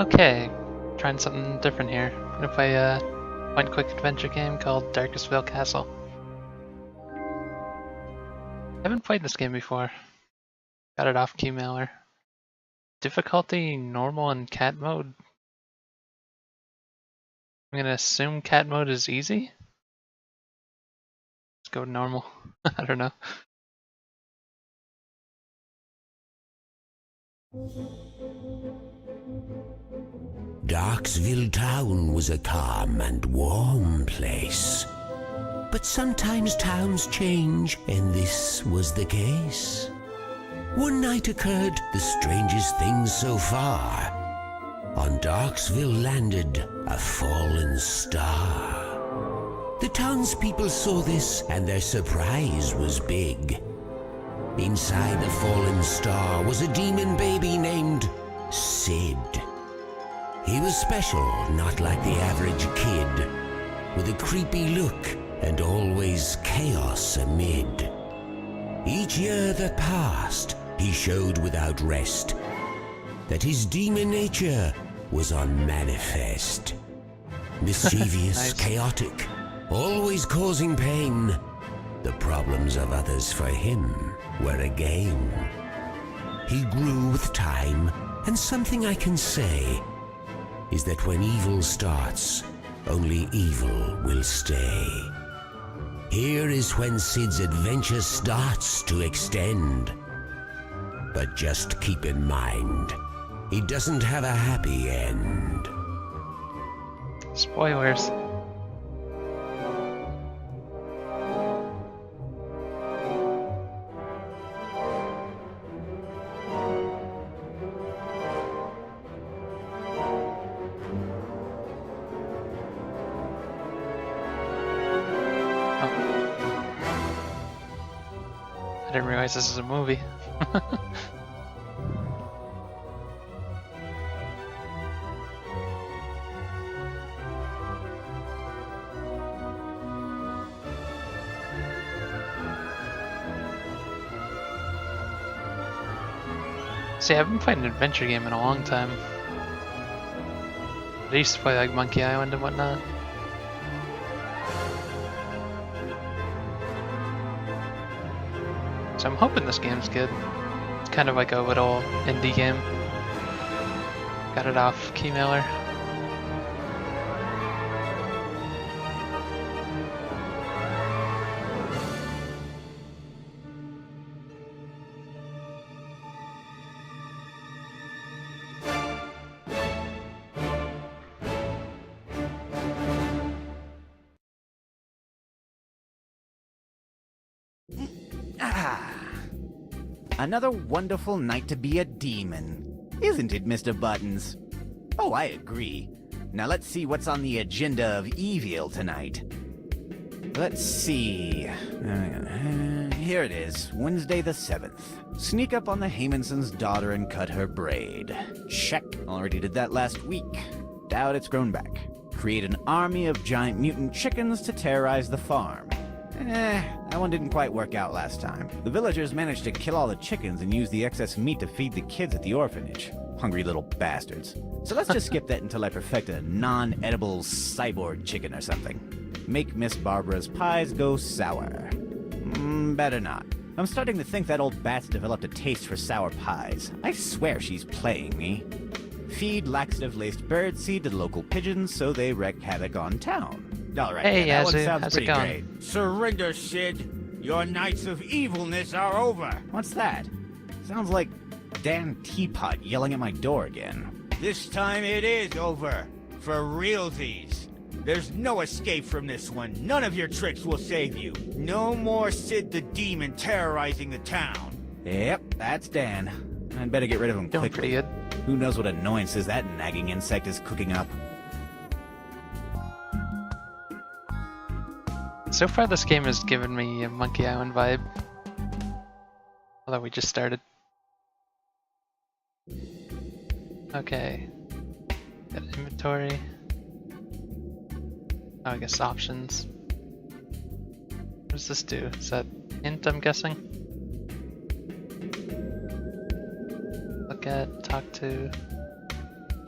Okay, trying something different here. I'm gonna play a point-and-click adventure game called Darkestville Castle. I haven't played this game before. Got it off Keymailer. Difficulty normal and cat mode. I'm gonna assume cat mode is easy. Let's go normal. I don't know. Darkestville town was a calm and warm place. But sometimes towns change, and this was the case. One night occurred the strangest thing so far. On Darkestville landed a fallen star. The townspeople saw this, and their surprise was big. Inside the fallen star was a demon baby named Sid. He was special, not like the average kid, with a creepy look and always chaos amid. Each year that passed, he showed without rest that his demon nature was on manifest. Mischievous, Nice. chaotic, always causing pain. The problems of others for him were a game. He grew with time, and something I can say is that when evil starts, only evil will stay. Here is when Sid's adventure starts to extend. But just keep in mind, he doesn't have a happy end. Spoilers. I didn't realize this is a movie. See, I haven't played an adventure game in a long time. I used to play like Monkey Island and whatnot. So I'm hoping this game's good. It's kind of like a little indie game. Got it off Keymailer. Another wonderful night to be a demon, isn't it, Mr. Buttons? Oh, I agree. Now let's see what's on the agenda of evil tonight. Let's see. Here it is, Wednesday the 7th. Sneak up on the Haymonson's daughter and cut her braid. Check. Already did that last week. Doubt it's grown back. Create an army of giant mutant chickens to terrorize the farm. That one didn't quite work out last time. The villagers managed to kill all the chickens and use the excess meat to feed the kids at the orphanage. Hungry little bastards. So let's just skip that until I perfect a non-edible cyborg chicken or something. Make Miss Barbara's pies go sour. Better not. I'm starting to think that old bat's developed a taste for sour pies. I swear she's playing me. Feed laxative-laced birdseed to the local pigeons so they wreak havoc on town. Alright, Hey, that one Yazoo, sounds how's it pretty going? great. Surrender, Sid. Your nights of evilness are over. What's that? Sounds like Dan Teapot yelling at my door again. This time it is over. For realsies. There's no escape from this one. None of your tricks will save you. No more Sid the Demon terrorizing the town. Yep, that's Dan. I'd better get rid of him Doing quickly. pretty good. Who knows what annoyances that nagging insect is cooking up. So far this game has given me a Monkey Island vibe. Although we just started. Okay. Got inventory. Oh, I guess options. What does this do? Is that int, I'm guessing? Look at, talk to.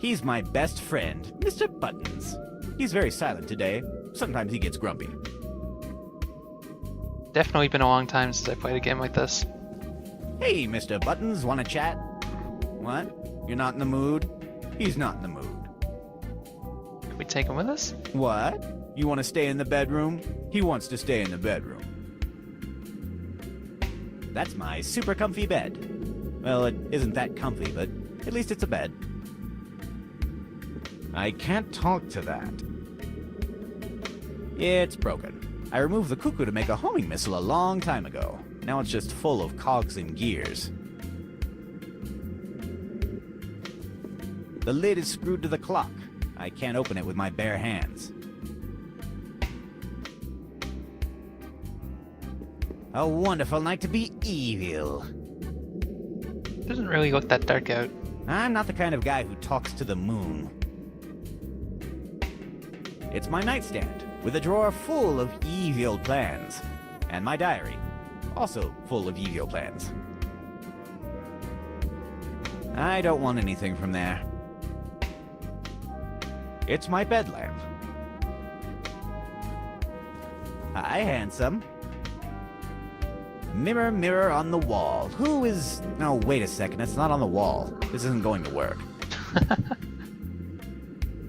He's my best friend, Mr. Buttons. He's very silent today. Sometimes he gets grumpy. Definitely been a long time since I played a game like this. Hey, Mr. Buttons, wanna chat? What? You're not in the mood? He's not in the mood. Can we take him with us? What? You wanna stay in the bedroom? He wants to stay in the bedroom. That's my super comfy bed. Well, it isn't that comfy, but at least it's a bed. I can't talk to that. It's broken. I removed the cuckoo to make a homing missile a long time ago. Now it's just full of cogs and gears. The lid is screwed to the clock. I can't open it with my bare hands. A wonderful night to be evil. Doesn't really look that dark out. I'm not the kind of guy who talks to the moon. It's my nightstand, with a drawer full of evil plans. And my diary, also full of evil plans. I don't want anything from there. It's my bed lamp. Hi, handsome. Mirror, mirror on the wall. Who is... No, wait a second. It's not on the wall. This isn't going to work.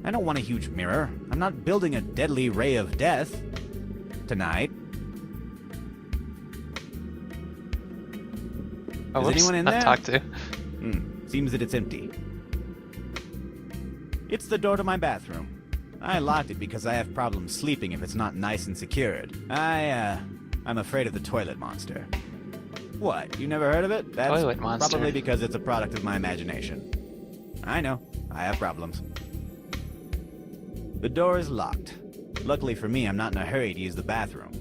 I don't want a huge mirror. I'm not building a deadly ray of death. Tonight. Oh, Is anyone in not there? talk to. Seems that it's empty. It's the door to my bathroom. I locked it because I have problems sleeping if it's not nice and secured. I'm afraid of the toilet monster. What, you never heard of it? That's Toilet monster. probably because it's a product of my imagination. I know, I have problems. The door is locked. Luckily for me, I'm not in a hurry to use the bathroom.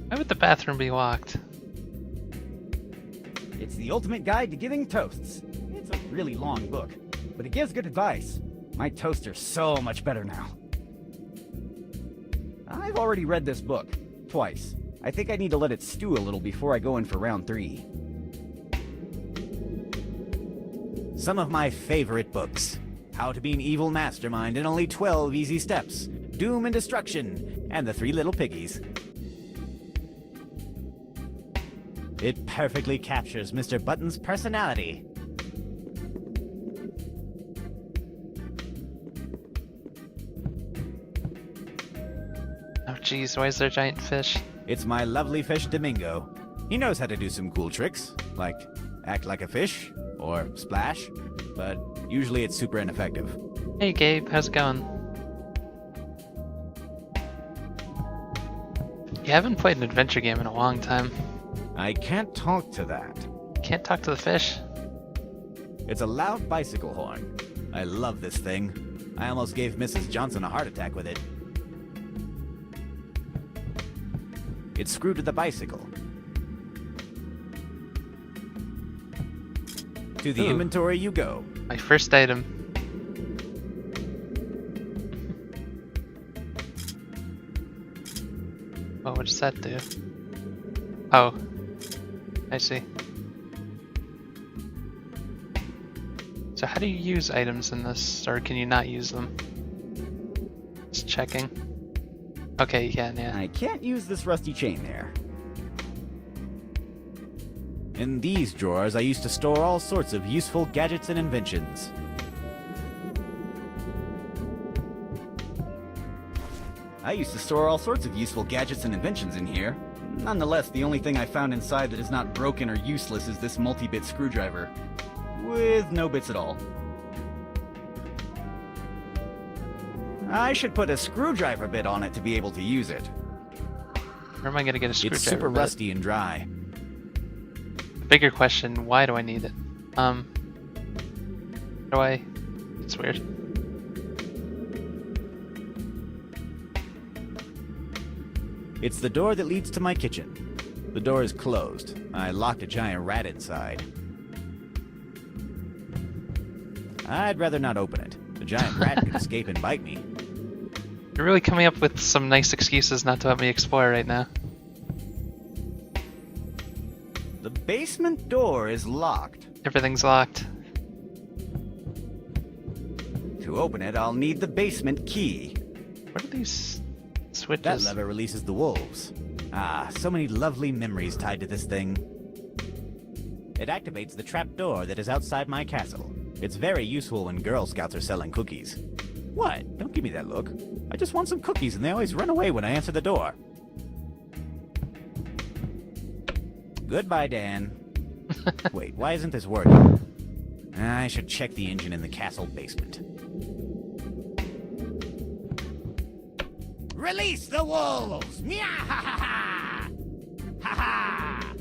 Why would the bathroom be locked? It's the ultimate guide to giving toasts. It's a really long book, but it gives good advice. My toasts are so much better now. I've already read this book, twice. I think I need to let it stew a little before I go in for round 3. Some of my favorite books. How to be an evil mastermind in only 12 easy steps. Doom and Destruction, and the 3 Little Piggies. It perfectly captures Mr. Button's personality. Oh jeez, why is there a giant fish? It's my lovely fish Domingo. He knows how to do some cool tricks, like act like a fish, or splash, but usually it's super ineffective. Hey Gabe, how's it going? You haven't played an adventure game in a long time. I can't talk to that. Can't talk to the fish. It's a loud bicycle horn. I love this thing. I almost gave Mrs. Johnson a heart attack with it. It's screwed to the bicycle. To the Ooh. inventory you go. My first item. Oh, what does that do? Oh, I see. So how do you use items in this, or can you not use them? Just checking. Okay, you can, yeah. I can't use this rusty chain there. In these drawers, I used to store all sorts of useful gadgets and inventions. I used to store all sorts of useful gadgets and inventions in here. Nonetheless, the only thing I found inside that is not broken or useless is this multi-bit screwdriver. With no bits at all. I should put a screwdriver bit on it to be able to use it. Where am I gonna get a screwdriver? It's super bit? rusty and dry. Bigger question, why do I need it? Do I? It's weird. It's the door that leads to my kitchen. The door is closed. I locked a giant rat inside. I'd rather not open it. The giant rat could escape and bite me. You're really coming up with some nice excuses not to let me explore right now. The basement door is locked. Everything's locked. To open it, I'll need the basement key. What are these switches? That lever releases the wolves. Ah, so many lovely memories tied to this thing. It activates the trapdoor that is outside my castle. It's very useful when Girl Scouts are selling cookies. What? Don't give me that look. I just want some cookies and they always run away when I answer the door. Goodbye, Dan. Wait, why isn't this working? I should check the engine in the castle basement. Release the wolves! Meow! Ha ha ha! Ha ha!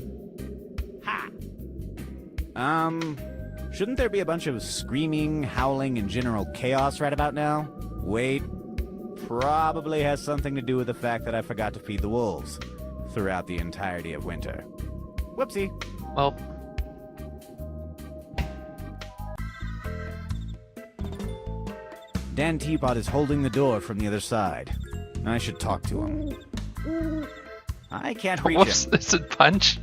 Ha! Shouldn't there be a bunch of screaming, howling, and general chaos right about now? Wait. Probably has something to do with the fact that I forgot to feed the wolves throughout the entirety of winter. Whoopsie. Well, Dan Teapot is holding the door from the other side. I should talk to him. I can't reach whoops, him. this would punch.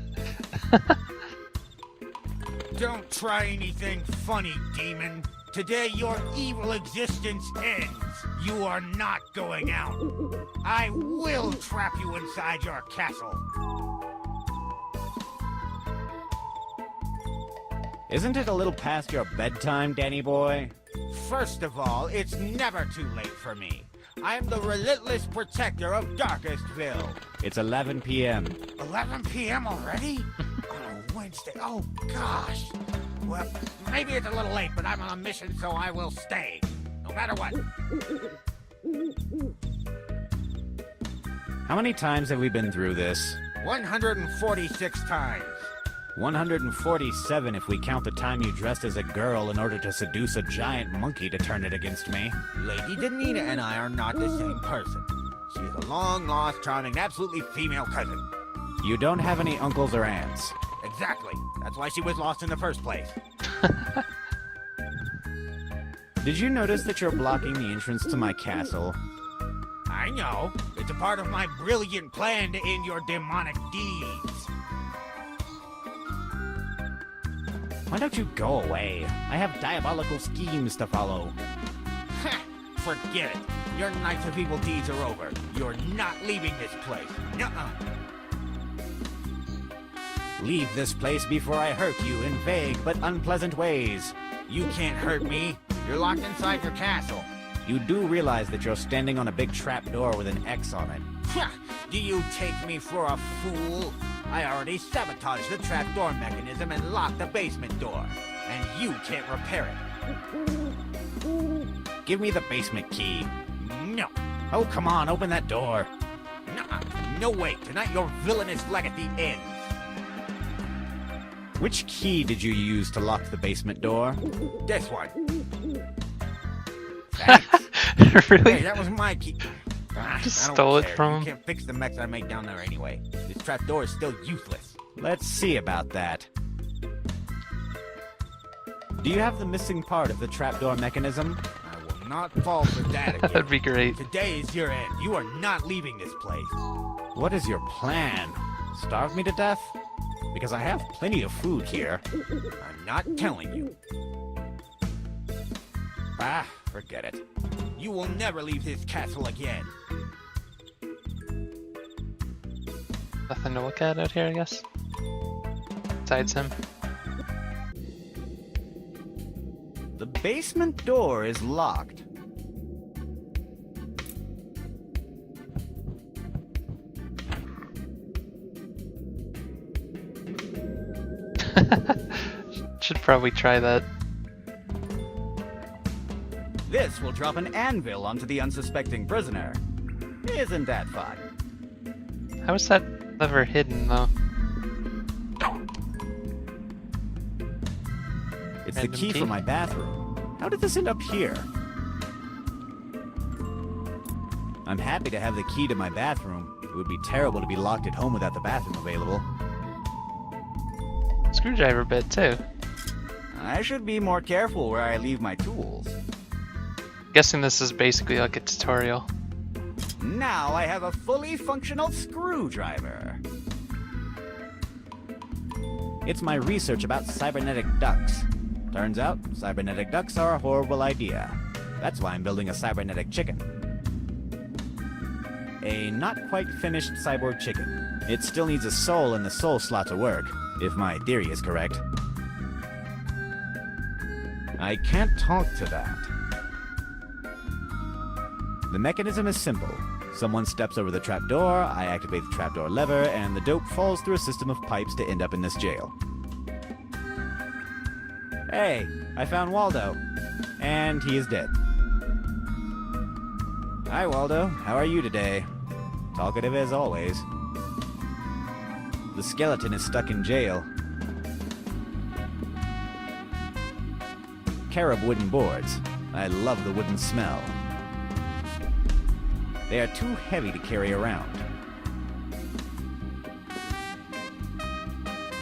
Don't try anything funny, demon. Today your evil existence ends. You are not going out. I will trap you inside your castle. Isn't it a little past your bedtime, Danny boy? First of all, it's never too late for me. I am the relentless protector of Darkestville. It's 11 p.m. 11 p.m. already? On a Wednesday? Oh, gosh. Well, maybe it's a little late, but I'm on a mission, so I will stay. No matter what. How many times have we been through this? 146 times. 147 if we count the time you dressed as a girl in order to seduce a giant monkey to turn it against me. Lady Danita and I are not the same person. She is a long-lost, charming, absolutely female cousin. You don't have any uncles or aunts. Exactly. That's why she was lost in the first place. Did you notice that you're blocking the entrance to my castle? I know. It's a part of my brilliant plan to end your demonic deeds. Why don't you go away? I have diabolical schemes to follow. Ha! Forget it. Your nights of evil deeds are over. You're not leaving this place. Nuh-uh. Leave this place before I hurt you in vague but unpleasant ways. You can't hurt me. You're locked inside your castle. You do realize that you're standing on a big trapdoor with an X on it. Ha! Do you take me for a fool? I already sabotaged the trapdoor mechanism and locked the basement door. And you can't repair it. Give me the basement key. No. Oh, come on, open that door. Nuh-uh. No way. Tonight your villainous legacy ends. Which key did you use to lock the basement door? This one. Thanks. Really? Hey, that was my key. Just I don't stole it care. from You him. can't fix the mess I made down there anyway. This trapdoor is still useless. Let's see about that. Do you have the missing part of the trapdoor mechanism? I will not fall for that again. That'd be great. Today is your end. You are not leaving this place. What is your plan? Starve me to death? Because I have plenty of food here. I'm not telling you. Ah, forget it. You will never leave this castle again. Nothing to look at out here, I guess. Besides him. The basement door is locked. Should probably try that. This will drop an anvil onto the unsuspecting prisoner. Isn't that fun? How is that lever hidden, though? It's the Random key key? for my bathroom. How did this end up here? I'm happy to have the key to my bathroom. It would be terrible to be locked at home without the bathroom available. Screwdriver bit, too. I should be more careful where I leave my tools. Guessing this is basically like a tutorial. Now I have a fully functional screwdriver. It's my research about cybernetic ducks. Turns out, cybernetic ducks are a horrible idea. That's why I'm building a cybernetic chicken. A not quite finished cyborg chicken. It still needs a soul in the soul slot to work, if my theory is correct. I can't talk to that. The mechanism is simple. Someone steps over the trapdoor, I activate the trapdoor lever, and the dope falls through a system of pipes to end up in this jail. Hey, I found Waldo. And he is dead. Hi, Waldo. How are you today? Talkative as always. The skeleton is stuck in jail. Carob wooden boards. I love the wooden smell. They are too heavy to carry around.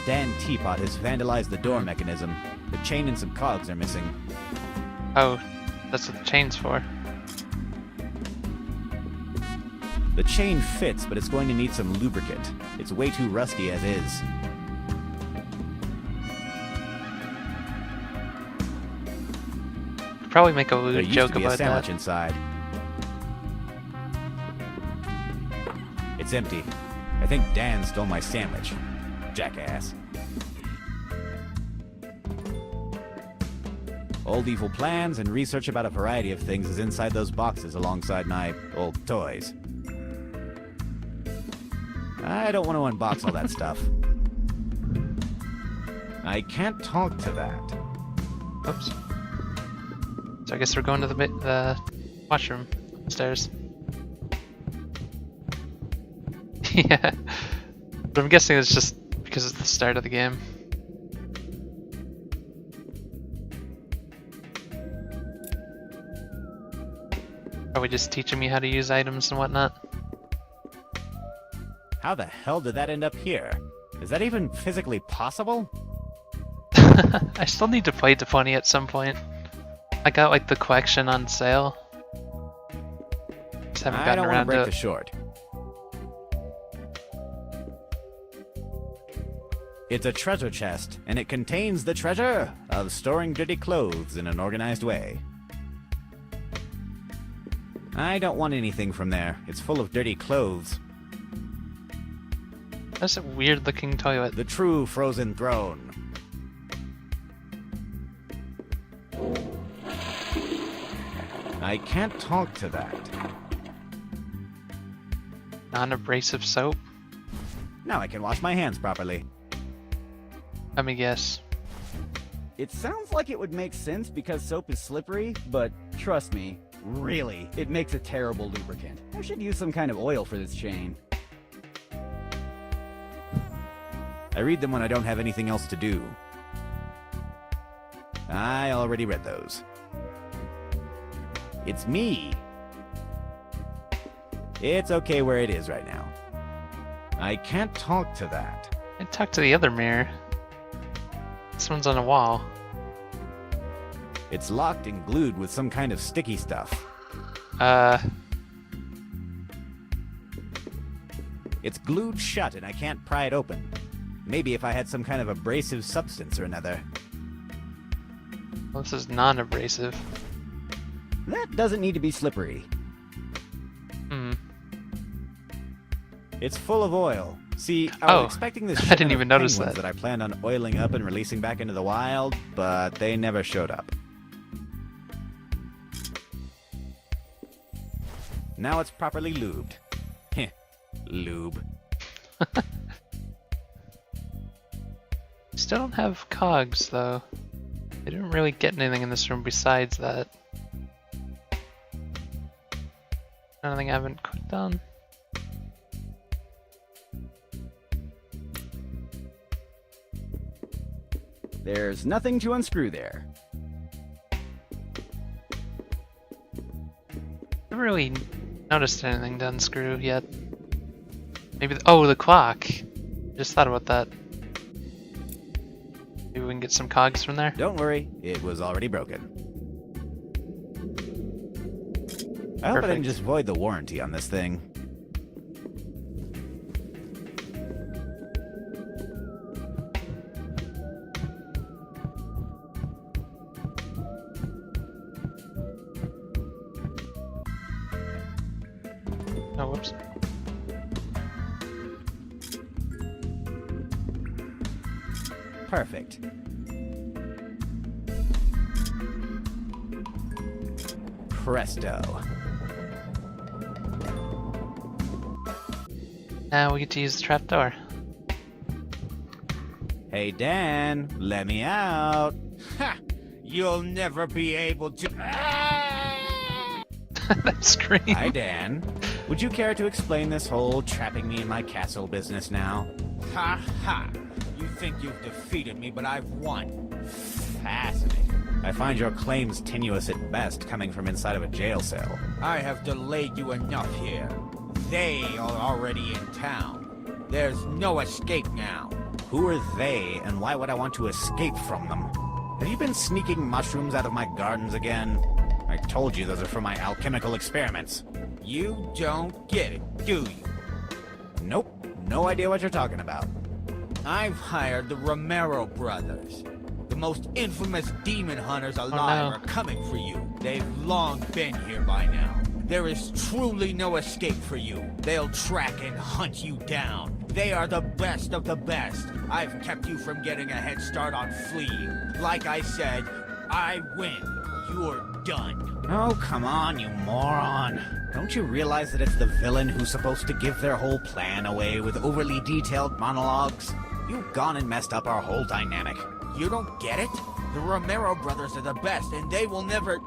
Dan Teapot has vandalized the door mechanism. The chain and some cogs are missing. Oh, that's what the chain's for. The chain fits, but it's going to need some lubricant. It's way too rusty as is. Could probably make a There lewd used joke to be a about sandwich that. inside. It's empty. I think Dan stole my sandwich. Jackass. Old evil plans and research about a variety of things is inside those boxes alongside my old toys. I don't want to unbox all that stuff. I can't talk to that. Oops. So I guess we're going to the washroom upstairs. Yeah. But I'm guessing it's just because it's the start of the game. Are we just teaching me how to use items and whatnot? How the hell did that end up here? Is that even physically possible? I still need to play Defunny at some point. I got like the collection on sale. Just haven't I gotten don't want to around break to the it. short. It's a treasure chest, and it contains the treasure of storing dirty clothes in an organized way. I don't want anything from there. It's full of dirty clothes. That's a weird looking toilet. The true frozen throne. I can't talk to that. Non-abrasive soap? Now I can wash my hands properly. Let me guess. It sounds like it would make sense because soap is slippery, but trust me, really, it makes a terrible lubricant. I should use some kind of oil for this chain. I read them when I don't have anything else to do. I already read those. It's me. It's okay where it is right now. I can't talk to that. I talked to the other mirror. This one's on a wall. It's locked and glued with some kind of sticky stuff. It's glued shut and I can't pry it open. Maybe if I had some kind of abrasive substance or another. Well, this is non-abrasive. That doesn't need to be slippery. It's full of oil. See, I was Oh, expecting this I shipment didn't of even notice penguins that. that I planned on oiling up and releasing back into the wild, but they never showed up. Now it's properly lubed. Heh, lube. Still don't have cogs though. I didn't really get anything in this room besides that. Anything I haven't clicked on. There's nothing to unscrew there. Haven't really noticed anything to unscrew yet. Maybe oh, the clock. Just thought about that. Maybe we can get some cogs from there. Don't worry, it was already broken. I hope I didn't Perfect. just void the warranty on this thing. Oh, whoops. Perfect. Presto. Now we get to use the trapdoor. Hey, Dan, let me out. Ha! You'll never be able to. That scream. Hi, Dan. Would you care to explain this whole trapping me in my castle business now? Ha ha! You think you've defeated me, but I've won. Fascinating. I find your claims tenuous at best, coming from inside of a jail cell. I have delayed you enough here. They are already in town. There's no escape now. Who are they, and why would I want to escape from them? Have you been sneaking mushrooms out of my gardens again? I told you those are for my alchemical experiments. You don't get it, do you? Nope, no idea what you're talking about. I've hired the Romero brothers. The most infamous demon hunters alive no. are coming for you. They've long been here by now. There is truly no escape for you. They'll track and hunt you down. They are the best of the best. I've kept you from getting a head start on fleeing. Like I said, I win. You're done. Oh, come on, you moron. Don't you realize that it's the villain who's supposed to give their whole plan away with overly detailed monologues? You've gone and messed up our whole dynamic. You don't get it? The Romero brothers are the best, and they will never...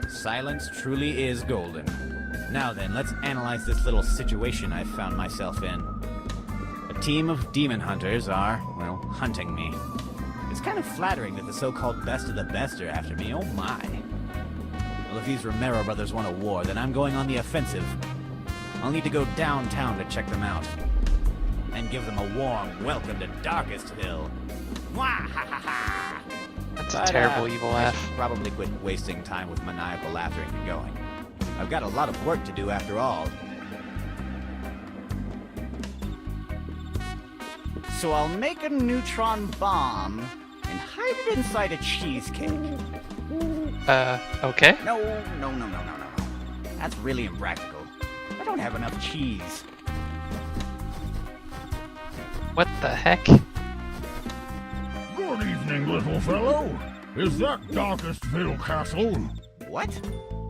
Silence truly is golden. Now then, let's analyze this little situation I've found myself in. A team of demon hunters are, well, hunting me. It's kind of flattering that the so-called best of the best are after me, oh my. Well, if these Romero brothers want a war, then I'm going on the offensive. I'll need to go downtown to check them out. And give them a warm welcome to Darkestville. Mwahaha! That's a terrible evil I laugh. should probably quit wasting time with maniacal laughter and get going. I've got a lot of work to do after all. So I'll make a neutron bomb and hide it inside a cheesecake. Okay. No. That's really impractical. I don't have enough cheese. What the heck? Good evening, little fellow. Is that Darkestville Castle? What?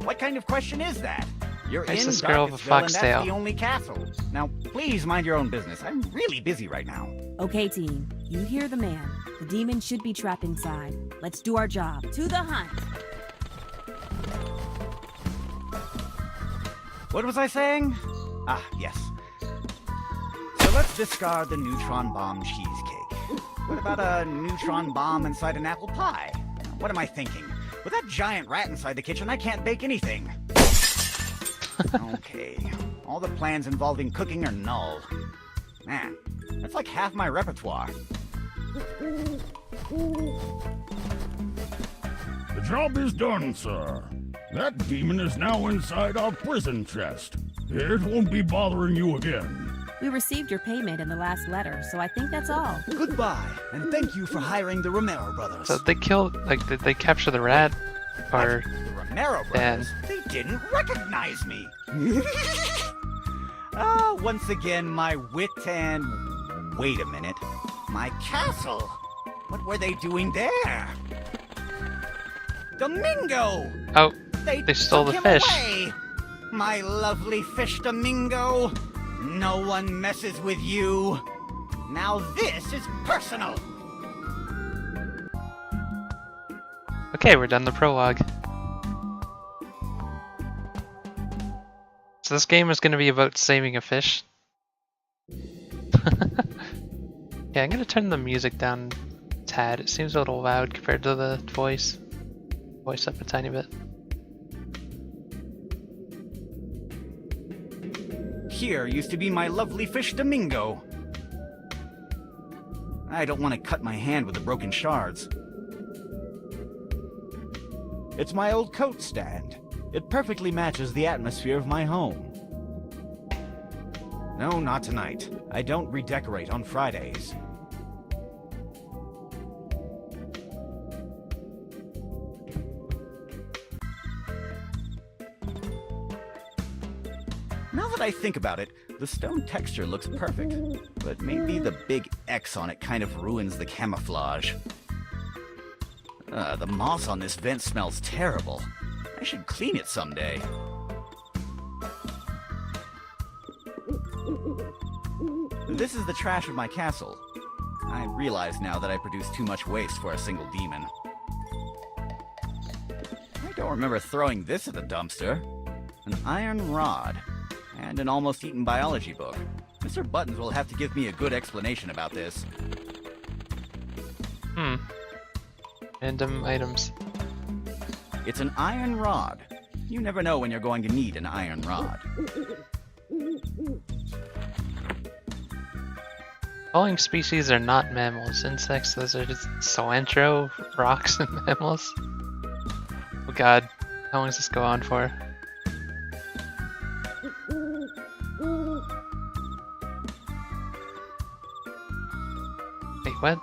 What kind of question is that? You're It's in this girl with a Darkestville, and foxtail. that's the only castle. Now, please mind your own business. I'm really busy right now. Okay, team. You hear the man. The demon should be trapped inside. Let's do our job. To the hunt! What was I saying? Ah, yes. So let's discard the neutron bomb cheesecake. What about a neutron bomb inside an apple pie? What am I thinking? With that giant rat inside the kitchen, I can't bake anything. Okay. All the plans involving cooking are null. Man, that's like half my repertoire. The job is done, sir. That demon is now inside our prison chest. It won't be bothering you again. We received your payment in the last letter, so I think that's all. Goodbye, and thank you for hiring the Romero brothers. So they killed, like, did they capture the rat? Or, The Romero Dan. brothers? They didn't recognize me. Once again, my wit and... Wait a minute. My castle. What were they doing there? Domingo! oh, They stole took the him fish. away. My lovely fish, Domingo. No one messes with you. Now this is personal. okay, we're done the prologue. So this game is going to be about saving a fish. Yeah, I'm going to turn the music down a tad. It seems a little loud compared to the voice. Voice up a tiny bit. Here used to be my lovely fish, Domingo. I don't want to cut my hand with the broken shards. It's my old coat stand. It perfectly matches the atmosphere of my home. No, not tonight. I don't redecorate on Fridays. Now that I think about it, the stone texture looks perfect, but maybe the big X on it kind of ruins the camouflage. The moss on this vent smells terrible. I should clean it someday. This is the trash of my castle. I realize now that I produce too much waste for a single demon. I don't remember throwing this at the dumpster. An iron rod. And an almost eaten biology book. Mr. Buttons will have to give me a good explanation about this. Random items. It's an iron rod. You never know when you're going to need an iron rod. Following species are not mammals. Insects, those are just cilantro, rocks, and mammals. Oh god, how long does this go on for? Wait, what?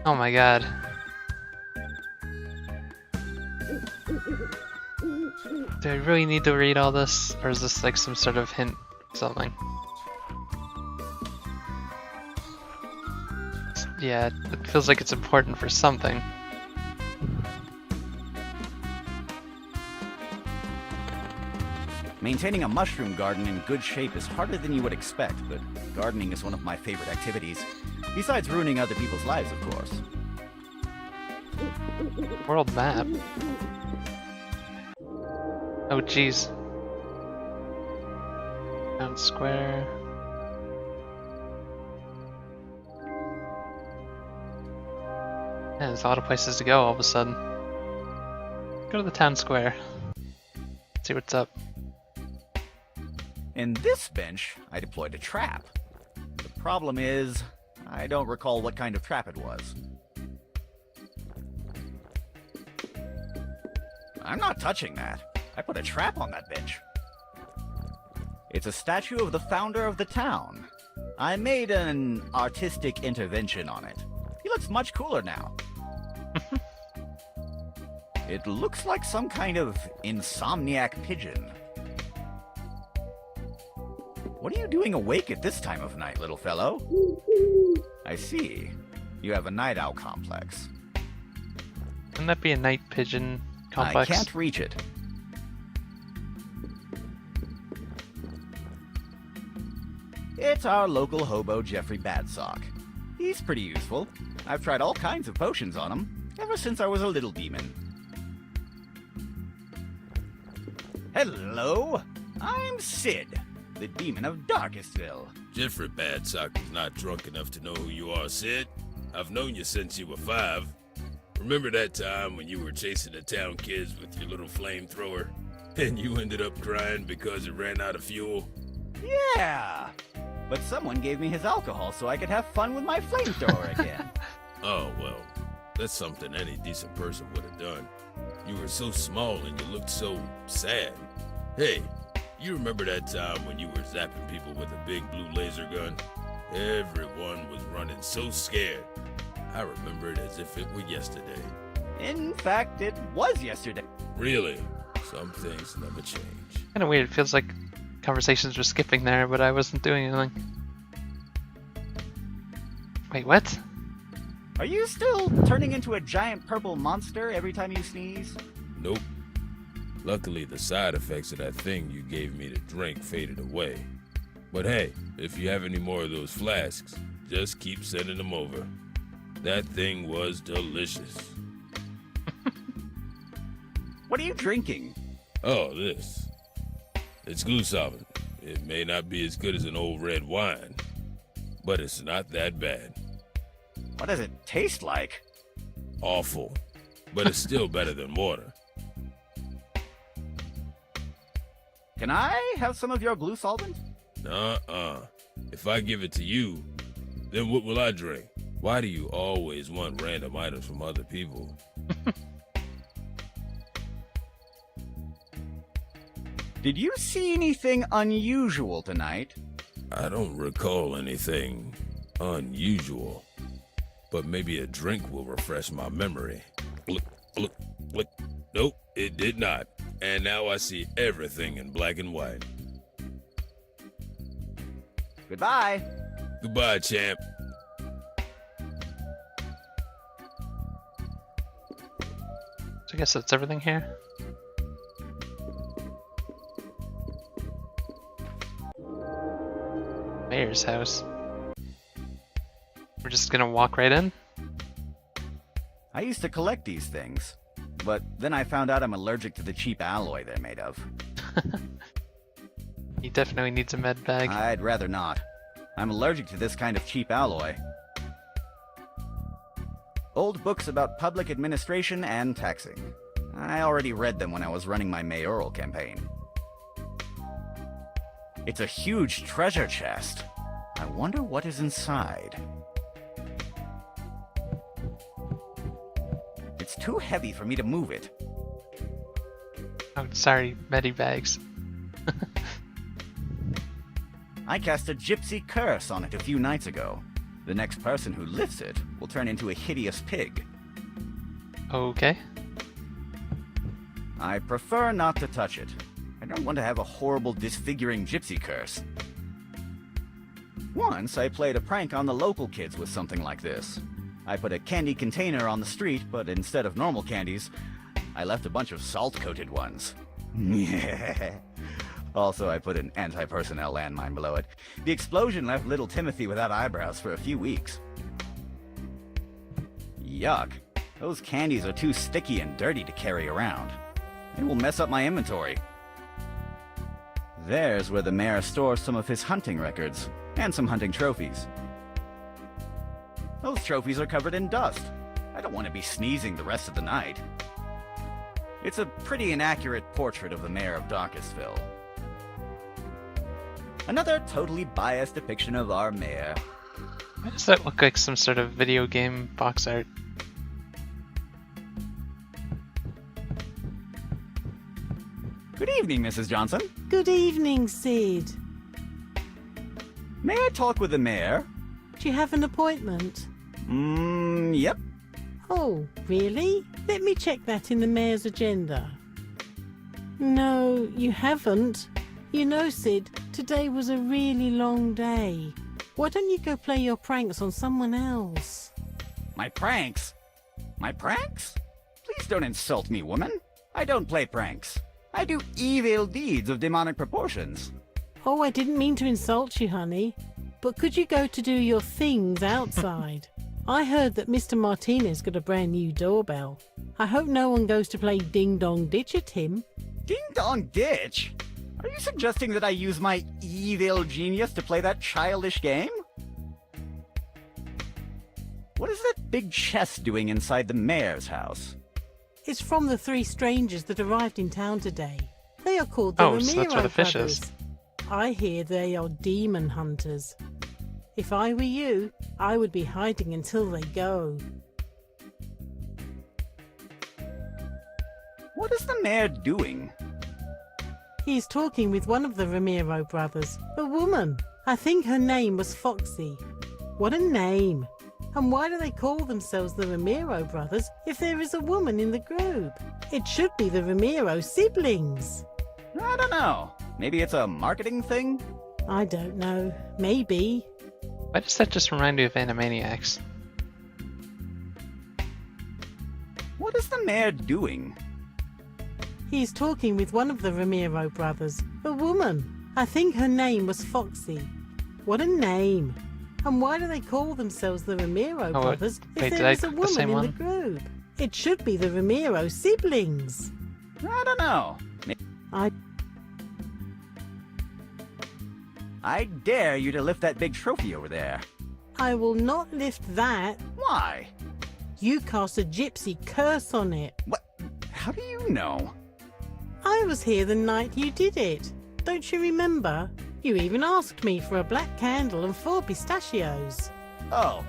Oh my god. Do I really need to read all this? Or is this like some sort of hint or something? Yeah, it feels like it's important for something. Maintaining a mushroom garden in good shape is harder than you would expect, but gardening is one of my favorite activities. Besides ruining other people's lives, of course. World map. Oh jeez. Town square. Yeah, there's a lot of places to go all of a sudden. Go to the town square. See what's up. In this bench, I deployed a trap. The problem is, I don't recall what kind of trap it was. I'm not touching that. I put a trap on that bench. It's a statue of the founder of the town. I made an artistic intervention on it. He looks much cooler now. It looks like some kind of insomniac pigeon. What are you doing awake at this time of night, little fellow? I see. You have a night owl complex. Wouldn't that be a night pigeon complex? I can't reach it. It's our local hobo, Jeffrey Badsock. He's pretty useful. I've tried all kinds of potions on him, ever since I was a little demon. Hello, I'm Sid, the demon of Darkestville. Jeffrey Badsock is not drunk enough to know who you are, Sid. I've known you since you were 5. Remember that time when you were chasing the town kids with your little flamethrower? And you ended up crying because it ran out of fuel? Yeah, but someone gave me his alcohol so I could have fun with my flamethrower again. Oh, well, that's something any decent person would have done. You were so small and you looked so sad. Hey, you remember that time when you were zapping people with a big blue laser gun? Everyone was running so scared. I remember it as if it were yesterday. In fact, it was yesterday. Really? Some things never change. Kind of weird. It feels like conversations were skipping there, but I wasn't doing anything. Wait, what? Are you still turning into a giant purple monster every time you sneeze? Nope. Luckily, the side effects of that thing you gave me to drink faded away. But hey, if you have any more of those flasks, just keep sending them over. That thing was delicious. What are you drinking? Oh, this. It's Glusolvent. It may not be as good as an old red wine, but it's not that bad. What does it taste like? Awful. But it's still better than water. Can I have some of your glue solvent? Nuh-uh. If I give it to you, then what will I drink? Why do you always want random items from other people? Did you see anything unusual tonight? I don't recall anything unusual. But maybe a drink will refresh my memory. Look. Nope, it did not. And now I see everything in black and white. Goodbye. Goodbye, champ. So I guess that's everything here. Mayor's house. We're just gonna walk right in? I used to collect these things, but then I found out I'm allergic to the cheap alloy they're made of. He definitely needs a med bag. I'd rather not. I'm allergic to this kind of cheap alloy. Old books about public administration and taxing. I already read them when I was running my mayoral campaign. It's a huge treasure chest. I wonder what is inside. It's too heavy for me to move it. Oh, sorry, medibags. I cast a gypsy curse on it a few nights ago. The next person who lifts it will turn into a hideous pig. Okay. I prefer not to touch it. I don't want to have a horrible disfiguring gypsy curse. Once I played a prank on the local kids with something like this. I put a candy container on the street, but instead of normal candies, I left a bunch of salt-coated ones. Also, I put an anti-personnel landmine below it. The explosion left little Timothy without eyebrows for a few weeks. Yuck. Those candies are too sticky and dirty to carry around. It will mess up my inventory. There's where the mayor stores some of his hunting records, and some hunting trophies. Those trophies are covered in dust. I don't want to be sneezing the rest of the night. It's a pretty inaccurate portrait of the mayor of Darkestville. Another totally biased depiction of our mayor. Why does that look like some sort of video game box art? Good evening, Mrs. Johnson. Good evening, Sid. May I talk with the mayor? Do you have an appointment? Yep. Oh, really? Let me check that in the mayor's agenda. No, you haven't. You know, Sid, today was a really long day. Why don't you go play your pranks on someone else? My pranks? My pranks? Please don't insult me, woman. I don't play pranks. I do evil deeds of demonic proportions. Oh, I didn't mean to insult you, honey. But could you go to do your things outside? I heard that Mr. Martinez got a brand new doorbell. I hope no one goes to play Ding Dong Ditch at him. Ding Dong Ditch? Are you suggesting that I use my evil genius to play that childish game? What is that big chest doing inside the mayor's house? It's from the 3 strangers that arrived in town today. They are called the Oh, Ramiro so that's where the fish brothers. is. I hear they are demon hunters. If I were you, I would be hiding until they go. What is the mayor doing? He's talking with one of the Ramiro brothers, a woman. I think her name was Foxy. What a name! And why do they call themselves the Ramiro brothers if there is a woman in the group? It should be the Ramiro siblings. I don't know. Maybe it's a marketing thing? I don't know. Maybe. Why does that just remind me of Animaniacs? What is the mayor doing? He's talking with one of the Ramiro brothers, a woman. I think her name was Foxy. What a name! And why do they call themselves the Ramiro Oh, brothers wait, if did there I is a click the woman same in one? the group? It should be the Ramiro siblings. I don't know. I dare you to lift that big trophy over there. I will not lift that. Why? You cast a gypsy curse on it. What? How do you know? I was here the night you did it. Don't you remember? You even asked me for a black candle and 4 pistachios. Oh,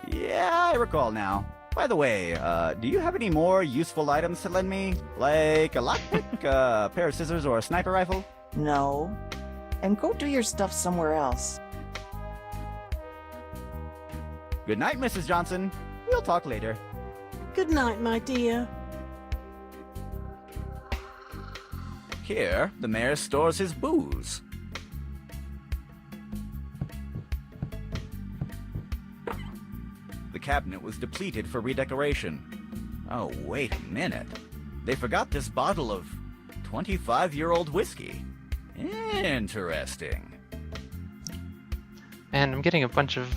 yeah, I recall now. By the way, do you have any more useful items to lend me? Like a lockpick, a pair of scissors, or a sniper rifle? No. And go do your stuff somewhere else. Good night, Mrs. Johnson. We'll talk later. Good night, my dear. Here, the mayor stores his booze. The cabinet was depleted for redecoration. Oh, wait a minute. They forgot this bottle of 25-year-old whiskey. Interesting. And I'm getting a bunch of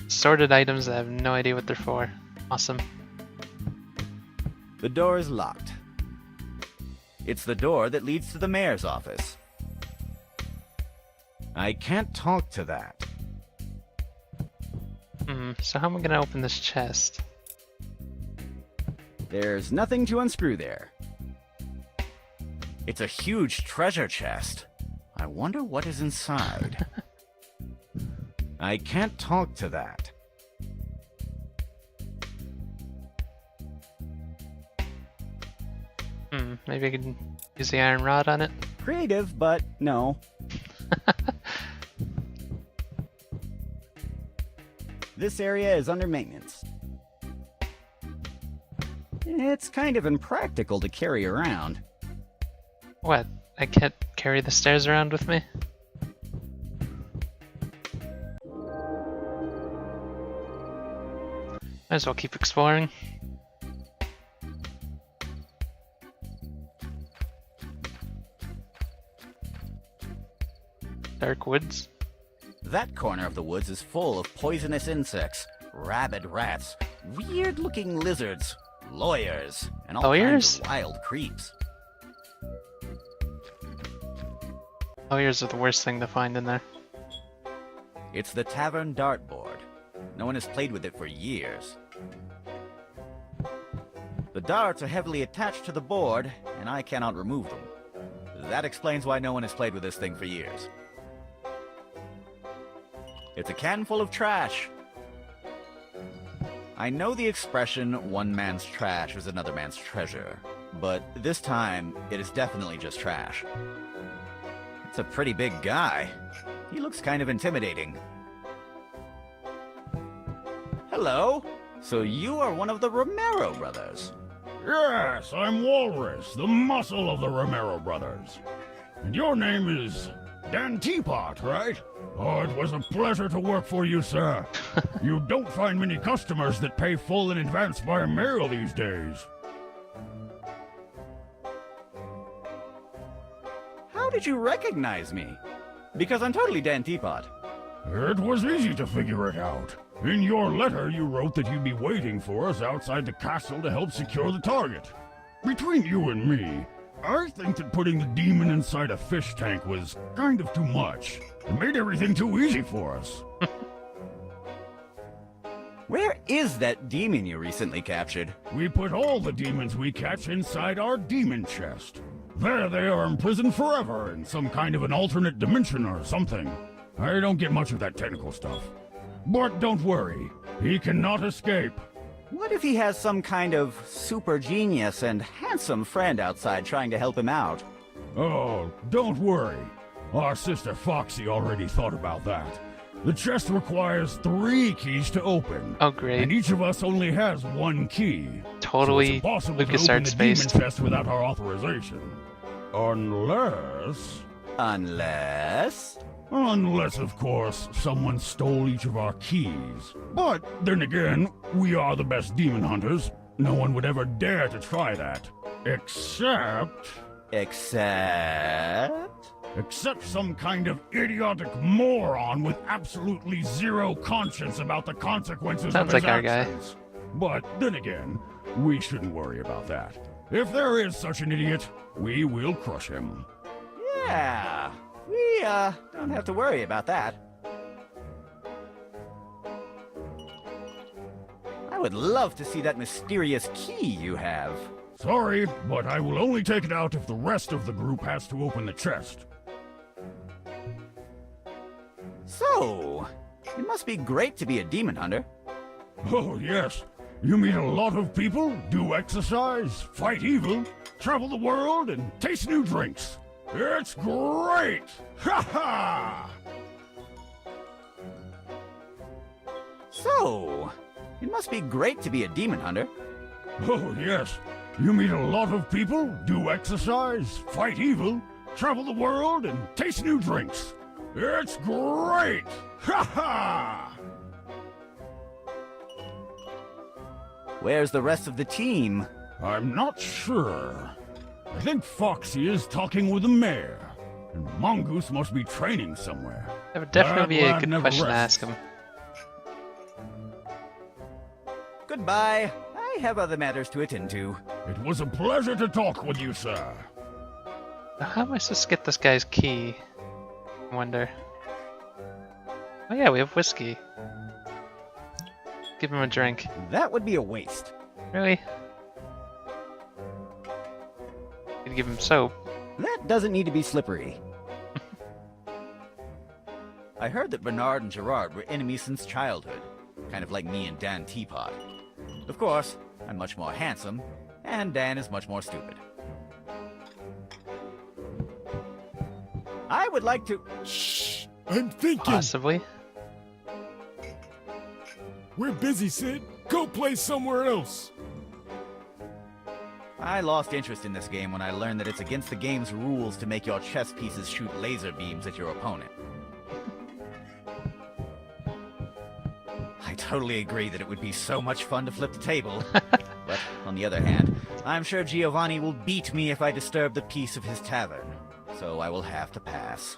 sorted items. I have no idea what they're for. Awesome. The door is locked. It's the door that leads to the mayor's office. I can't talk to that. So how am I gonna open this chest? There's nothing to unscrew there. It's a huge treasure chest. I wonder what is inside. I can't talk to that. Maybe I can use the iron rod on it. Creative, but no. This area is under maintenance. It's kind of impractical to carry around. What? I can't carry the stairs around with me? Might as well keep exploring. Dark woods. That corner of the woods is full of poisonous insects, rabid rats, weird-looking lizards, lawyers, and all kinds of wild creeps. Lawyers are the worst thing to find in there. It's the tavern dartboard. No one has played with it for years. The darts are heavily attached to the board, and I cannot remove them. That explains why no one has played with this thing for years. It's a can full of trash. I know the expression, one man's trash is another man's treasure, but this time, it is definitely just trash. It's a pretty big guy. He looks kind of intimidating. Hello? So you are one of the Romero brothers? Yes, I'm Walrus, the muscle of the Romero brothers. And your name is Dan Teapot, right? Oh, it was a pleasure to work for you, sir. You don't find many customers that pay full in advance by mail these days. How did you recognize me? Because I'm totally Dan Teapot. It was easy to figure it out. In your letter, you wrote that you'd be waiting for us outside the castle to help secure the target. Between you and me, I think that putting the demon inside a fish tank was kind of too much. It made everything too easy for us. Where is that demon you recently captured? We put all the demons we catch inside our demon chest. There they are imprisoned forever in some kind of an alternate dimension or something. I don't get much of that technical stuff. But don't worry, he cannot escape. What if he has some kind of super genius and handsome friend outside trying to help him out? Oh, don't worry. Our sister Foxy already thought about that. The chest requires 3 keys to open. Oh, great. And each of us only has 1 key. Totally so it's impossible to open LucasArts the based. demon chest without our authorization. Unless... Unless, of course, someone stole each of our keys. But, then again, we are the best demon hunters. No one would ever dare to try that. Except some kind of idiotic moron with absolutely zero conscience about the consequences Sounds of his like our guy. actions. But, then again, we shouldn't worry about that. If there is such an idiot, we will crush him. Yeah, we don't have to worry about that. I would love to see that mysterious key you have. Sorry, but I will only take it out if the rest of the group has to open the chest. So, it must be great to be a demon hunter. Oh, yes. You meet a lot of people, do exercise, fight evil, travel the world, and taste new drinks. It's great! Ha ha! So, it must be great to be a demon hunter. Oh, yes. You meet a lot of people, do exercise, fight evil, travel the world and taste new drinks. It's great! Ha ha! Where's the rest of the team? I'm not sure. I think Foxy is talking with the mayor, and Mongoose must be training somewhere. That would definitely be a lad good never question to rests. ask him. Goodbye. I have other matters to attend to. It was a pleasure to talk with you, sir. Now, how am I supposed to get this guy's key? I wonder. Oh yeah, we have whiskey. Give him a drink. That would be a waste. Really? Could give him soap. That doesn't need to be slippery. I heard that Bernard and Gerard were enemies since childhood. Kind of like me and Dan Teapot. Of course, I'm much more handsome, and Dan is much more stupid. I would like to... Shh! I'm thinking! Possibly. We're busy, Sid. Go play somewhere else! I lost interest in this game when I learned that it's against the game's rules to make your chess pieces shoot laser beams at your opponent. I totally agree that it would be so much fun to flip the table. But, on the other hand, I'm sure Giovanni will beat me if I disturb the peace of his tavern. So I will have to pass.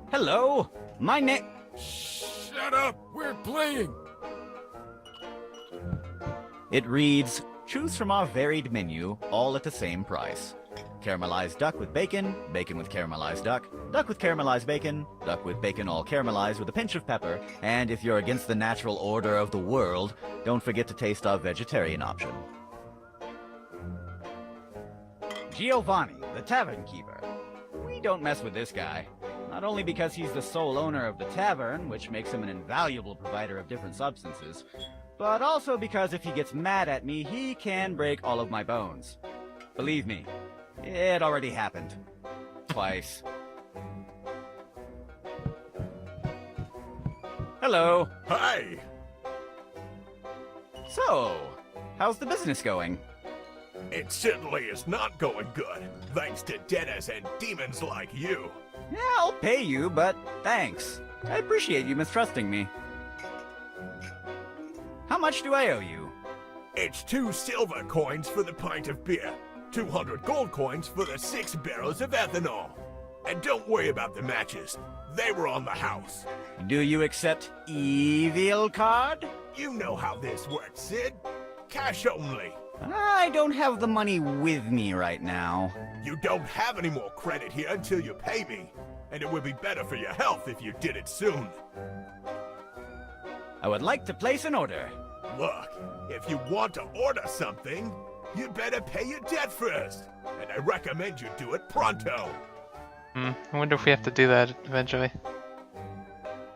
Hello? My name... Shut up! We're playing! It reads, choose from our varied menu, all at the same price. Caramelized duck with bacon, bacon with caramelized duck with caramelized bacon, duck with bacon all caramelized with a pinch of pepper, and if you're against the natural order of the world, don't forget to taste our vegetarian option. Giovanni, the tavern keeper. We don't mess with this guy. Not only because he's the sole owner of the tavern, which makes him an invaluable provider of different substances, but also because if he gets mad at me, he can break all of my bones. Believe me, it already happened. Twice. Hello. Hi! So, how's the business going? It certainly is not going good, thanks to debtors and demons like you. Yeah, I'll pay you, but thanks. I appreciate you mistrusting me. How much do I owe you? It's 2 silver coins for the pint of beer, 200 gold coins for the 6 barrels of ethanol. And don't worry about the matches. They were on the house. Do you accept evil card? You know how this works, Sid. Cash only. I don't have the money with me right now. You don't have any more credit here until you pay me. And it would be better for your health if you did it soon. I would like to place an order. Look, if you want to order something, you better pay your debt first. And I recommend you do it pronto. I wonder if we have to do that eventually.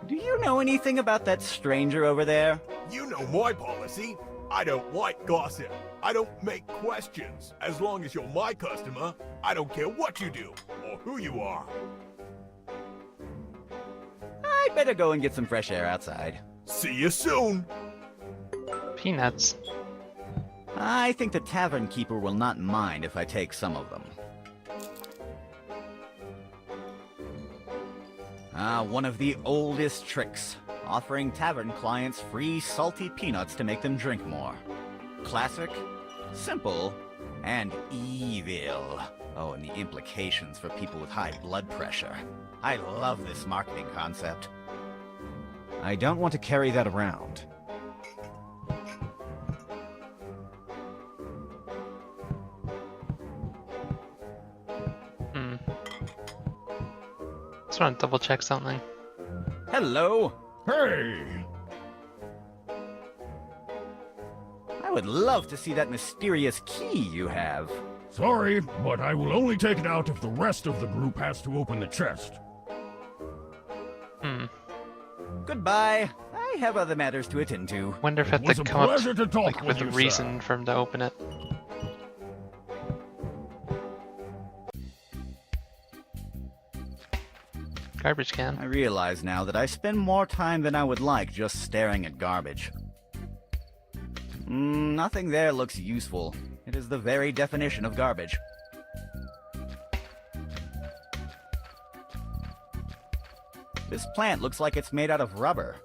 Do you know anything about that stranger over there? You know my policy. I don't like gossip. I don't make questions. As long as you're my customer, I don't care what you do or who you are. I better go and get some fresh air outside. See you soon. Peanuts. I think the tavern keeper will not mind if I take some of them. One of the oldest tricks. Offering tavern clients free salty peanuts to make them drink more. Classic, simple, and evil. Oh, and the implications for people with high blood pressure. I love this marketing concept. I don't want to carry that around. Just want to double check something. Hello! Hey! I would love to see that mysterious key you have. Sorry, but I will only take it out if the rest of the group has to open the chest. Goodbye. I have other matters to attend to. Wonder if I have was to a come up pleasure to talk like, with with a you, reason sir. for him to open it. Garbage can. I realize now that I spend more time than I would like just staring at garbage. Nothing there looks useful. It is the very definition of garbage. This plant looks like it's made out of rubber.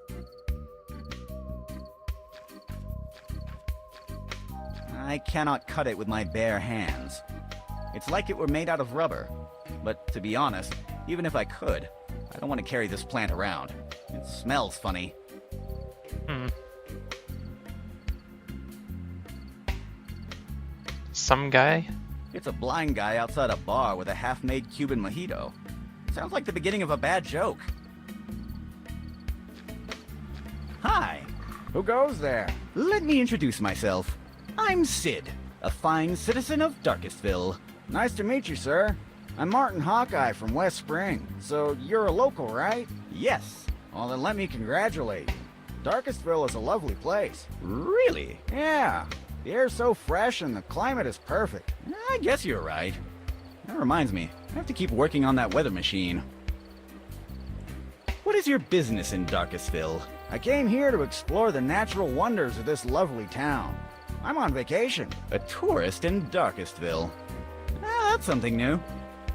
I cannot cut it with my bare hands. It's like it were made out of rubber. But to be honest, even if I could, I don't want to carry this plant around. It smells funny. Some guy? It's a blind guy outside a bar with a half-made Cuban mojito. Sounds like the beginning of a bad joke. Hi. Who goes there? Let me introduce myself. I'm Sid, a fine citizen of Darkestville. Nice to meet you, sir. I'm Martin Hawkeye from West Spring. So you're a local, right? Yes. Well, then let me congratulate you. Darkestville is a lovely place. Really? Yeah. The air's so fresh and the climate is perfect. I guess you're right. That reminds me, I have to keep working on that weather machine. What is your business in Darkestville? I came here to explore the natural wonders of this lovely town. I'm on vacation. A tourist in Darkestville. That's something new.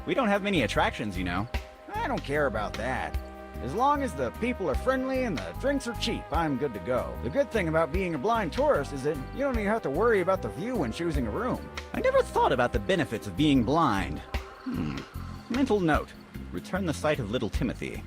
We don't have many attractions, you know. I don't care about that. As long as the people are friendly and the drinks are cheap, I'm good to go. The good thing about being a blind tourist is that you don't even have to worry about the view when choosing a room. I never thought about the benefits of being blind. Mental note. Return the sight of little Timothy.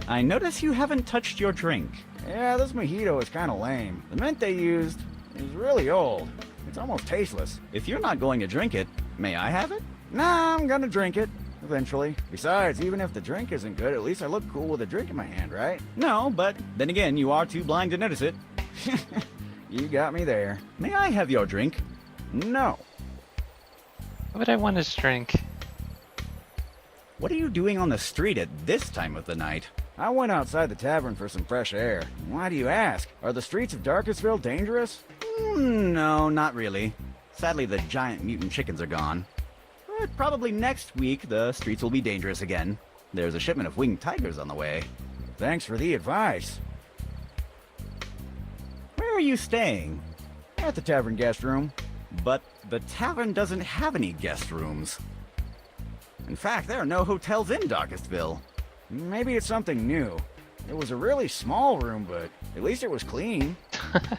I notice you haven't touched your drink. Yeah, this mojito is kind of lame. The mint they used is really old. It's almost tasteless. If you're not going to drink it, may I have it? Nah, I'm gonna drink it. Eventually. Besides, even if the drink isn't good, at least I look cool with a drink in my hand, right? No, but then again, you are too blind to notice it. You got me there. May I have your drink? No. What would I want his drink? What are you doing on the street at this time of the night? I went outside the tavern for some fresh air. Why do you ask? Are the streets of Darkestville dangerous? No, not really. Sadly, the giant mutant chickens are gone. But probably next week, the streets will be dangerous again. There's a shipment of winged tigers on the way. Thanks for the advice. Where are you staying? At the tavern guest room. But the tavern doesn't have any guest rooms. In fact, there are no hotels in Darkestville. Maybe it's something new. It was a really small room, but at least it was clean.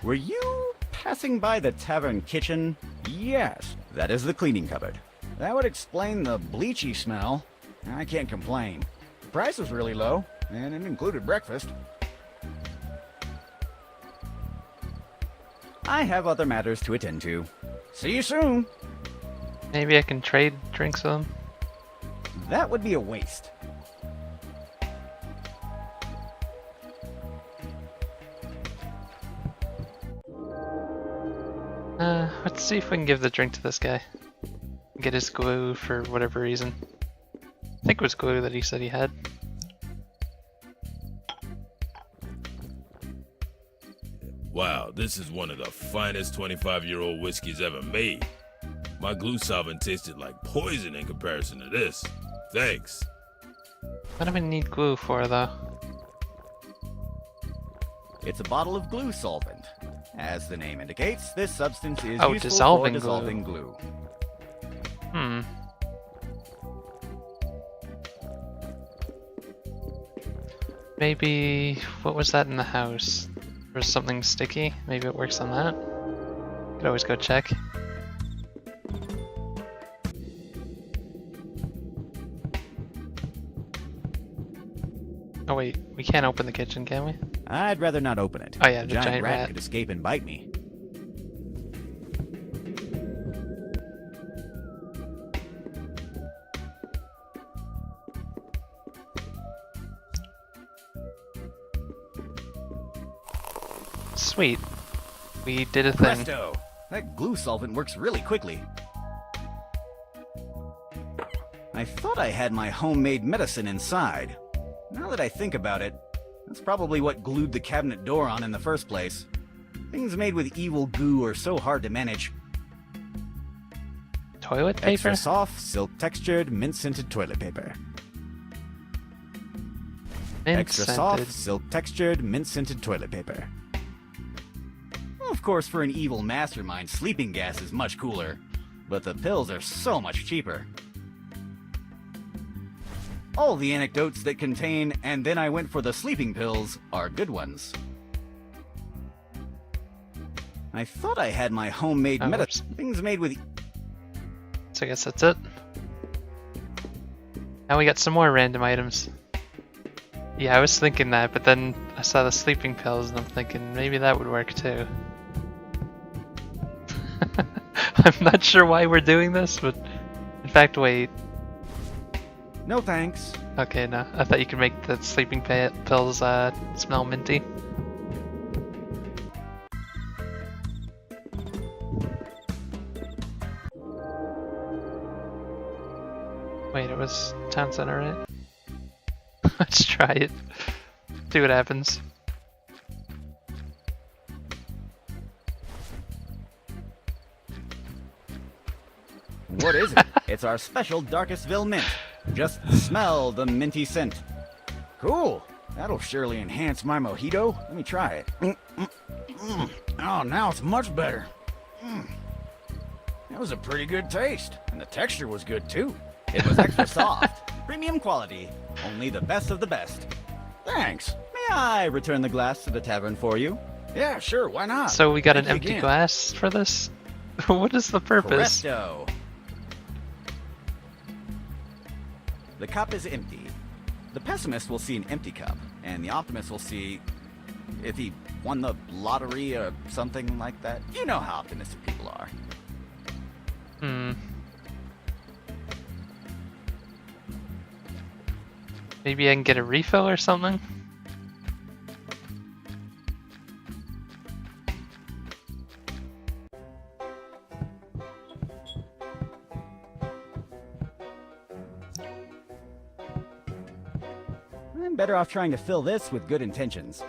Were you passing by the tavern kitchen? Yes. That is the cleaning cupboard. That would explain the bleachy smell. I can't complain. The price was really low, and it included breakfast. I have other matters to attend to. See you soon. Maybe I can trade drinks with him? That would be a waste. Let's see if we can give the drink to this guy. Get his glue for whatever reason. I think it was glue that he said he had. Wow, this is one of the finest 25-year-old whiskeys ever made. My glue solvent tasted like poison in comparison to this. Thanks. What do we need glue for, though? It's a bottle of glue solvent. As the name indicates, this substance is useful dissolving for dissolving glue. Maybe... what was that in the house? There was something sticky? Maybe it works on that? Could always go check. Oh wait, we can't open the kitchen, can we? I'd rather not open it. Oh yeah, A the giant rat. could escape and bite me. Sweet. We did a thing. Presto! That glue solvent works really quickly. I thought I had my homemade medicine inside. Now that I think about it, that's probably what glued the cabinet door on in the first place. Things made with evil goo are so hard to manage. Toilet paper? Extra soft, silk-textured, mint-scented toilet paper. Extra soft, silk-textured, mint-scented toilet paper. Of course, for an evil mastermind, sleeping gas is much cooler. But the pills are so much cheaper. All the anecdotes that contain "and then I went for the sleeping pills" are good ones. I thought I had my homemade things made with... So I guess that's it. Now we got some more random items. Yeah, I was thinking that, but then I saw the sleeping pills and I'm thinking maybe that would work too. I'm not sure why we're doing this, but in fact, wait. No thanks. Okay, no. I thought you could make the sleeping pills smell minty. Wait, it was town center, right? Let's try it. See what happens. What is it? It's our special Darkestville mint. Just smell the minty scent. Cool. That'll surely enhance my mojito. Let me try it. Oh, now it's much better. That was a pretty good taste. And the texture was good too. It was extra soft. Premium quality. Only the best of the best. Thanks. May I return the glass to the tavern for you? Yeah, sure. Why not? So we got Thank an you empty again. glass for this? What is the purpose? Presto. The cup is empty. The pessimist will see an empty cup, and the optimist will see if he won the lottery or something like that. You know how optimistic people are. Maybe I can get a refill or something? I'm better off trying to fill this with good intentions.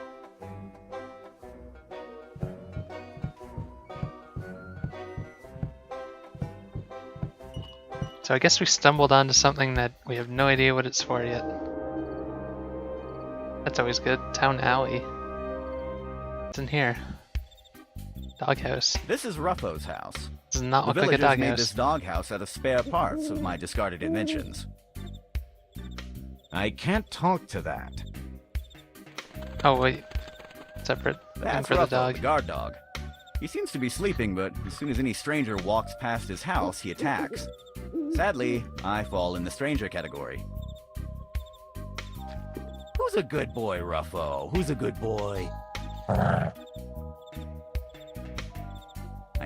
So I guess we stumbled onto something that we have no idea what it's for yet. That's always good. Town alley. What's in here? Doghouse. This is Ruffo's house. Does not The look like a villagers made doghouse. this doghouse out of spare parts of my discarded inventions. I can't talk to that. Oh wait. Separate. That's for the Ruffo, dog. the guard dog. He seems to be sleeping, but as soon as any stranger walks past his house, he attacks. Sadly, I fall in the stranger category. Who's a good boy, Ruffo? Who's a good boy? I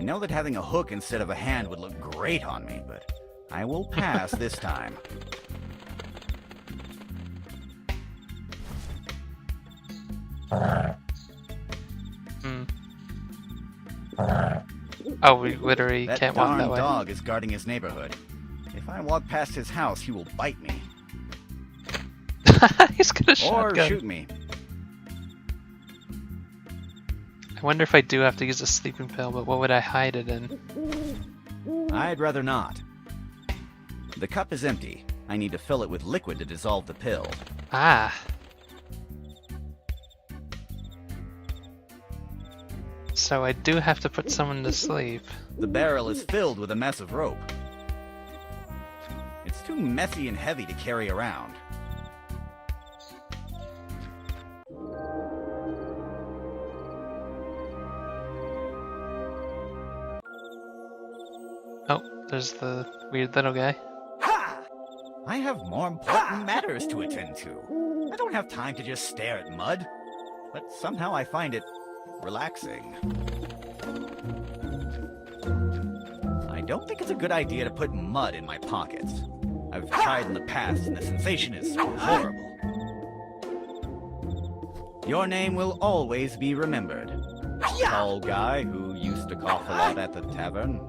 know that having a hook instead of a hand would look great on me, but I will pass this time. Oh, we literally That can't walk darn that way. dog is guarding his neighborhood. If I walk past his house, he will bite me. He's gonna Or shotgun. shoot me. I wonder if I do have to use a sleeping pill, but what would I hide it in? I'd rather not. The cup is empty. I need to fill it with liquid to dissolve the pill. Ah. So I do have to put someone to sleep. The barrel is filled with a mess of rope. It's too messy and heavy to carry around. Oh, there's the weird little guy. Ha! I have more important matters to attend to. I don't have time to just stare at mud. But somehow I find it relaxing. I don't think it's a good idea to put mud in my pockets. I've tried in the past and the sensation is horrible. Your name will always be remembered. Tall guy who used to cough a lot at the tavern.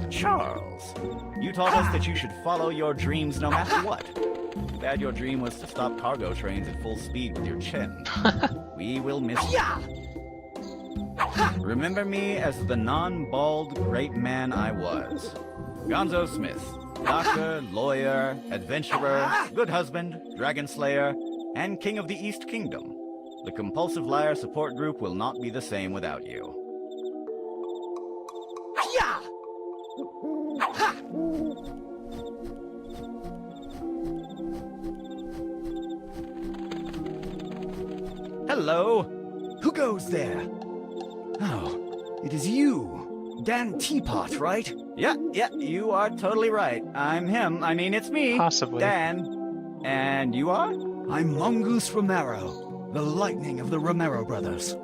Charles, you taught us that you should follow your dreams no matter what. Too bad your dream was to stop cargo trains at full speed with your chin. We will miss you. Remember me as the non-bald great man I was. Gonzo Smith, doctor, lawyer, adventurer, good husband, dragon slayer, and king of the East Kingdom. The Compulsive Liar support group will not be the same without you. Hello. Who goes there? Oh, it is you. Dan Teapot, right? Yeah, you are totally right. I'm him. I mean, it's me. Possibly. Dan. And you are? I'm Mongoose Romero, the lightning of the Romero brothers.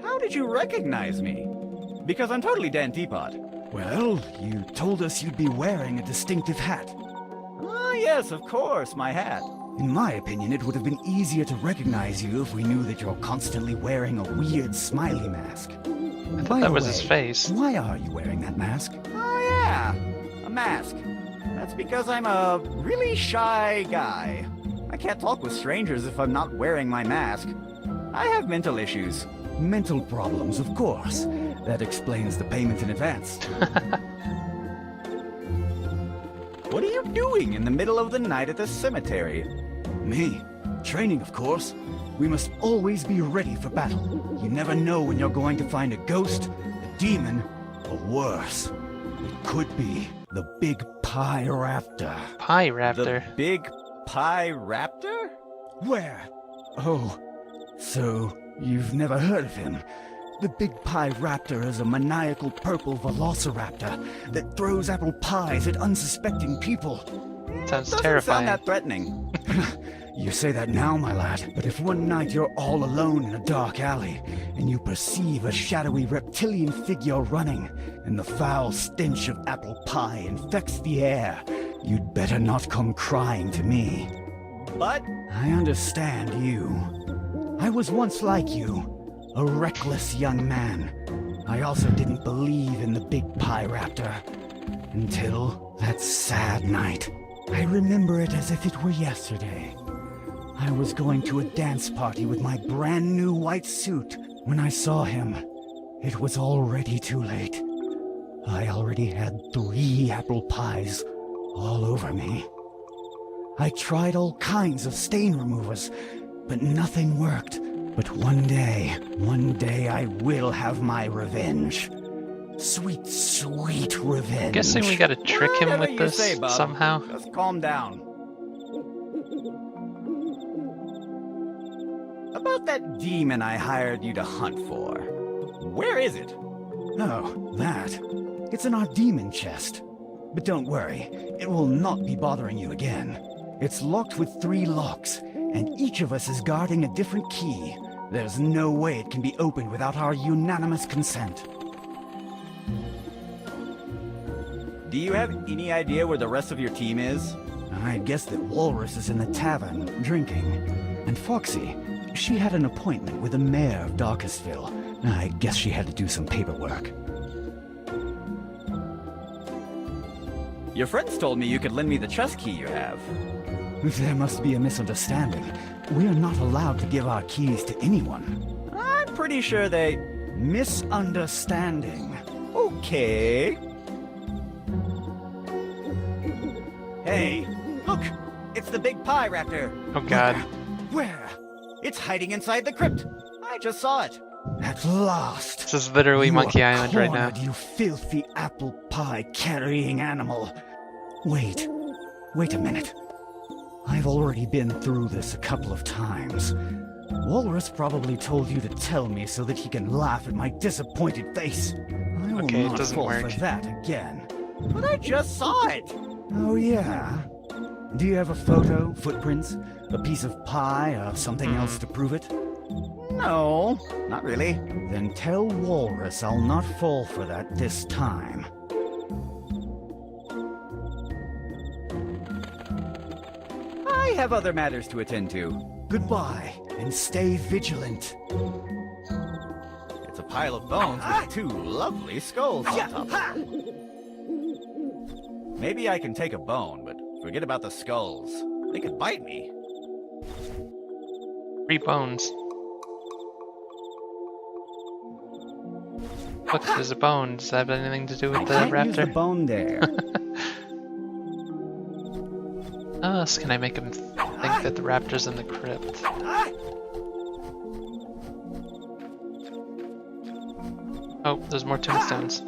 How did you recognize me? Because I'm totally Dan Teapot. Well, you told us you'd be wearing a distinctive hat. Ah, yes, of course, my hat. In my opinion, it would have been easier to recognize you if we knew that you're constantly wearing a weird smiley mask. I thought that was his face. Why are you wearing that mask? Oh, yeah, a mask. That's because I'm a really shy guy. I can't talk with strangers if I'm not wearing my mask. I have mental issues. Mental problems, of course. That explains the payment in advance. What are you doing in the middle of the night at the cemetery? Me? Training, of course. We must always be ready for battle. You never know when you're going to find a ghost, a demon, or worse. It could be the Big Pie Raptor. Pie Raptor. The Big Pie Raptor? Where? Oh, so you've never heard of him? The Big Pie Raptor is a maniacal purple velociraptor that throws apple pies at unsuspecting people. Sounds Doesn't terrifying. sound that threatening. You say that now, my lad, but if one night you're all alone in a dark alley and you perceive a shadowy reptilian figure running and the foul stench of apple pie infects the air, you'd better not come crying to me. But I understand you. I was once like you. A reckless young man. I also didn't believe in the Big Pie Raptor. Until that sad night. I remember it as if it were yesterday. I was going to a dance party with my brand new white suit. When I saw him, it was already too late. I already had 3 apple pies all over me. I tried all kinds of stain removers, but nothing worked. But one day I will have my revenge. Sweet, sweet revenge. I'm guessing we gotta trick him Whatever with you this say, Bob. somehow. Just calm down. About that demon I hired you to hunt for. Where is it? Oh, that. It's in our demon chest. But don't worry, it will not be bothering you again. It's locked with 3 locks, and each of us is guarding a different key. There's no way it can be opened without our unanimous consent. Do you have any idea where the rest of your team is? I guess that Walrus is in the tavern, drinking. And Foxy, she had an appointment with the mayor of Darkestville. I guess she had to do some paperwork. Your friends told me you could lend me the chest key you have. There must be a misunderstanding. We are not allowed to give our keys to anyone. I'm pretty sure they... Misunderstanding. Okay. Hey, look! It's the Big Pie Raptor. Oh god. Where? It's hiding inside the crypt. I just saw it. At last. This is literally You Monkey are Island right now. cornered, you filthy apple pie carrying animal. Wait a minute. I've already been through this a couple of times. Walrus probably told you to tell me so that he can laugh at my disappointed face. I will Okay, it not doesn't fall work. for that again. But I just saw it. Oh yeah? Do you have a photo, footprints, a piece of pie, or something else to prove it? No, not really. Then tell Walrus I'll not fall for that this time. I have other matters to attend to. Goodbye, and stay vigilant. It's a pile of bones with 2 lovely skulls on top. Maybe I can take a bone, but forget about the skulls. They could bite me. 3 bones. Look, there's a bone. Does that have anything to do with the Can't use the raptor? bone there. How else can I make him think that the raptor's in the crypt? Oh, there's more tombstones.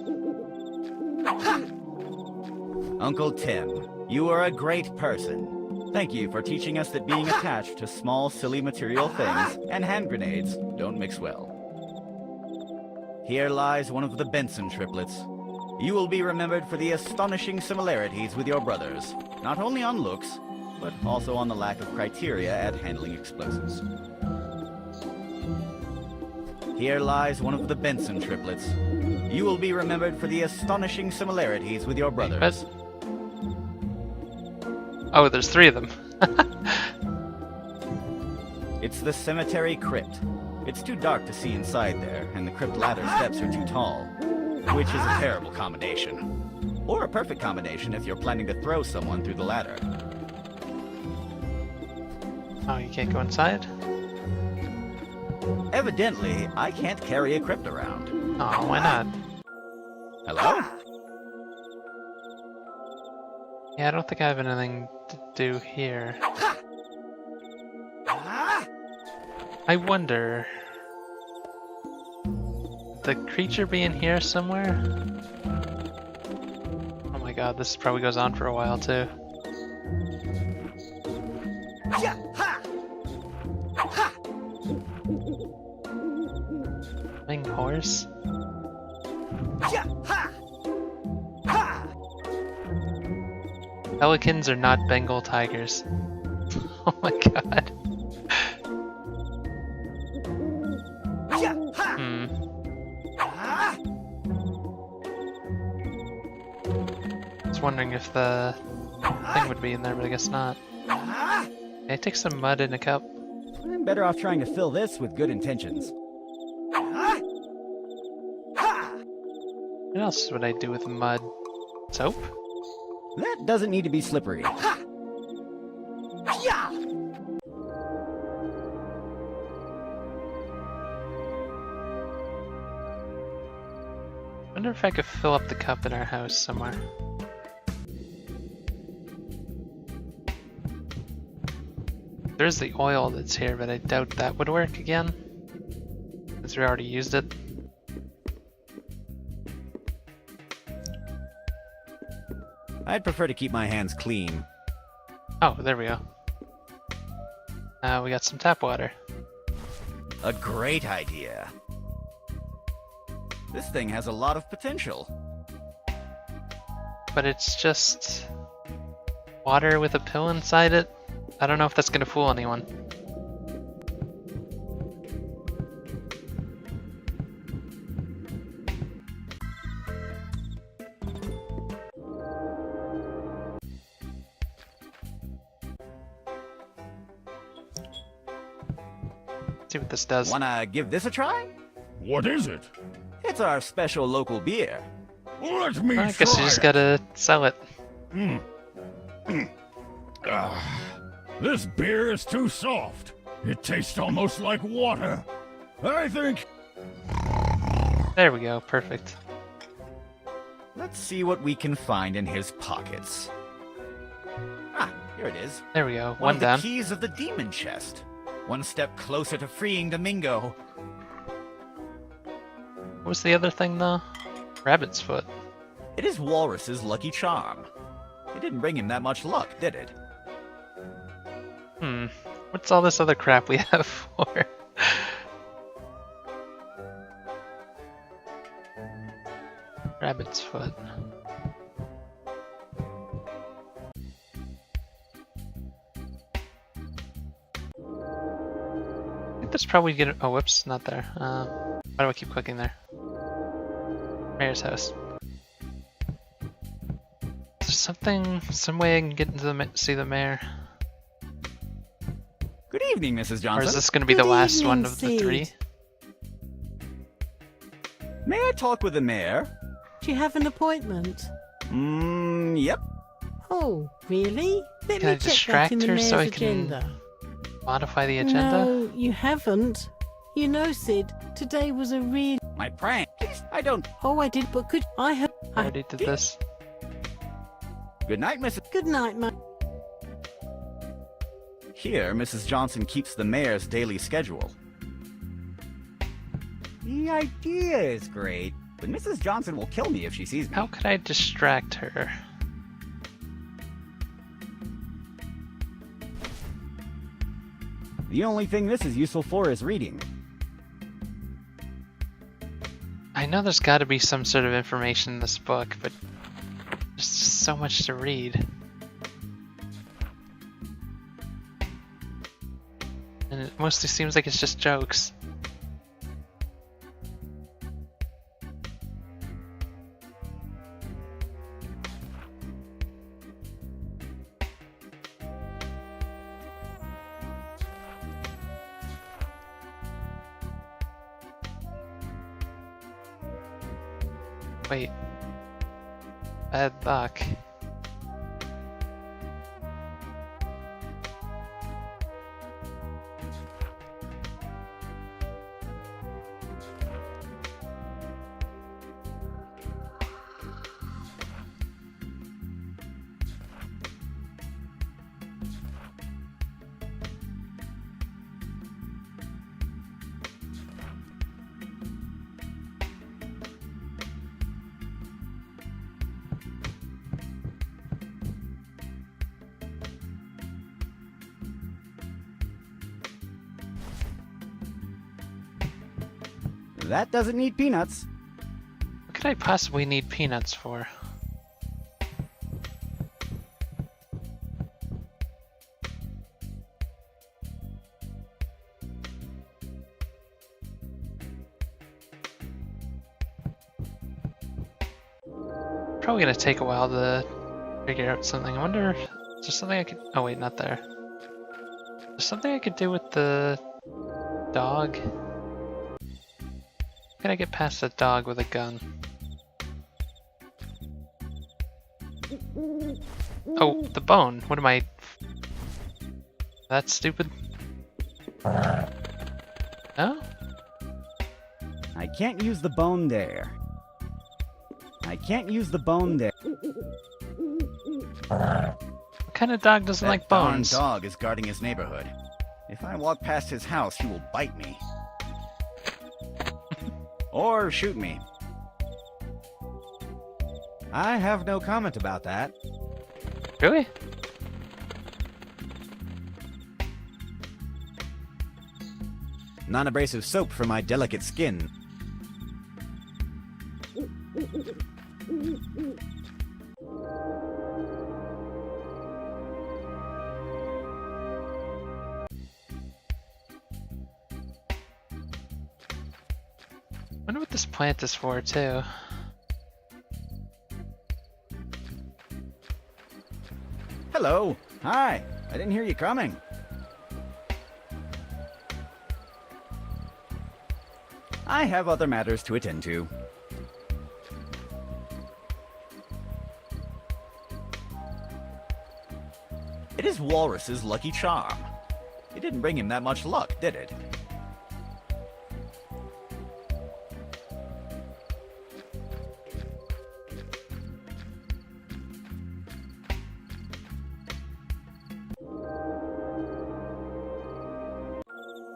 Uncle Tim, you are a great person. Thank you for teaching us that being attached to small, silly material things and hand grenades don't mix well. Here lies one of the Benson triplets. You will be remembered for the astonishing similarities with your brothers, not only on looks, but also on the lack of criteria at handling explosives. Here lies one of the Benson triplets. You will be remembered for the astonishing similarities with your brothers. Oh, there's 3 of them. It's the cemetery crypt. It's too dark to see inside there, and the crypt ladder steps are too tall, which is a terrible combination. Or a perfect combination if you're planning to throw someone through the ladder. Oh, you can't go inside? Evidently, I can't carry a crypt around. Oh, why not? Hello? Yeah, I don't think I have anything to do here. I wonder... the creature be in here somewhere? Oh my god, this probably goes on for a while too. Flying horse? Pelicans are not Bengal tigers. Oh my god. I was wondering if the thing would be in there, but I guess not. Okay, take some mud in a cup. I'm better off trying to fill this with good intentions. What else would I do with mud? Soap? That doesn't need to be slippery. Wonder if I could fill up the cup in our house somewhere. There's the oil that's here, but I doubt that would work again, since we already used it. I'd prefer to keep my hands clean. Oh, there we go. We got some tap water. A great idea. This thing has a lot of potential. But it's just water with a pill inside it. I don't know if that's gonna fool anyone. See what this does. Wanna give this a try? What is it? It's our special local beer. Let me I guess try you just it. gotta sell it. This beer is too soft. It tastes almost like water. I think... There we go, perfect. Let's see what we can find in his pockets. Ah, here it is. There we go, One one of the down. keys of the demon chest. One step closer to freeing Domingo. What was the other thing though? Rabbit's foot. It is Walrus's lucky charm. It didn't bring him that much luck, did it? What's all this other crap we have for? Rabbit's foot. I think that's probably good. Oh, whoops, not there. Why do I keep clicking there? Mayor's house. Is there something, some way I can get into the see the mayor? Good evening, Mrs. Or Johnson. is this going to be the Good last one evening, of the 3? Sid. May I talk with the mayor? Do you have an appointment? Yep. Oh, really? Let Can me I check that distract in the her mayor's so I can agenda. modify the agenda? No, you haven't. You know, Sid, today was a real... My prank. Please, I don't. Oh, I did, but could I have... I already did this. Good night, Mrs. Good night, mate. Here, Mrs. Johnson keeps the mayor's daily schedule. The idea is great, but Mrs. Johnson will kill me if she sees me. How could I distract her? The only thing this is useful for is reading. I know there's got to be some sort of information in this book, but there's just so much to read. And it mostly seems like it's just jokes. Wait. Bad luck. That doesn't need peanuts. What could I possibly need peanuts for? Probably gonna take a while to figure out something. I wonder, is there something I could... Oh wait, not there. There's something I could do with the dog? Can I get past the dog with a gun? Oh, the bone. What am I... That stupid? No? I can't use the bone there. I can't use the bone there. What kind of dog doesn't like bones? That darn dog is guarding his neighborhood. If I walk past his house, he will bite me. Or shoot me. I have no comment about that. Really? Non-abrasive soap for my delicate skin. I wonder what this plant is for, too. Hello. Hi. I didn't hear you coming. I have other matters to attend to. It is Walrus's lucky charm. It didn't bring him that much luck, did it?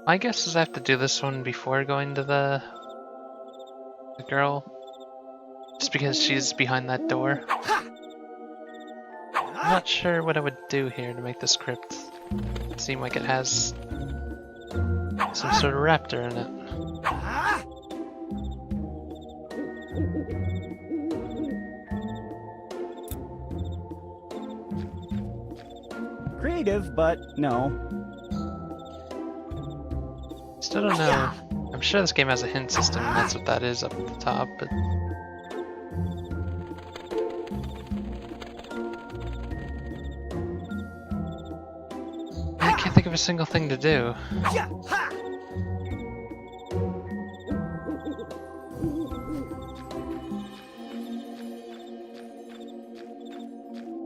My guess is I have to do this one before going to the girl. Just because she's behind that door. I'm not sure what I would do here to make this crypt seem like it has some sort of raptor in it. Creative, but no. Still don't know. I'm sure this game has a hint system and that's what that is up at the top, but... I can't think of a single thing to do.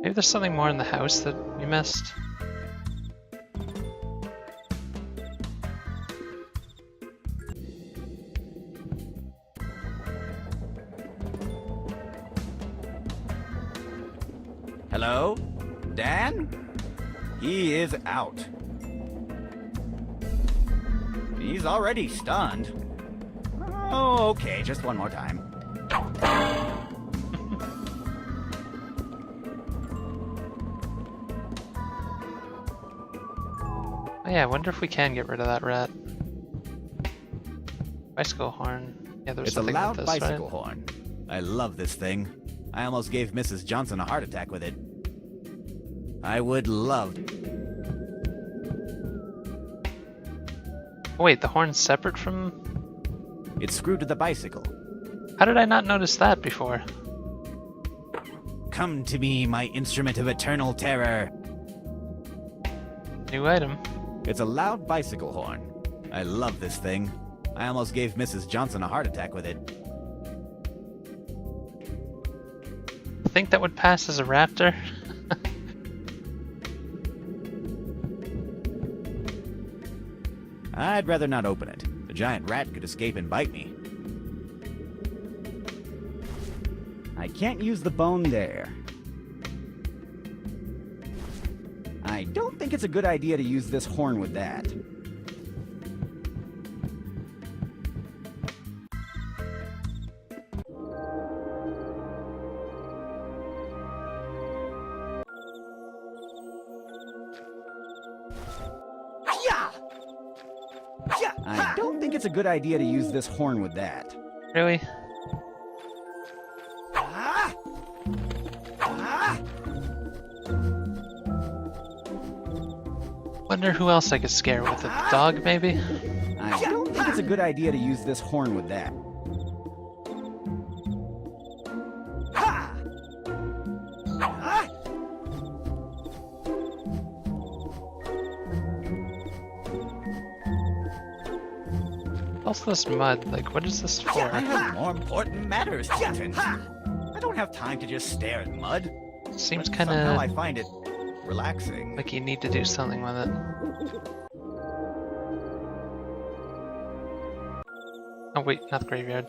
Maybe there's something more in the house that we missed. Hello? Dan? He is out. He's already stunned. Oh, okay, just one more time. I Yeah, I wonder if we can get rid of that rat. Bicycle horn. Yeah, there's It's a something loud with this, bicycle right? horn. I love this thing. I almost gave Mrs. Johnson a heart attack with it. I would love... Oh, wait, the horn's separate from... It's screwed to the bicycle. How did I not notice that before? Come to me, my instrument of eternal terror. New item. It's a loud bicycle horn. I love this thing. I almost gave Mrs. Johnson a heart attack with it. I think that would pass as a raptor. I'd rather not open it. The giant rat could escape and bite me. I can't use the bone there. I don't think it's a good idea to use this horn with that. I don't think it's a good idea to use this horn with that. Really? Wonder who else I could scare with it. The dog, maybe? I don't think it's a good idea to use this horn with that. Also this mud, like what is this for? I have more important matters to attend to. I don't have time to just stare at mud. Seems But kinda somehow I find it relaxing. like you need to do something with it. Oh wait, not the graveyard.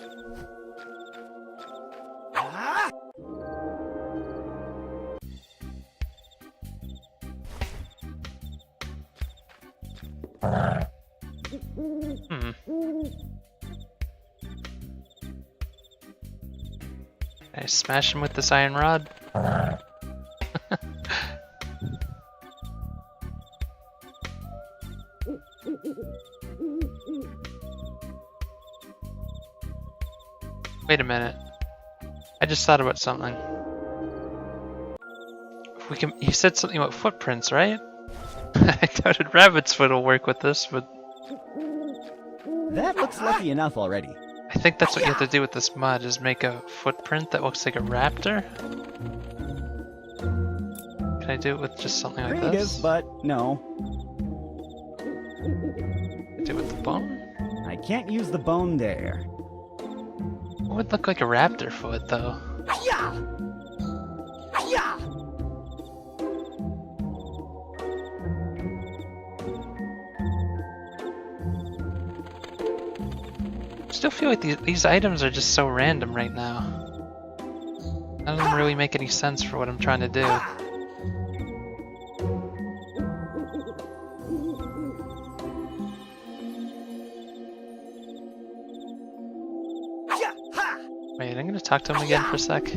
Hmm. Can I smash him with this iron rod? Wait a minute. I just thought about something. If we can, you said something about footprints, right? I doubted rabbit's foot will work with this, but That looks lucky enough already. I think that's what you have to do with this mud, is make a footprint that looks like a raptor. Can I do it with just something like Creative, this? but no. Can I do it with the bone? I can't use the bone there. It would look like a raptor foot, though. I still feel like these items are just so random right now. None of them really make any sense for what I'm trying to do. Wait, I'm gonna talk to him again for a sec.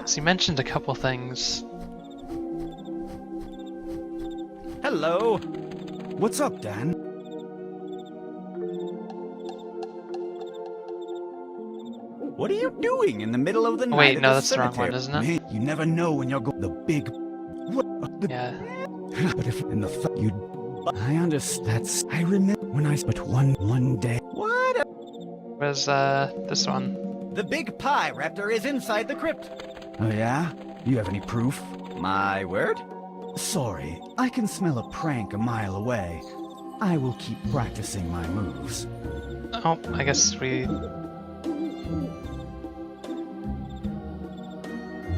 So he mentioned a couple things. Hello. What's up, Dan? What are you doing in the middle of the night? Wait, at no, the that's the wrong one, cemetery? isn't it? Man, you never know when you're the big... What? Yeah. But if in the you... I understand. That's... I remember when I... But one day... What? Where's this one? The big pie raptor is inside the crypt. Oh yeah? You have any proof? My word? Sorry, I can smell a prank a mile away. I will keep practicing my moves. Oh, I guess we...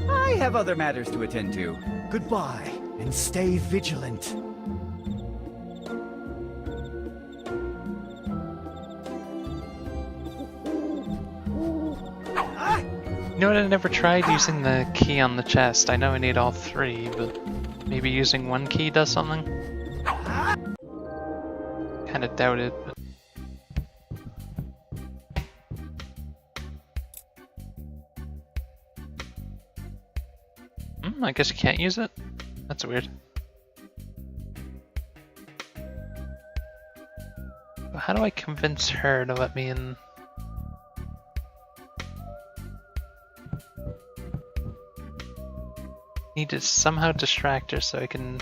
I have other matters to attend to. Goodbye, and stay vigilant. You know what, I never tried using the key on the chest. I know I need all three, but maybe using one key does something? Kinda doubt it, but... I guess you can't use it? That's weird. But how do I convince her to let me in? Need to somehow distract her so I can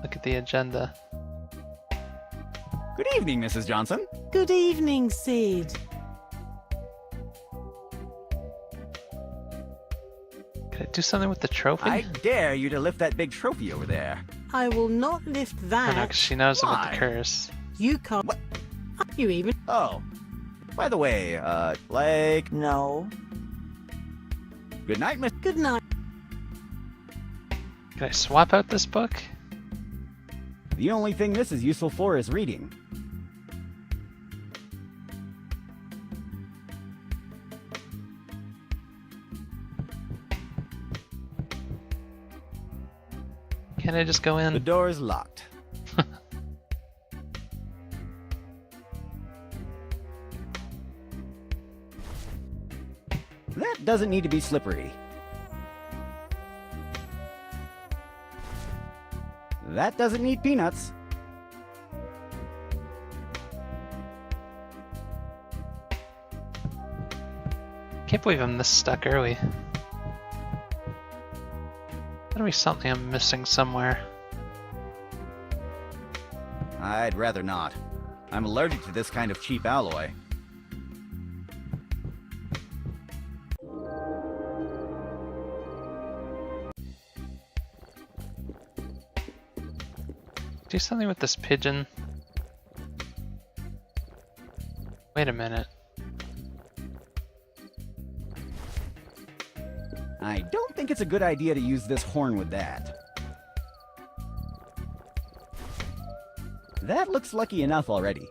look at the agenda. Good evening, Mrs. Johnson. Good evening, Sid. Could I do something with the trophy? I dare you to lift that big trophy over there. I will not lift Oh, that. no, 'cause she knows about Why? the curse. You can't. What? You even. Oh. By the way, like, No. good night, Miss. Good night. Could I swap out this book? The only thing this is useful for is reading. Can't I just go The in? door is locked. That doesn't need to be slippery. That doesn't need peanuts. Can't believe I'm this stuck early. Gotta be something I'm missing somewhere. I'd rather not. I'm allergic to this kind of cheap alloy. Do something with this pigeon. Wait a minute. I don't think it's a good idea to use this horn with that. That looks lucky enough already.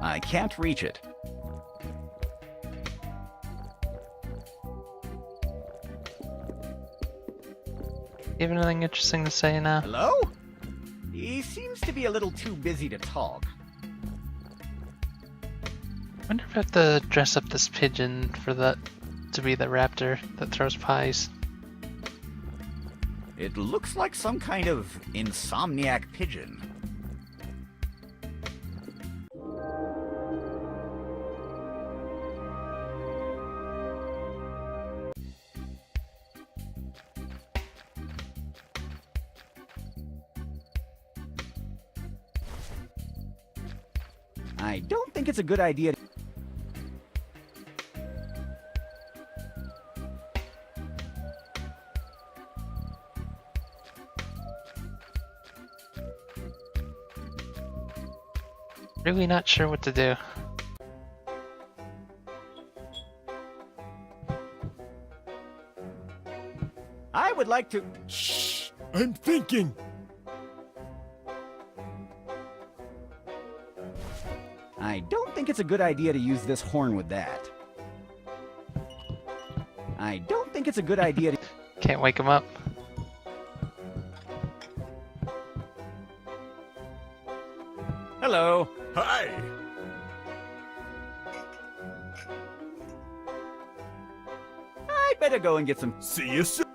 I can't reach it. You have anything interesting to say now? Hello? He seems to be a little too busy to talk. Wonder if I have to dress up this pigeon for that to be the raptor that throws pies. It looks like some kind of insomniac pigeon. I don't think it's a good idea. Really not sure what to do. I would like to. Shh! I'm thinking! I don't think it's a good idea to use this horn with that. I don't think it's a good idea to. Can't wake him up. Hello. Hi! I better go and get some. See you soon!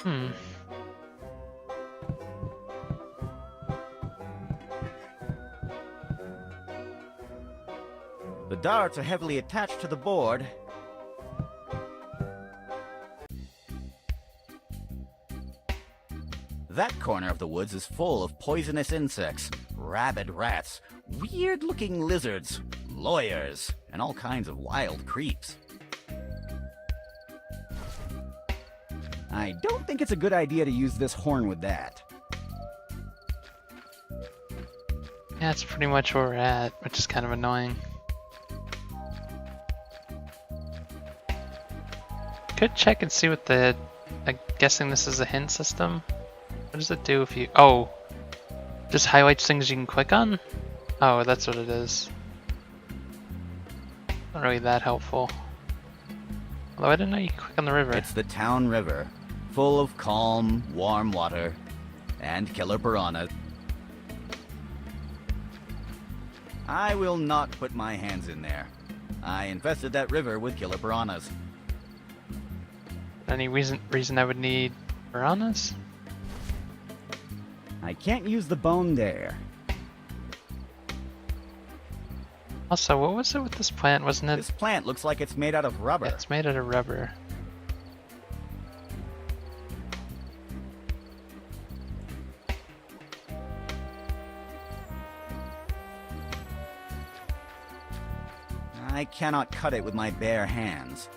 Hmm. The darts are heavily attached to the board. That corner of the woods is full of poisonous insects, rabid rats, weird-looking lizards, lawyers, and all kinds of wild creeps. I don't think it's a good idea to use this horn with that. Yeah, that's pretty much where we're at, which is kind of annoying. Could check and see what the... I'm guessing this is a hint system. What does it do if you... Oh! Just highlights things you can click on? Oh, that's what it is. Not really that helpful. Although I didn't know you could click on the river. It's the town river, full of calm, warm water, and killer piranhas. I will not put my hands in there. I infested that river with killer piranhas. Any reason I would need piranhas? I can't use the bone there. Also, what was it with this plant? Wasn't it? This plant looks like it's made out of rubber. Yeah, it's made out of rubber. I cannot cut it with my bare hands.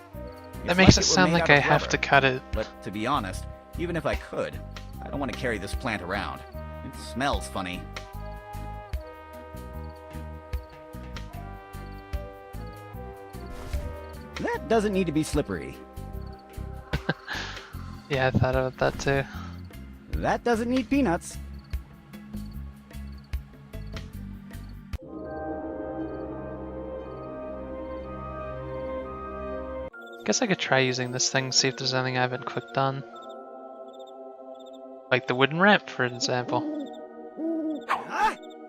That It's makes like it were sound made like out I of have rubber. to cut it. But to be honest, even if I could, I don't want to carry this plant around. It smells funny. That doesn't need to be slippery. Yeah, I thought about that too. That doesn't need peanuts. Guess I could try using this thing, see if there's anything I haven't clicked on. Like the wooden ramp, for example.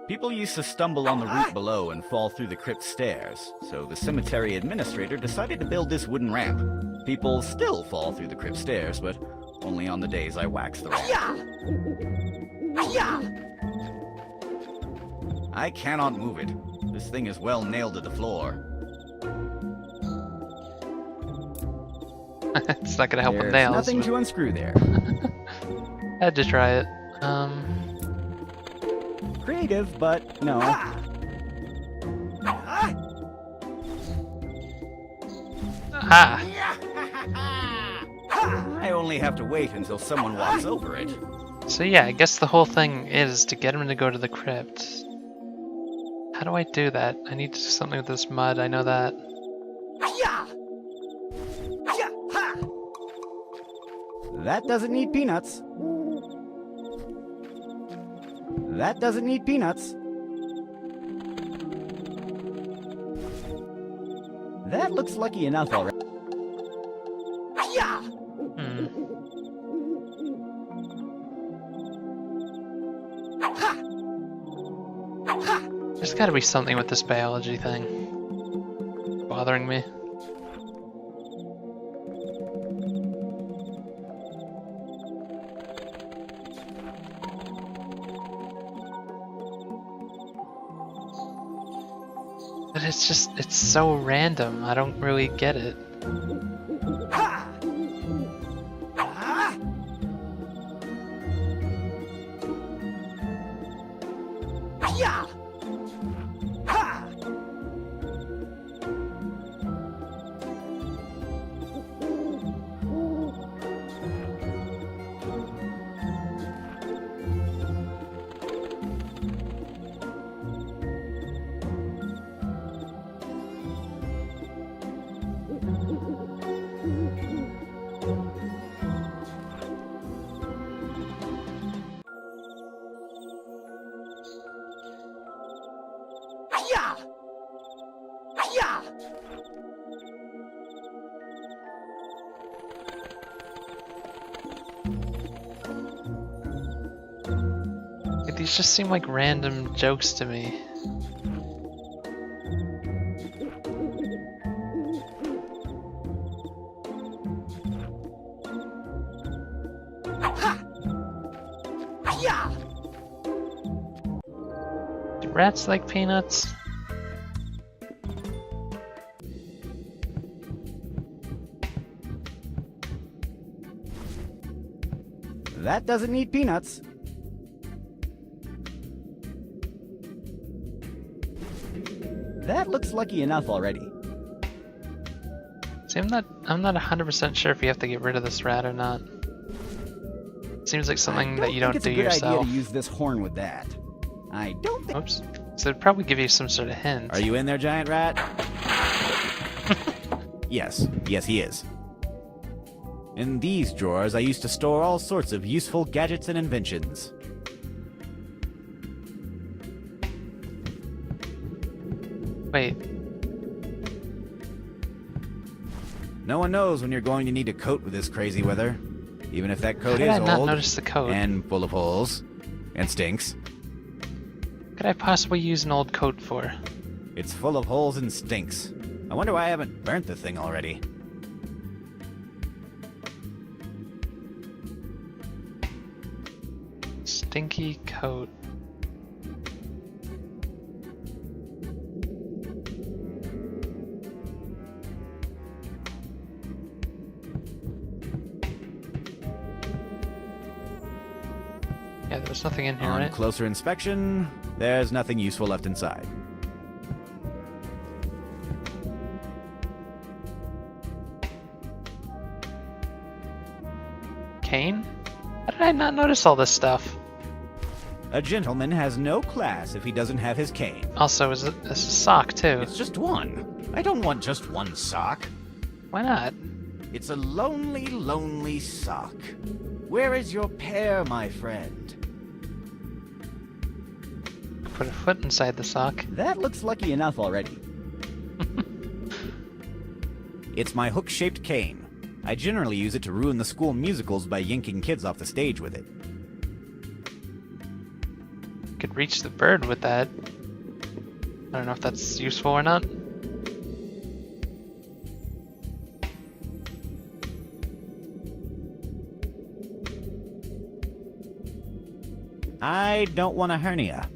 People used to stumble on the route below and fall through the crypt stairs, so the cemetery administrator decided to build this wooden ramp. People still fall through the crypt stairs, but only on the days I wax the ramp. I cannot move it. This thing is well nailed to the floor. It's not gonna help with There's nails. nothing but to unscrew there. I had to try it. Creative, but no. Ah! I only have to wait until someone walks over it. So yeah, I guess the whole thing is to get him to go to the crypt. How do I do that? I need to do something with this mud, I know that. That doesn't need peanuts. That doesn't need peanuts. That looks lucky enough already. Hmm. There's gotta be something with this biology thing bothering me. But it's just, it's so random. I don't really get it. These just seem like random jokes to me. Do rats like peanuts? That doesn't need peanuts. That looks lucky enough already. See, I'm not 100% sure if you have to get rid of this rat or not. Seems like something that you don't do I think it's a good yourself. idea to use this horn with that. I don't think. Oops. So it'd probably give you some sort of hint. Are you in there, giant rat? Yes, he is. In these drawers, I used to store all sorts of useful gadgets and inventions. Wait, No one knows when you're going to need a coat with this crazy weather. Even if that how coat did is I not old notice the coat? and full of holes and stinks. What could I possibly use an old coat for? It's full of holes and stinks. I wonder why I haven't burnt the thing already. Stinky coat. Yeah, there was nothing in here, On right? closer inspection, there's nothing useful left inside. Cane? How did I not notice all this stuff? A gentleman has no class if he doesn't have his cane. Also, is it this is a sock too? It's just one. I don't want just one sock. Why not? It's a lonely, lonely sock. Where is your pair, my friend? Put a foot inside the sock. That looks lucky enough already. It's my hook-shaped cane. I generally use it to ruin the school musicals by yanking kids off the stage with it. Could reach the bird with that. I don't know if that's useful or not. I don't want a hernia.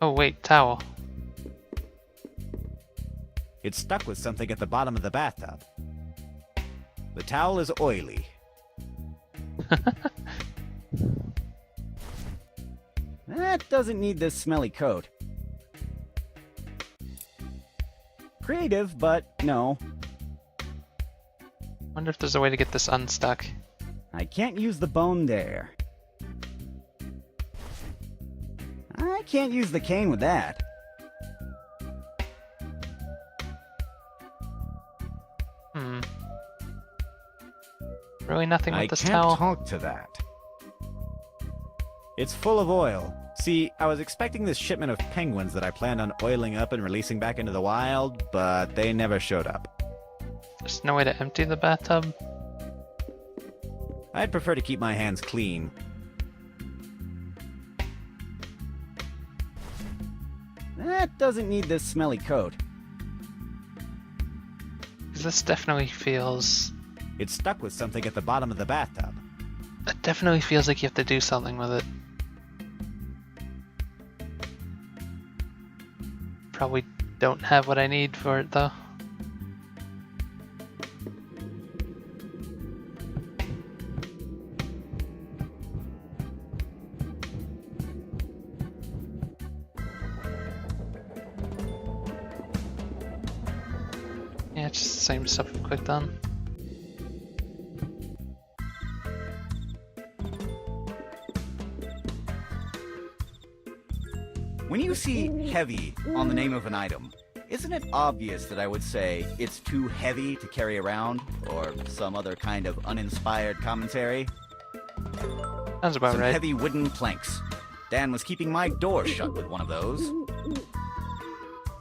Oh wait, towel. It's stuck with something at the bottom of the bathtub. The towel is oily. That doesn't need this smelly coat. Creative, but no. Wonder if there's a way to get this unstuck. I can't use the bone there. I can't use the cane with that. Really nothing with this I towel? can't talk to that. It's full of oil. See, I was expecting this shipment of penguins that I planned on oiling up and releasing back into the wild, but they never showed up. There's no way to empty the bathtub? I'd prefer to keep my hands clean. That doesn't need this smelly coat. 'Cause this definitely feels... It's stuck with something at the bottom of the bathtub. It definitely feels like you have to do something with it. Probably don't have what I need for it though. Yeah, it's just the same stuff we clicked on. When you see heavy on the name of an item, isn't it obvious that I would say it's too heavy to carry around, or some other kind of uninspired commentary? Sounds about Some right. heavy wooden planks. Dan was keeping my door shut with one of those.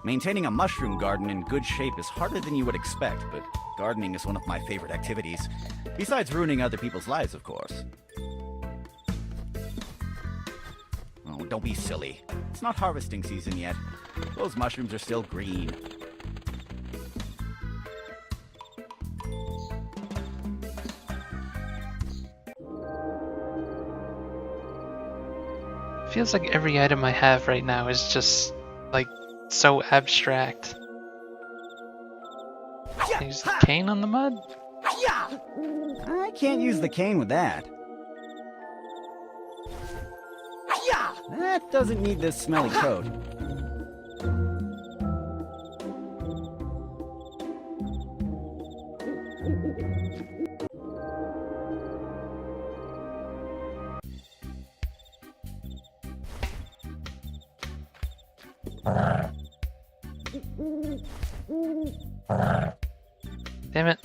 Maintaining a mushroom garden in good shape is harder than you would expect, but gardening is one of my favorite activities. Besides ruining other people's lives, of course. Oh, don't be silly. It's not harvesting season yet. Those mushrooms are still green. Feels like every item I have right now is just, like, so abstract. Can I use the cane on the mud? I can't use the cane with that. That doesn't need this smelly coat. Damn it.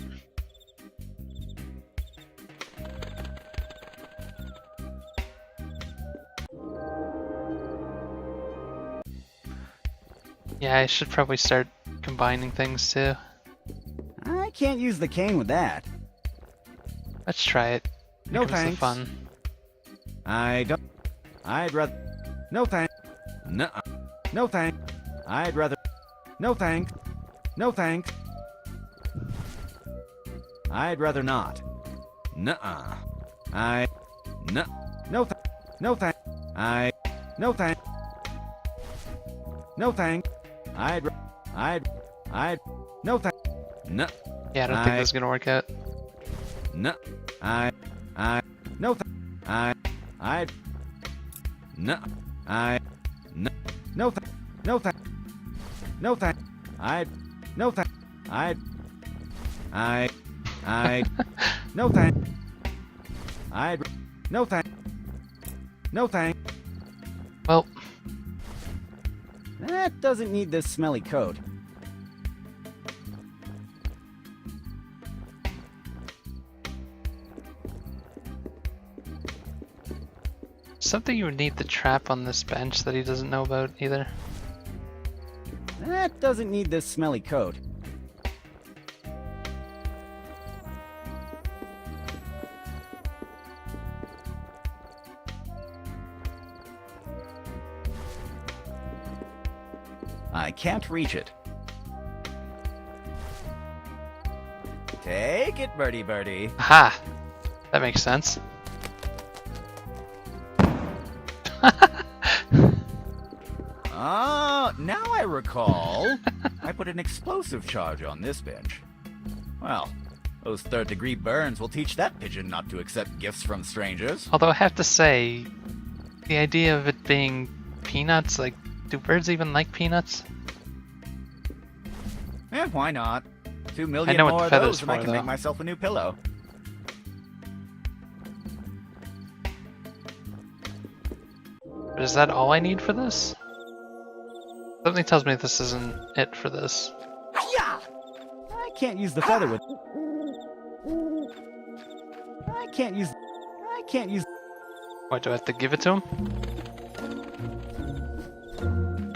Yeah, I should probably start combining things too. I can't use the cane with that. Let's try it. No Here comes the thanks. fun. I don't. I'd rather. No thanks. Nuh-uh. No thanks. I'd rather. No thanks. No thanks. I'd rather not. Nuh-uh. I. No. No thanks. No thanks. I. No thanks. No thanks. I'd. No thanks. No. Yeah, I don't think this is gonna work out. No. No thanks. No. No. No thanks. No thanks. No thanks. No thanks. No thanks. No thanks. No thanks. Well, That doesn't need this smelly coat. something you would need the trap on this bench that he doesn't know about either. That doesn't need this smelly coat. I can't reach it. Take it, birdie birdie. Aha! That makes sense. Ah, now I recall. I put an explosive charge on this bench. Well, those third-degree burns will teach that pigeon not to accept gifts from strangers. Although I have to say, the idea of it being peanuts, like, do birds even like peanuts? Eh, why not? 2 million I know what more the of feather's those and I for, can make though. myself a new pillow. But is that all I need for this? Something tells me this isn't it for this. I can't use the feather with... I can't use... What, do I have to give it to him?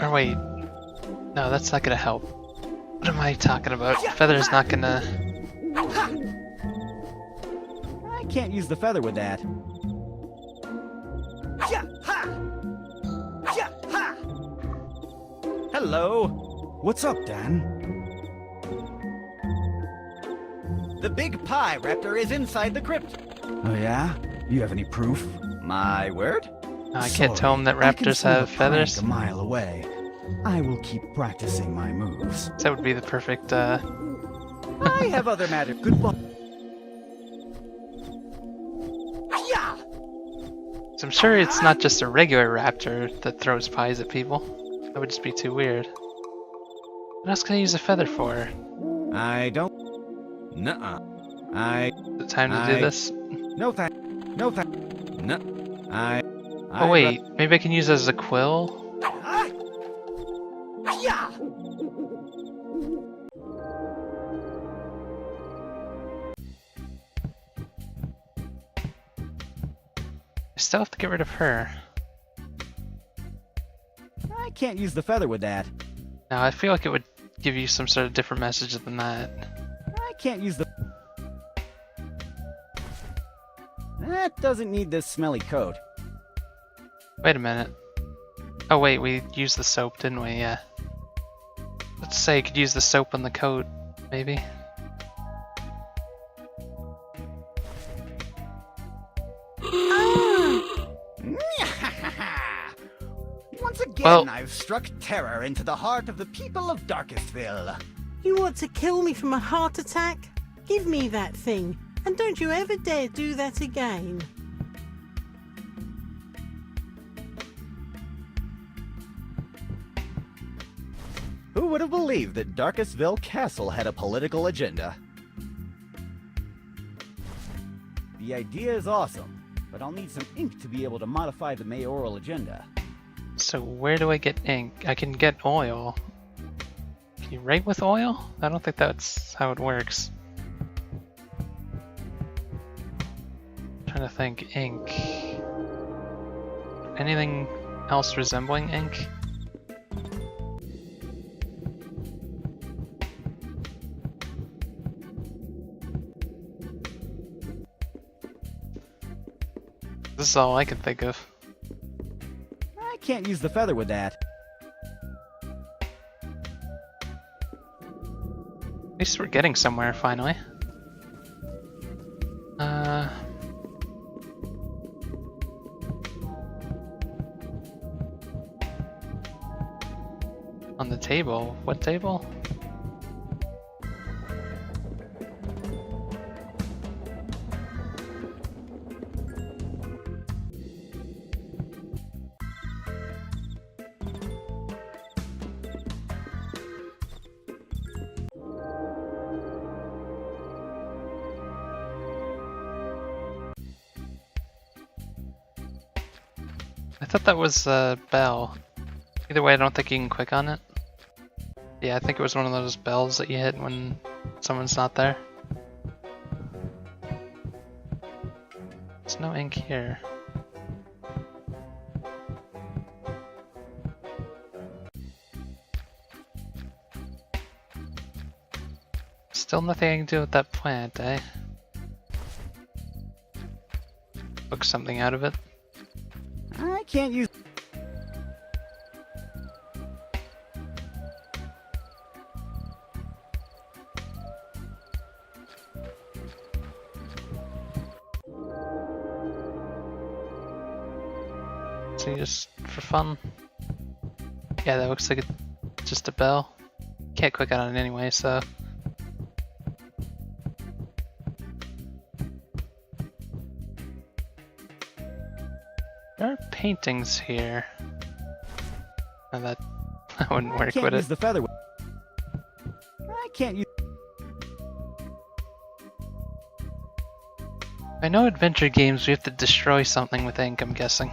Or wait. No, that's not gonna help. What am I talking about? Feather's not gonna... I can't use the feather with that. Hello. What's up, Dan? The big pie raptor is inside the crypt. Oh yeah? You have any proof? My word? I can't tell him that raptors have feathers. A mile away. I will keep practicing my moves. That would be the perfect, I have other matters. Goodbye. So I'm sure it's not just a regular raptor that throws pies at people. That would just be too weird. What else can I use a feather for? I don't. Nuh-uh. Is it time to do this? No thank. No thank. No. Oh wait, maybe I can use it as a quill? I still have to get rid of her. I can't use the feather with that. Now I feel like it would give you some sort of different message than that. I can't use the... That doesn't need this smelly coat. Wait a minute. Oh wait, we used the soap, didn't we? Yeah. Let's say you could use the soap on the coat, maybe. Once again, Well- I've struck terror into the heart of the people of Darkestville. You want to kill me from a heart attack? Give me that thing, and don't you ever dare do that again. Who would have believed that Darkestville Castle had a political agenda? The idea is awesome, but I'll need some ink to be able to modify the mayoral agenda. So where do I get ink? I can get oil. Can you write with oil? I don't think that's how it works. Trying to think. Ink. Anything else resembling ink? This is all I can think of. I can't use the feather with that. At least we're getting somewhere finally. On the table? What table? I thought that was a bell. Either way, I don't think you can click on it. Yeah, I think it was one of those bells that you hit when someone's not there. There's no ink here. Still nothing I can do with that plant, eh? Book something out of it. I can't use... So just for fun. Yeah, that looks like just a bell. Can't click on it anyway, so. There are paintings here. Oh, that wouldn't work, can't would use it? the feather with... I can't use... I know adventure games we have to destroy something with ink, I'm guessing.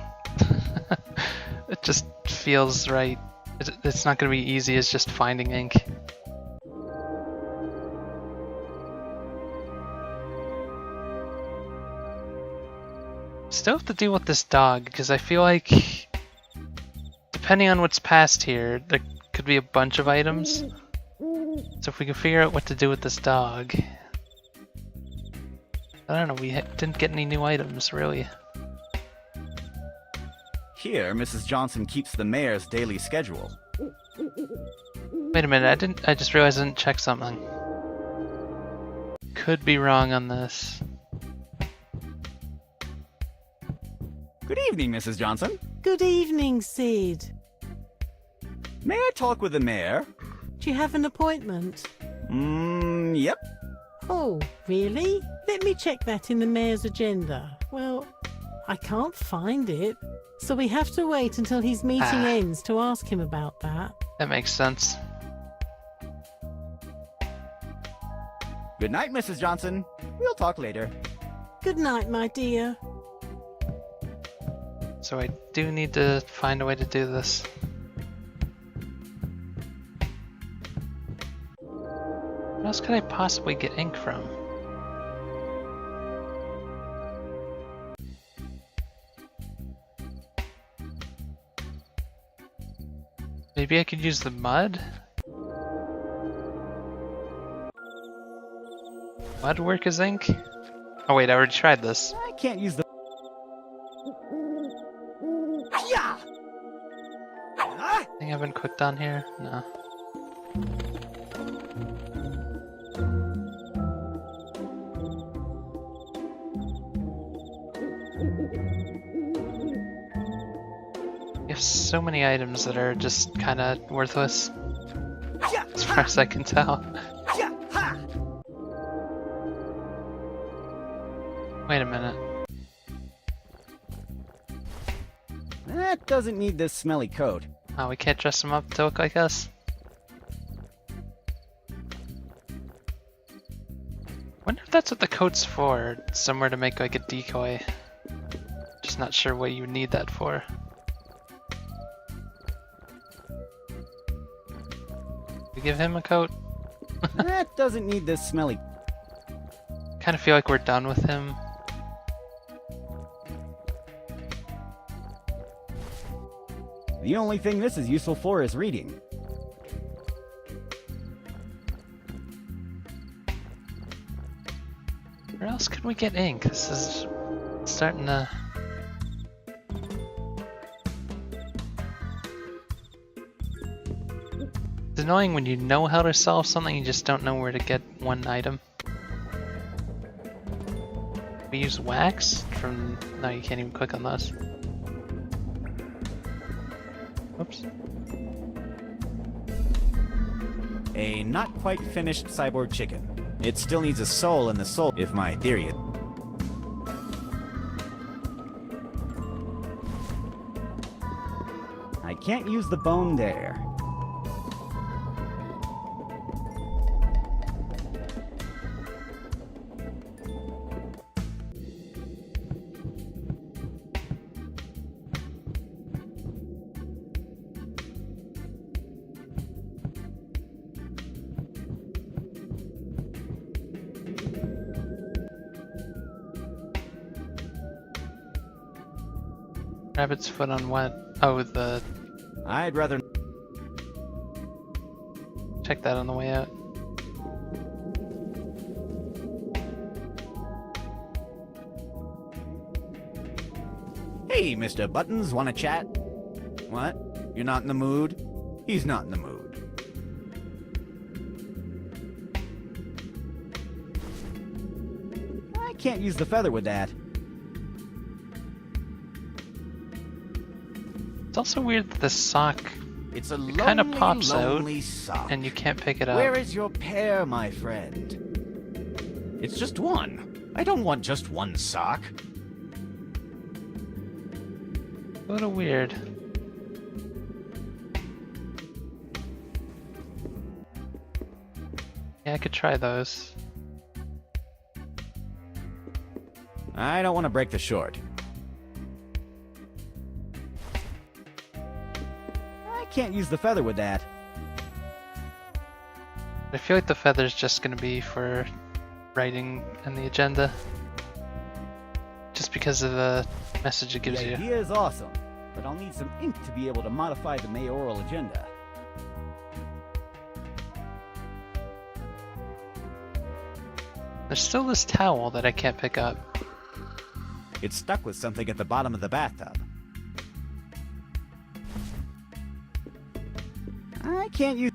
It just feels right. It's not going to be easy as just finding ink. Still have to deal with this dog, because I feel like, depending on what's passed here, there could be a bunch of items. So if we can figure out what to do with this dog... I don't know, we didn't get any new items, really. Here, Mrs. Johnson keeps the mayor's daily schedule. Wait a minute, I just realized I didn't check something. Could be wrong on this. Good evening, Mrs. Johnson. Good evening, Sid. May I talk with the mayor? Do you have an appointment? Yep. Oh, really? Let me check that in the mayor's agenda. Well, I can't find it, so we have to wait until his meeting ends to ask him about that. That makes sense. Good night, Mrs. Johnson. We'll talk later. Good night, my dear. So I do need to find a way to do this. Where else could I possibly get ink from? Maybe I could use the mud? Mud work as ink? Oh wait, I already tried this. I can't use the... Yeah! Thing I haven't clicked on here? No. You have so many items that are just kind of worthless, as far as I can tell. Wait a minute. That doesn't need this smelly coat. Oh, we can't dress them up to look like us? Wonder if that's what the coat's for. Somewhere to make like a decoy. Just not sure what you need that for. We give him a coat? That doesn't need this smelly... Kind of feel like we're done with him. The only thing this is useful for is reading. Where else could we get ink? This is starting to annoying when you know how to solve something, you just don't know where to get one item. We use wax from... No, you can't even click on those. Oops. A not quite finished cyborg chicken. It still needs a soul in the soul, if my theory is... I can't use the bone there. Rabbit's foot on what? Oh, the... I'd rather... Check that on the way out. Hey, Mr. Buttons, wanna chat? What? You're not in the mood? He's not in the mood. I can't use the feather with that. It's also weird that the sock It's a kind of pops lonely out sock. and you can't pick it up. Where is your pear, my friend? It's just one. I don't want just one sock. A little weird. Yeah, I could try those. I don't want to break the short. I can't use the feather with that. I feel like the feather's just gonna be for writing in the agenda. Just because of the message it gives The you. idea is awesome, but I'll need some ink to be able to modify the mayoral agenda. There's still this towel that I can't pick up. It's stuck with something at the bottom of the bathtub. I can't use...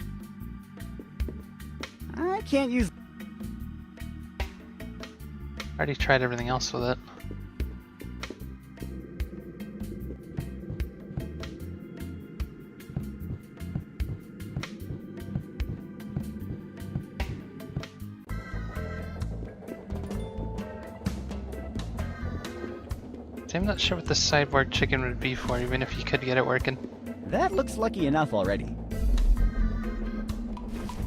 I already tried everything else with it. See, I'm not sure what the sideboard chicken would be for, even if you could get it working. That looks lucky enough already.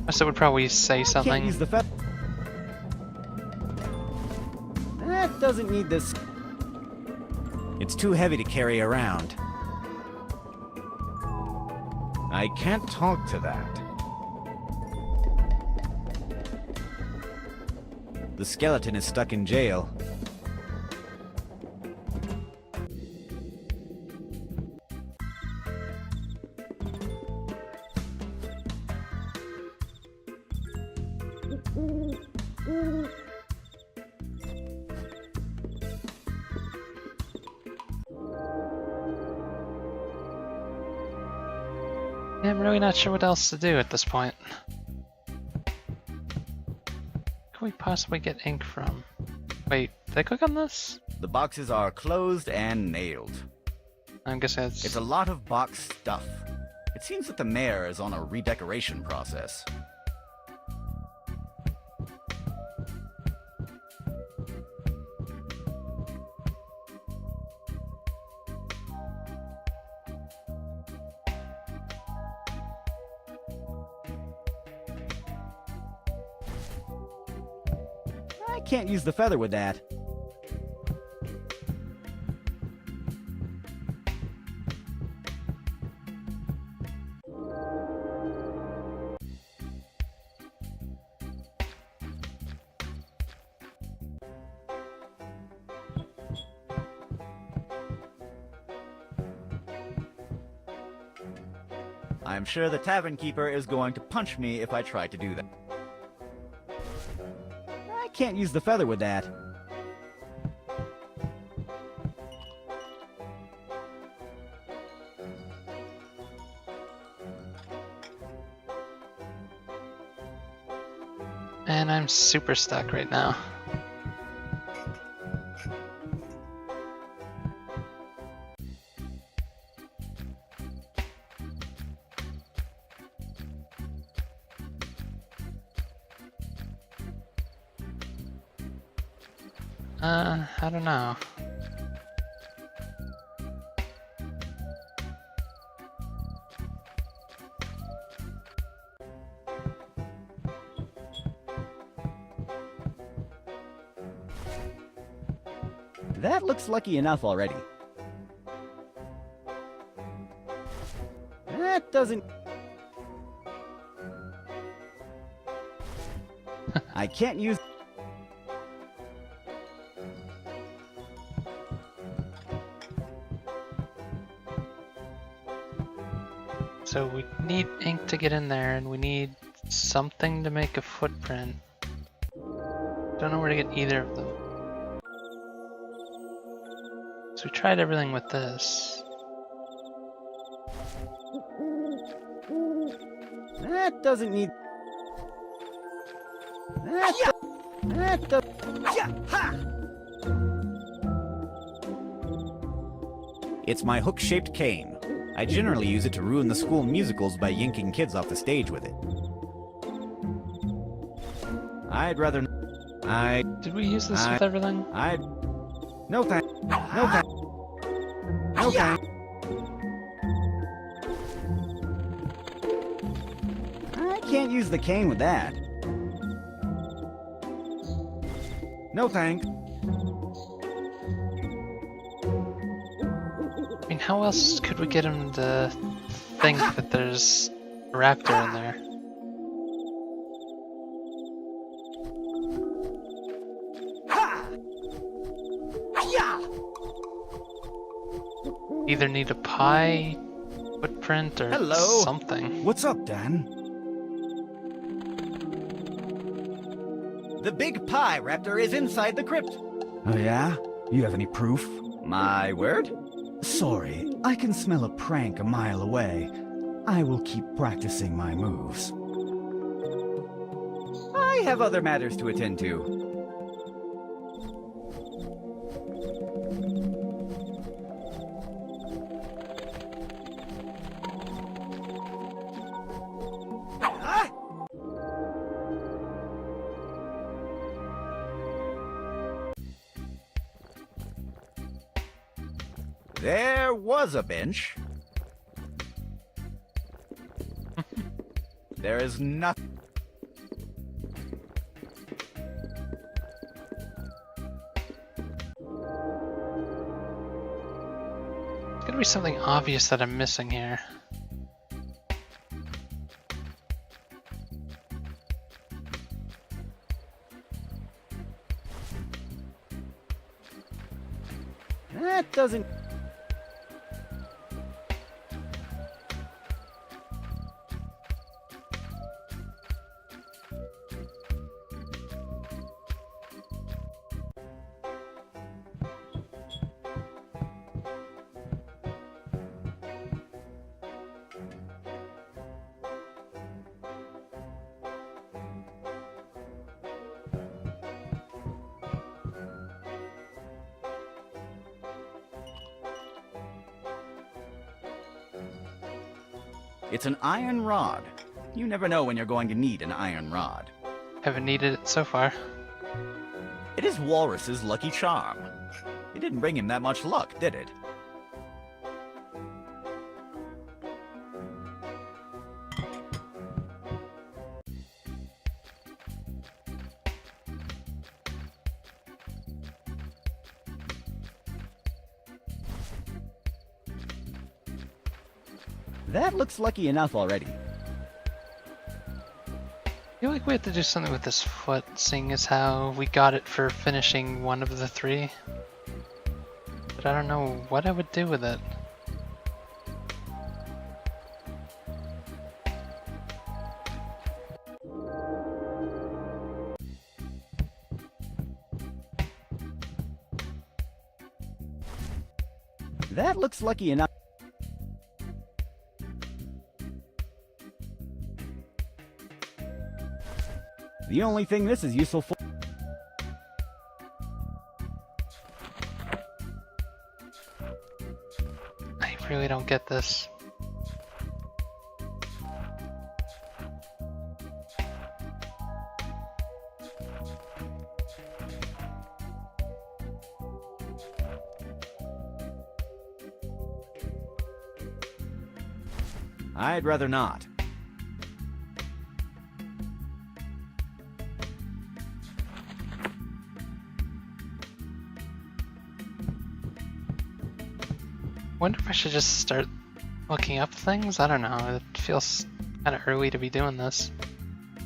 Plus it would probably say Can't something. use the feather. That doesn't need this. It's too heavy to carry around. I can't talk to that. The skeleton is stuck in jail. Yeah, I'm really not sure what else to do at this point. Could we possibly get ink from? Wait, did I click on this? The boxes are closed and nailed. I'm guessing it's... It's a lot of box stuff. It seems that the mayor is on a redecoration process. I can't use the feather with that. I'm sure the tavern keeper is going to punch me if I try to do that. I can't use the feather with that. I'm super stuck right now. I don't know. That looks lucky enough already. That doesn't... I can't use... So we need ink to get in there, and we need something to make a footprint. Don't know where to get either of them. So we tried everything with this. That doesn't need... That does... It's my hook-shaped cane. I generally use it to ruin the school musicals by yanking kids off the stage with it. I'd rather... Did we use this with everything? No thank... No thank... No thank... I can't use the cane with that. No thank. I mean, how else could we get him to think that there's a raptor in there? Either need a pie footprint or something. What's up, Dan? The big pie raptor is inside the crypt. Oh yeah? You have any proof? My word? Sorry, I can smell a prank a mile away. I will keep practicing my moves. I have other matters to attend to. There was a bench. There is nothing. There's gotta be something obvious that I'm missing here. That doesn't... It's an iron rod. You never know when you're going to need an iron rod. Haven't needed it so far. It is Walrus's lucky charm. It didn't bring him that much luck, did it? That looks lucky enough already. I feel like we have to do something with this foot, seeing as how we got it for finishing one of the three. But I don't know what I would do with it. That looks lucky enough. The only thing this is useful for... I really don't get this. I'd rather not. Wonder if I should just start looking up things? I don't know. It feels kind of early to be doing this.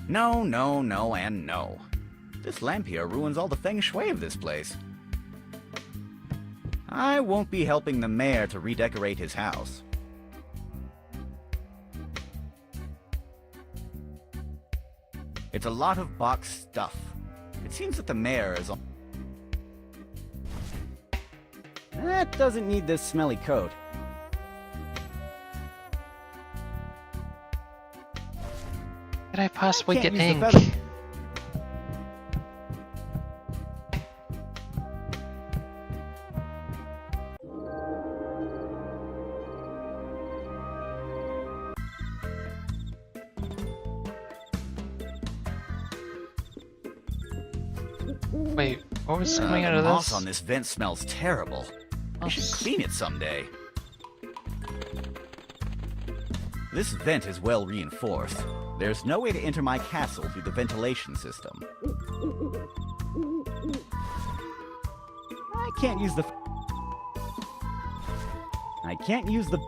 No, no, no, and no. This lamp here ruins all the feng shui of this place. I won't be helping the mayor to redecorate his house. It's a lot of boxed stuff. It seems that the mayor is on... That doesn't need this smelly coat. Could I possibly Can't get use the ink? feather. Wait, what was coming out The of moss this? on this vent smells terrible. I should clean it someday. This vent is well reinforced. There's no way to enter my castle through the ventilation system. I can't use the... I can't use the...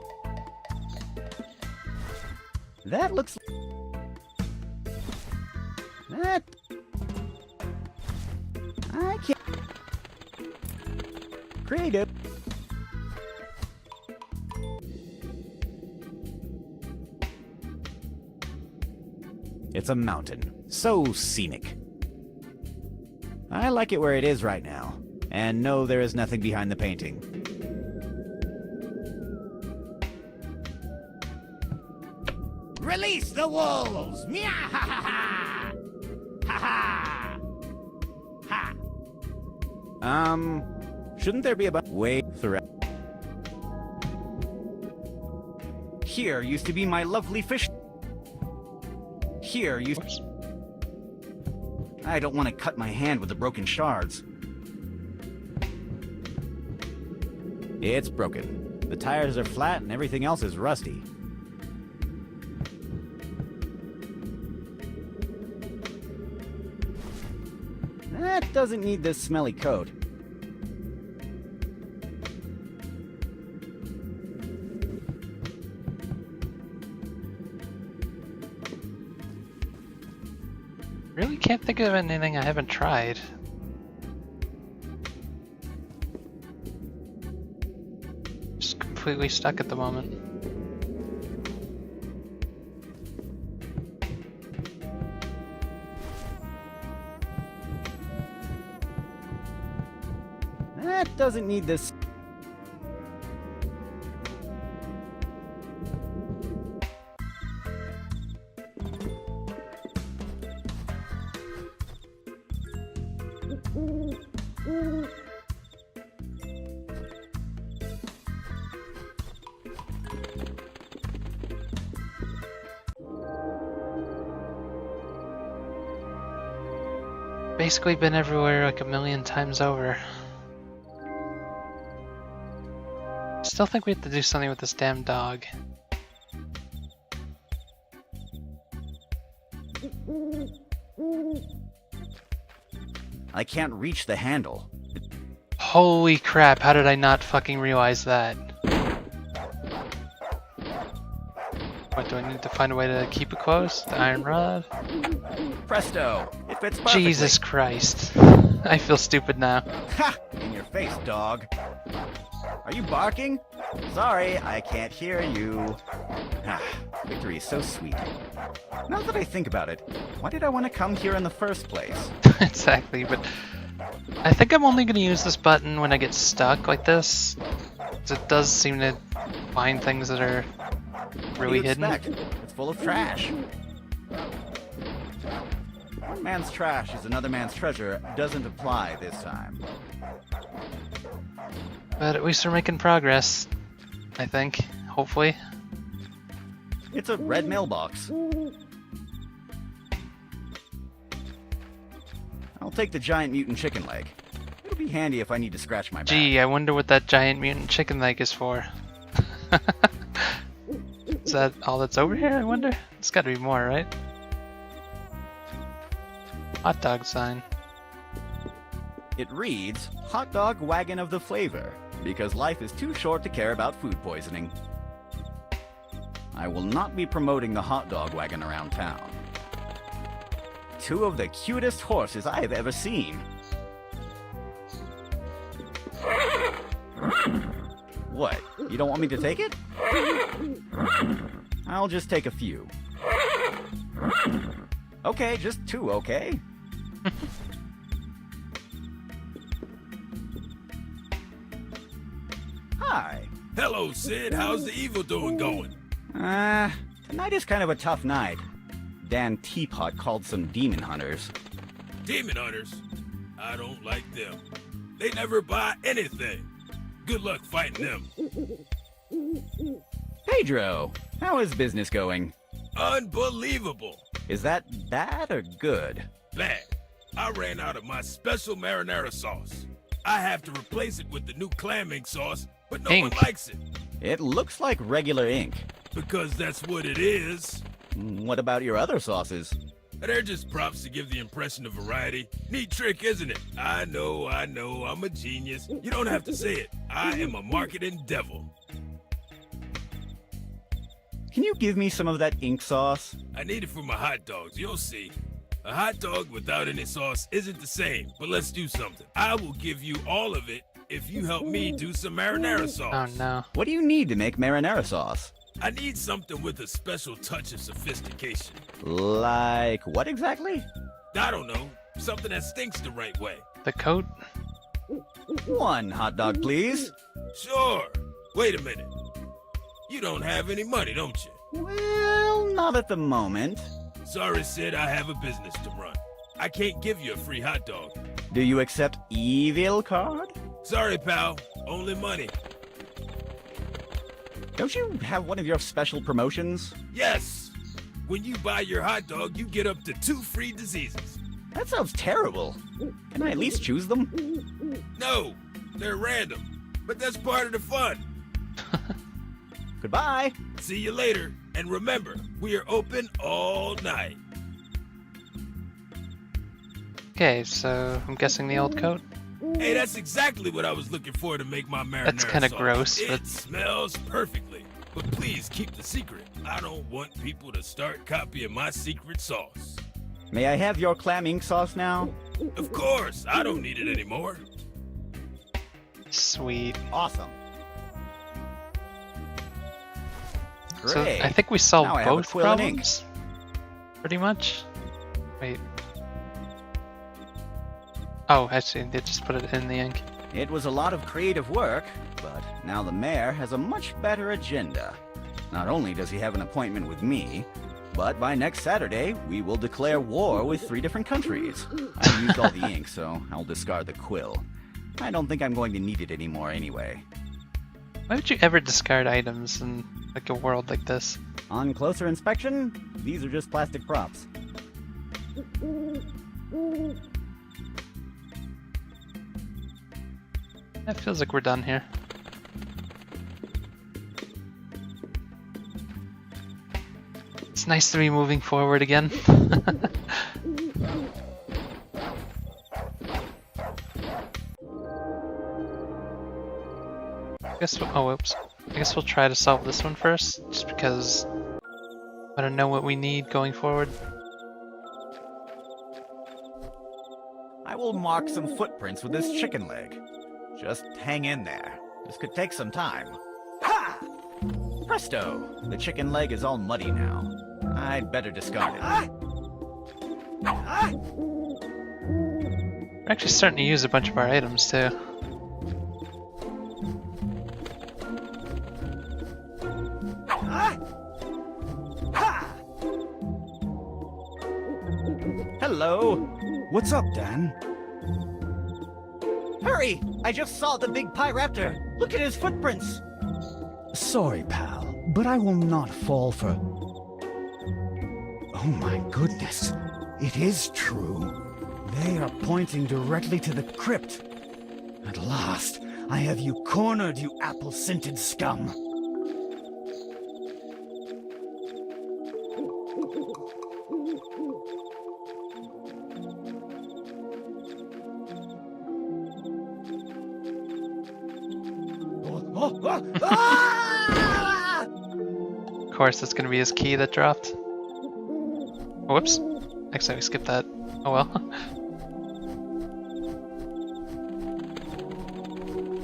That looks... That... I can't... Creative. It's a mountain. So scenic. I like it where it is right now. And no, there is nothing behind the painting. Release the wolves! Meow! Ha ha ha! Ha ha! Ha! Shouldn't there be a way throughout? Here used to be my lovely fish. Here used... I don't want to cut my hand with the broken shards. It's broken. The tires are flat and everything else is rusty. That doesn't need this smelly coat. Really can't think of anything I haven't tried. Just completely stuck at the moment. That doesn't need this. Basically been everywhere like a million times over. Still think we have to do something with this damn dog. I can't reach the handle. Holy crap, how did I not fucking realize that? What, do I need to find a way to keep it closed? The iron rod? Presto! It fits perfectly. Jesus Christ. I feel stupid now. Ha! In your face, dog. Are you barking? Sorry, I can't hear you. Ah, victory is so sweet. Now that I think about it, why did I want to come here in the first place? Exactly, but I think I'm only going to use this button when I get stuck like this. 'Cause it does seem to find things that are really What do you hidden. expect? It's full of trash. One man's trash is another man's treasure doesn't apply this time. But at least we're making progress, I think. Hopefully. It's a red mailbox. I'll take the giant mutant chicken leg. It'll be handy if I need to scratch my back. Gee, I wonder what that giant mutant chicken leg is for. Is that all that's over here, I wonder? It's gotta be more, right? Hot dog sign. It reads, Hot Dog Wagon of the Flavor, because life is too short to care about food poisoning. I will not be promoting the hot dog wagon around town. Two of the cutest horses I have ever seen. What? You don't want me to take it? I'll just take a few. Okay, just two, okay? Hi. Hello, Sid. How's the evil doing going? Tonight is kind of a tough night. Dan Teapot called some demon hunters. Demon hunters? I don't like them. They never buy anything. Good luck fighting them. Pedro, how is business going? Unbelievable. Is that bad or good? Bad. I ran out of my special marinara sauce. I have to replace it with the new clam ink sauce, but no one likes it. It looks like regular ink. Because that's what it is. What about your other sauces? They're just props to give the impression of variety. Neat trick, isn't it? I know, I'm a genius. You don't have to say it. I am a marketing devil. Can you give me some of that ink sauce? I need it for my hot dogs, you'll see. A hot dog without any sauce isn't the same, but let's do something. I will give you all of it if you help me do some marinara sauce. Oh no. What do you need to make marinara sauce? I need something with a special touch of sophistication. Like what exactly? I don't know. Something that stinks the right way. The coat? One hot dog, please. Sure. Wait a minute. You don't have any money, don't you? Well, not at the moment. Sorry, Sid, I have a business to run. I can't give you a free hot dog. Do you accept evil card? Sorry, pal. Only money. Don't you have one of your special promotions? Yes. When you buy your hot dog, you get up to 2 free diseases. That sounds terrible. Can I at least choose them? No, they're random. But that's part of the fun. Goodbye. See you later. And remember, we are open all night. Okay, so I'm guessing the old coat? Hey, that's exactly what I was looking for to make my marinara That's kind of sauce. gross. It But smells perfectly. But please keep the secret. I don't want people to start copying my secret sauce. May I have your clam ink sauce now? Of course, I don't need it anymore. sweet. Awesome. Great. So I think we solved Now I have a both quill and ink. problems. Pretty much. Wait. Oh, actually, they just put it in the ink. It was a lot of creative work, but now the mayor has a much better agenda. Not only does he have an appointment with me, but by next Saturday, we will declare war with 3 different countries. I've used all the ink, so I'll discard the quill. I don't think I'm going to need it anymore anyway. Why would you ever discard items in like a world like this? On closer inspection, these are just plastic props. It feels like we're done here. It's nice to be moving forward again. I guess we'll try to solve this one first, just because I don't know what we need going forward. I will mark some footprints with this chicken leg. Just hang in there. This could take some time. Ha! Presto! The chicken leg is all muddy now. I'd better discard it. We're actually starting to use a bunch of our items too. Hello! What's up, Dan? Hurry! I just saw the big pie raptor. Look at his footprints. Sorry, pal, but I will not fall for... Oh my goodness. It is true. They are pointing directly to the crypt. At last, I have you cornered, you apple-scented scum. Of course, it's gonna be his key that dropped. Whoops. Actually, we skipped that. Oh well.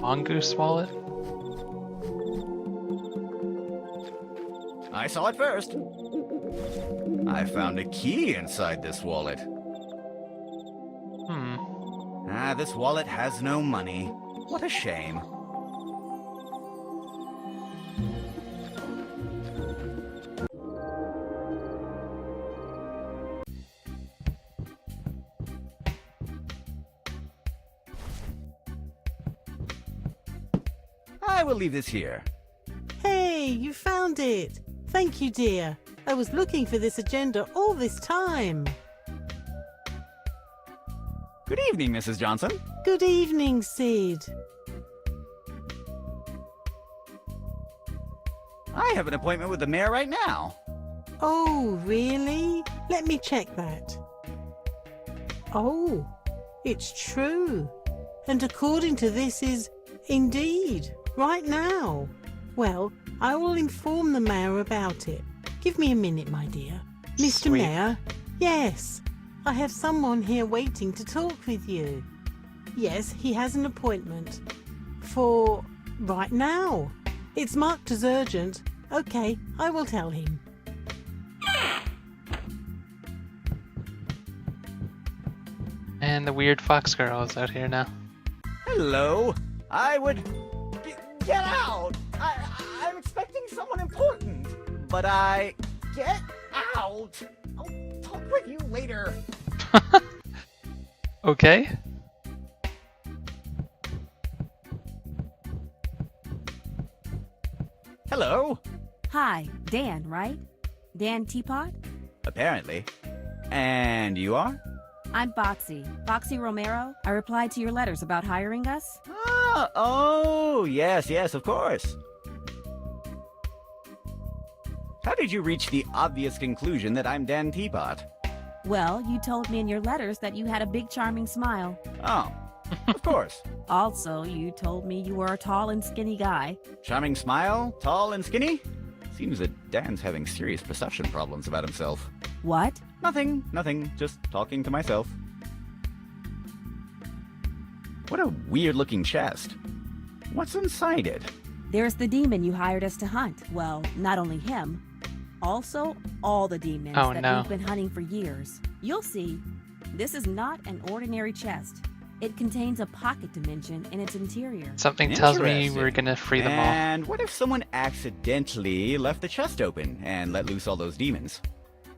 Mongoose wallet? I saw it first. I found a key inside this wallet. This wallet has no money. What a shame. I will leave this here. Hey, you found it. Thank you, dear. I was looking for this agenda all this time. Good evening, Mrs. Johnson. Good evening, Sid. I have an appointment with the mayor right now. Oh, really? Let me check that. Oh, it's true. And according to this is indeed right now. Well, I will inform the mayor about it. Give me a minute, my dear. Mr. Sweet. Mayor? Yes, I have someone here waiting to talk with you. Yes, he has an appointment. For right now. It's marked as urgent. Okay, I will tell him. And the weird fox girl is out here now. Hello. I would... Get out! I'm expecting someone important. But Get out! I'll talk with you later. Okay. Hello. Hi, Dan, right? Dan Teapot? Apparently. And you are? I'm Boxy. Boxy Romero. I replied to your letters about hiring us. Oh, yes, of course. How did you reach the obvious conclusion that I'm Dan Teapot? Well, you told me in your letters that you had a big charming smile. Oh, of course. Also, you told me you were a tall and skinny guy. Charming smile, tall and skinny? Seems that Dan's having serious perception problems about himself. What? Nothing, just talking to myself. What a weird-looking chest. What's inside it? There's the demon you hired us to hunt. Well, not only him. Also, all the demons Oh, that no. we've been hunting for years. You'll see. This is not an ordinary chest. It contains a pocket dimension in its interior. Something tells me Interesting. we're gonna free them all. And what if someone accidentally left the chest open and let loose all those demons?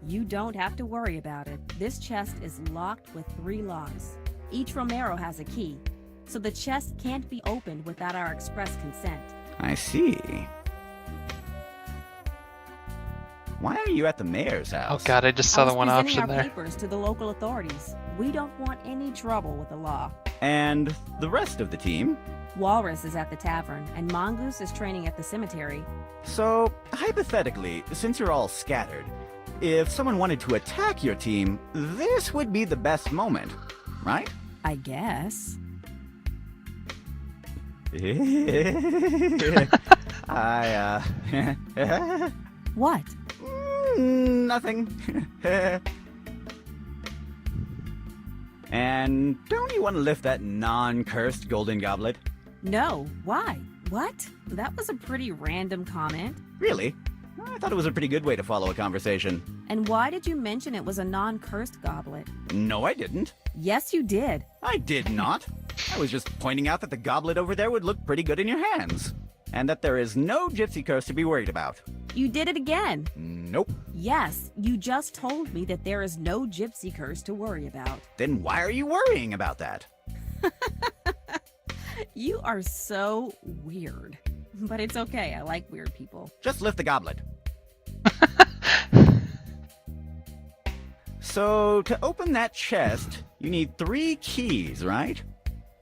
You don't have to worry about it. This chest is locked with 3 locks. Each Romero has a key, so the chest can't be opened without our express consent. I see. Why are you at the mayor's Oh house? god, I just I saw was the one presenting option our there. papers to the local authorities. We don't want any trouble with the law. And the rest of the team? Walrus is at the tavern, and Mongoose is training at the cemetery. So, hypothetically, since you're all scattered, if someone wanted to attack your team, this would be the best moment, right? I guess. What? Nothing. And don't you want to lift that non-cursed golden goblet? No. Why? What? That was a pretty random comment. Really? I thought it was a pretty good way to follow a conversation. And why did you mention it was a non-cursed goblet? No, I didn't. Yes, you did. I did not. I was just pointing out that the goblet over there would look pretty good in your hands. And that there is no gypsy curse to be worried about. You did it again. Nope. Yes, you just told me that there is no gypsy curse to worry about. Then why are you worrying about that? You are so weird. But it's okay, I like weird people. Just lift the goblet. So, to open that chest, you need 3 keys, right?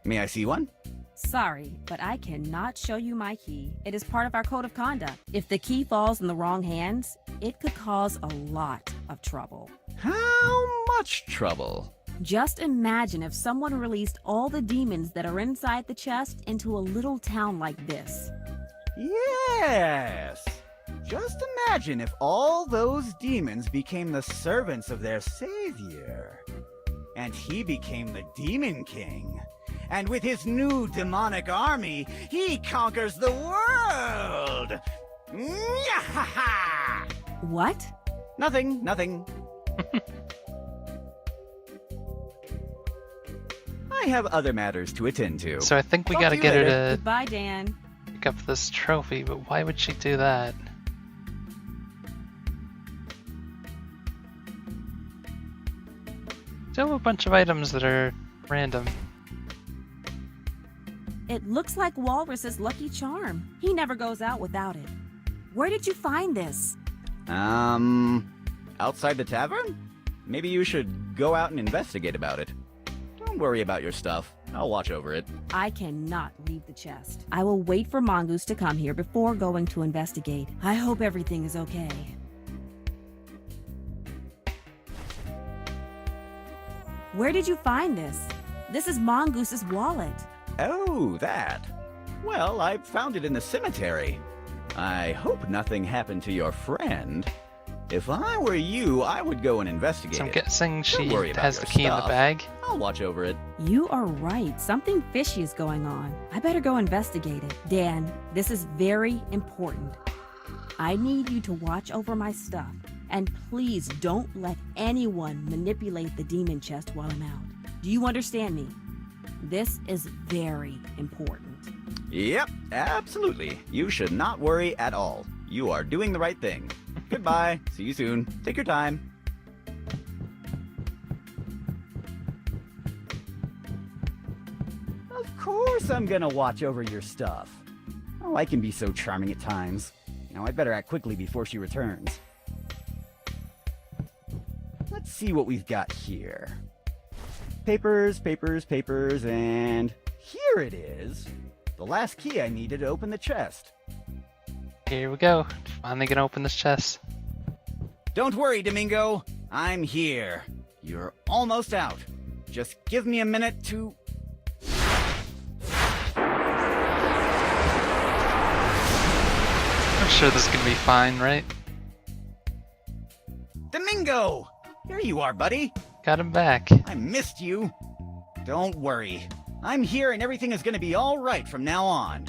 May I see one? Sorry, but I cannot show you my key. It is part of our code of conduct. If the key falls in the wrong hands, it could cause a lot of trouble. How much trouble? Just imagine if someone released all the demons that are inside the chest into a little town like this. Yes! Just imagine if all those demons became the servants of their savior. And he became the Demon King. And with his new demonic army, he conquers the world! Nyahaha! What? Nothing. I have other matters to attend to. So I think we Talk gotta to you get her later. to Goodbye, Dan. pick up this trophy, but why would she do that? Still a bunch of items that are random. It looks like Walrus's lucky charm. He never goes out without it. Where did you find this? Outside the tavern? Maybe you should go out and investigate about it. Don't worry about your stuff. I'll watch over it. I cannot leave the chest. I will wait for Mongoose to come here before going to investigate. I hope everything is okay. Where did you find this? This is Mongoose's wallet. Oh, that. Well, I found it in the cemetery. I hope nothing happened to your friend. If I were you, I would go and investigate So I'm it. guessing she Don't worry about has the your key in the stuff. bag. I'll watch over it. You are right. Something fishy is going on. I better go investigate it. Dan, this is very important. I need you to watch over my stuff. And please don't let anyone manipulate the demon chest while I'm out. Do you understand me? This is very important. Yep, absolutely. You should not worry at all. You are doing the right thing. Goodbye. See you soon. Take your time. Of course I'm gonna watch over your stuff. Oh, I can be so charming at times. Now I'd better act quickly before she returns. Let's see what we've got here. Papers, and here it is. The last key I needed to open the chest. Here we go. Finally gonna open this chest. Don't worry, Domingo. I'm here. You're almost out. Just give me a minute to... I'm sure this is gonna be fine, right? Domingo! Here you are, buddy. Got him back. I missed you. Don't worry. I'm here and everything is gonna be alright from now on.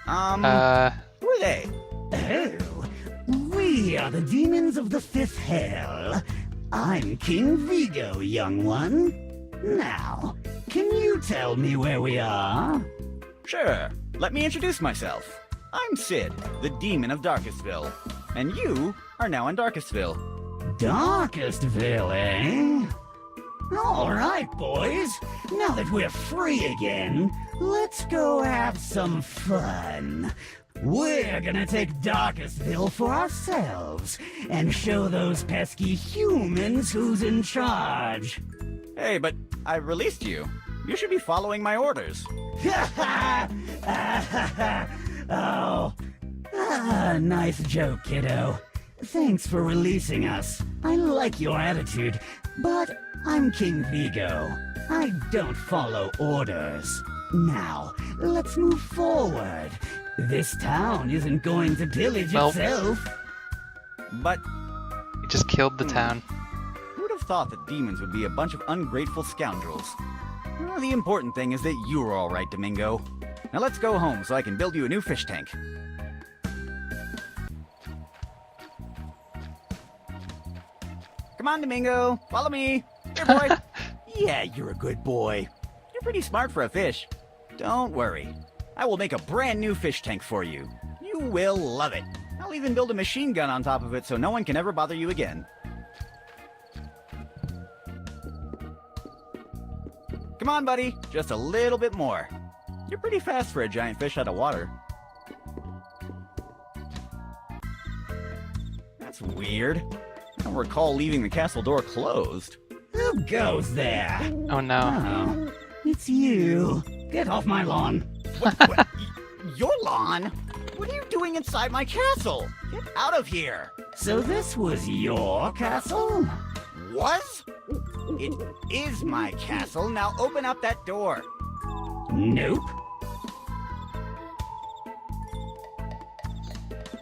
Who are they? Oh, we are the demons of the fifth hell. I'm King Vigo, young one. Now, can you tell me where we are? Sure. Let me introduce myself. I'm Sid, the demon of Darkestville. And you are now in Darkestville. Darkestville, eh? All right, boys. Now that we're free again, let's go have some fun. We're gonna take Darkestville for ourselves and show those pesky humans who's in charge. Hey, but I released you. You should be following my orders. Nice joke, kiddo. Thanks for releasing us. I like your attitude, but I'm King Vigo. I don't follow orders. Now, let's move forward. This town isn't going to pillage itself. But He just killed the town. who would have thought that demons would be a bunch of ungrateful scoundrels? Well, the important thing is that you're all right, Domingo. Now let's go home so I can build you a new fish tank. Come on, Domingo. Follow me. Here, boy. Yeah, you're a good boy. You're pretty smart for a fish. Don't worry. I will make a brand new fish tank for you. You will love it. I'll even build a machine gun on top of it so no one can ever bother you again. Come on, buddy. Just a little bit more. You're pretty fast for a giant fish out of water. That's weird. I don't recall leaving the castle door closed. Who goes there? Oh no. Oh, it's you. Get off my lawn. What? Your lawn? What are you doing inside my castle? Get out of here. So this was your castle? Was? It is my castle. Now open up that door. Nope.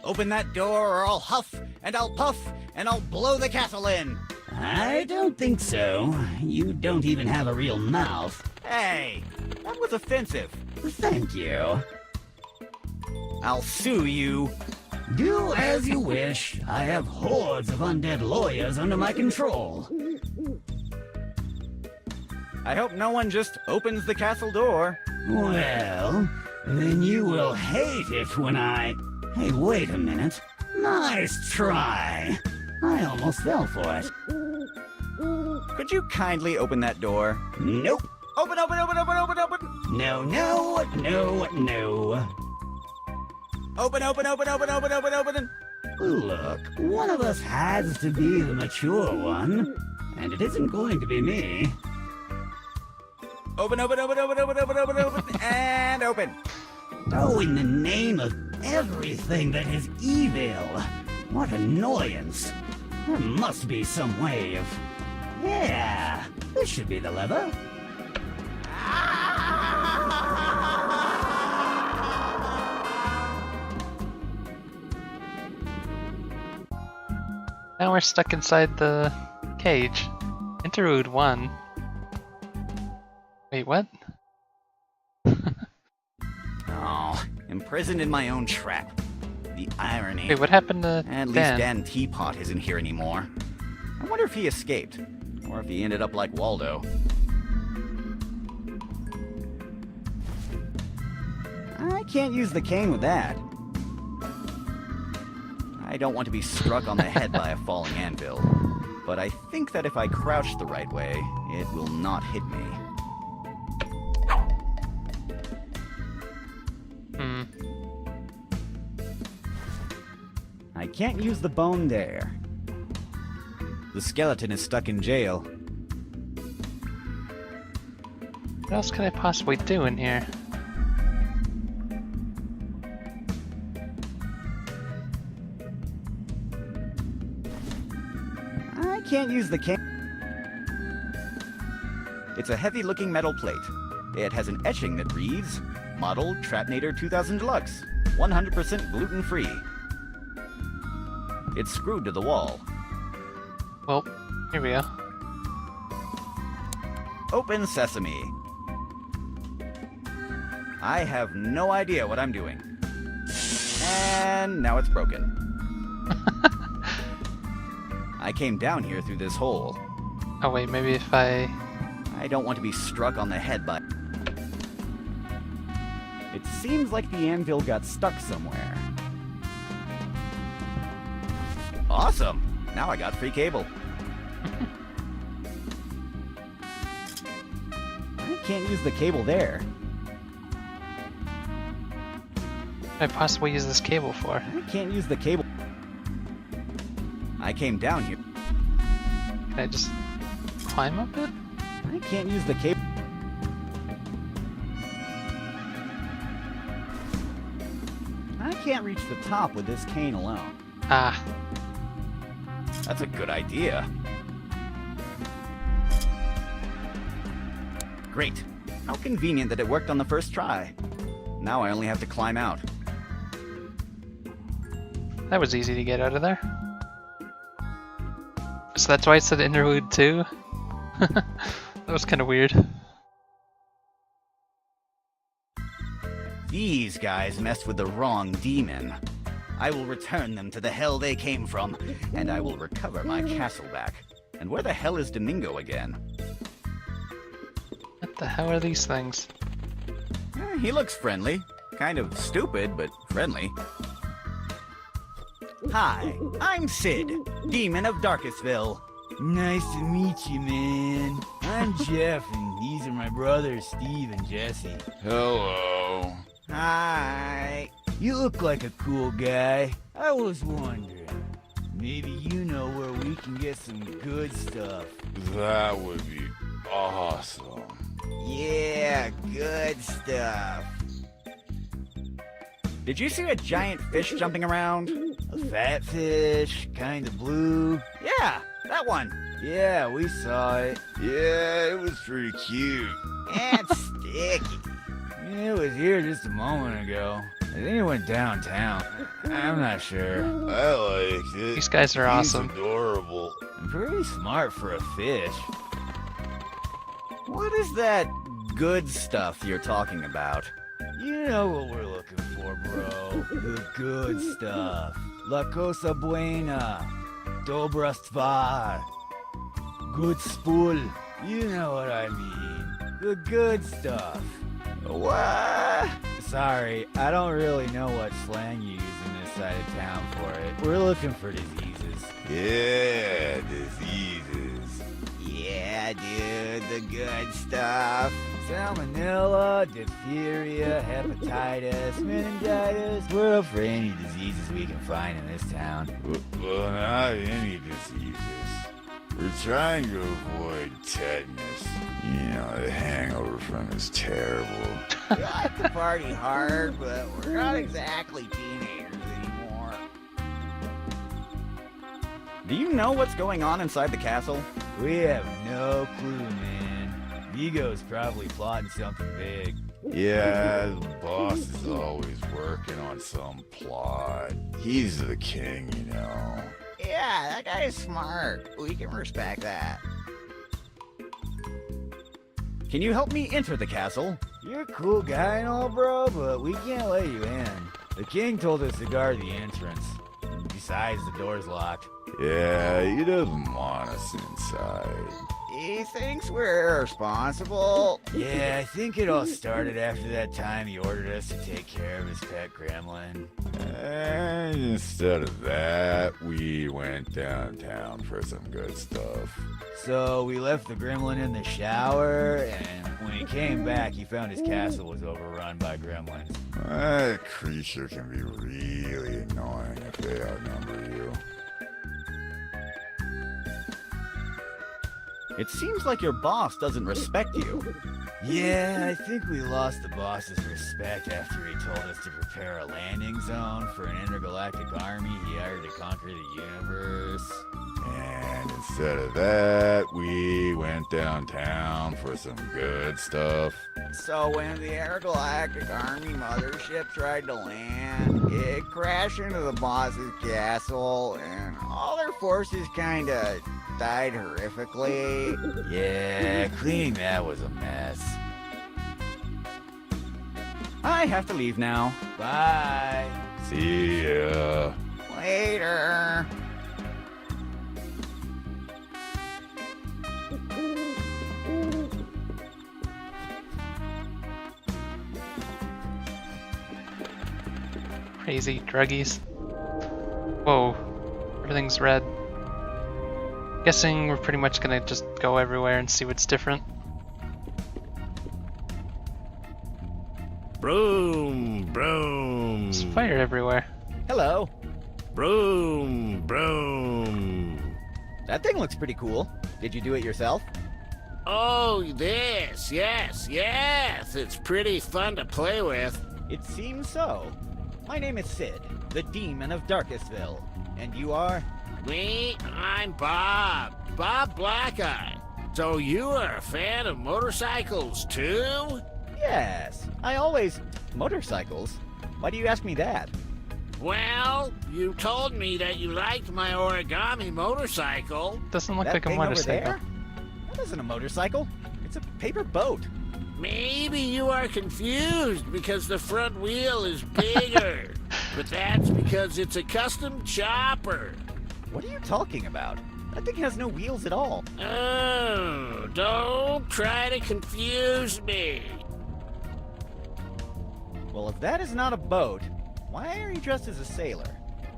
Open that door or I'll huff and I'll puff and I'll blow the castle in. I don't think so. You don't even have a real mouth. Hey, that was offensive. Thank you. I'll sue you. Do as you wish. I have hordes of undead lawyers under my control. I hope no one just opens the castle door. Well, then you will hate it when I... Hey, wait a minute. Nice try. I almost fell for it. Could you kindly open that door? Nope. Open, open, open, open, open, open. No, no, no, no. Open, open, open, open, open, open, open. Look, one of us has to be the mature one, and it isn't going to be me. Open, open, open, open, open, open, open, open, and open. Oh, in the name of everything that is evil. What annoyance. There must be some way of... Yeah, this should be the lever. Now we're stuck inside the cage. Interlude 1. Wait, what? Oh, imprisoned in my own trap. The irony. Wait, what happened to At least Dan? Dan Teapot isn't here anymore. I wonder if he escaped, or if he ended up like Waldo. I can't use the cane with that. I don't want to be struck on the head by a falling anvil, but I think that if I crouch the right way, it will not hit me. I can't use the bone there. The skeleton is stuck in jail. What else could I possibly do in here? I can't use the cane. It's a heavy-looking metal plate. It has an etching that reads, Model Trapnator 2000 Deluxe, 100% gluten-free. It's screwed to the wall. Well, here we go. Open sesame. I have no idea what I'm doing. And now it's broken. I came down here through this hole. Oh wait, maybe if I don't want to be struck on the head by... It seems like the anvil got stuck somewhere. Awesome! Now I got free cable. I can't use the cable there. What could I possibly use this cable for? I can't use the cable. I came down here. Can I just climb up it? I can't use the cable. I can't reach the top with this cane alone. Ah, That's a good idea. Great. How convenient that it worked on the first try. Now I only have to climb out. that was easy to get out of there. So that's why it said interlude 2? That was kind of weird. These guys messed with the wrong demon. I will return them to the hell they came from, and I will recover my castle back. And where the hell is Domingo again? What the hell are these things? He looks friendly. Kind of stupid, but friendly. Hi, I'm Sid, Demon of Darkestville. Nice to meet you, man. I'm Jeff, and these are my brothers, Steve and Jesse. Hello. Hi. You look like a cool guy. I was wondering, maybe you know where we can get some good stuff. That would be awesome. Yeah, good stuff. Did you see a giant fish jumping around? A fat fish, kinda blue. Yeah, that one. Yeah, we saw it. Yeah, it was pretty cute. It's sticky. It was here just a moment ago. I think it went downtown. I'm not sure. I liked it. These guys are He's awesome. adorable. I'm pretty smart for a fish. What is that good stuff you're talking about? You know what we're looking for, bro. The good stuff. La cosa buena. Dobra stvar. Good spool. You know what I mean. The good stuff. What? Sorry, I don't really know what slang you use in this side of town for it. We're looking for diseases. Yeah, diseases. Yeah, dude, the good stuff. Salmonella, diphtheria, hepatitis, meningitis. We're up for any diseases we can find in this town. Well, not any diseases. We're trying to avoid tetanus. You know, the hangover from is terrible. We like to party hard, but we're not exactly teenagers anymore. Do you know what's going on inside the castle? We have no clue, man. Vigo's probably plotting something big. Yeah, the boss is always working on some plot. He's the king, you know. Yeah, that guy is smart. We can respect that. Can you help me enter the castle? You're a cool guy and all, bro, but we can't let you in. The king told us to guard the entrance. Besides, the door's locked. Yeah, he doesn't want us inside. He thinks we're irresponsible. Yeah, I think it all started after that time he ordered us to take care of his pet gremlin. And instead of that, we went downtown for some good stuff. So we left the gremlin in the shower, and when he came back, he found his castle was overrun by gremlins. That creature can be really annoying if they outnumber you. It seems like your boss doesn't respect you. Yeah, I think we lost the boss's respect after he told us to prepare a landing zone for an intergalactic army he hired to conquer the universe. And instead of that, we went downtown for some good stuff. So when the intergalactic army mothership tried to land, it crashed into the boss's castle, and all their forces kinda died horrifically. Yeah, cleaning that was a mess. I have to leave now. Bye. See ya. Later. Crazy druggies. Whoa, everything's red. Guessing we're pretty much gonna just go everywhere and see what's different. Broom, broom. There's fire everywhere. Hello. Broom, broom. That thing looks pretty cool. Did you do it yourself? Oh, this, yes, yes. It's pretty fun to play with. It seems so. My name is Sid, the Demon of Darkestville. And you are? Me? I'm Bob. Bob Blackeye. So you are a fan of motorcycles, too? Yes. I always... Motorcycles? Why do you ask me that? Well, you told me that you liked my origami motorcycle. Doesn't look That like a thing over motorcycle. there? That isn't a motorcycle. It's a paper boat. Maybe you are confused because the front wheel is bigger. But that's because it's a custom chopper. What are you talking about? That thing has no wheels at all. Oh, don't try to confuse me. Well, if that is not a boat, why are you dressed as a sailor?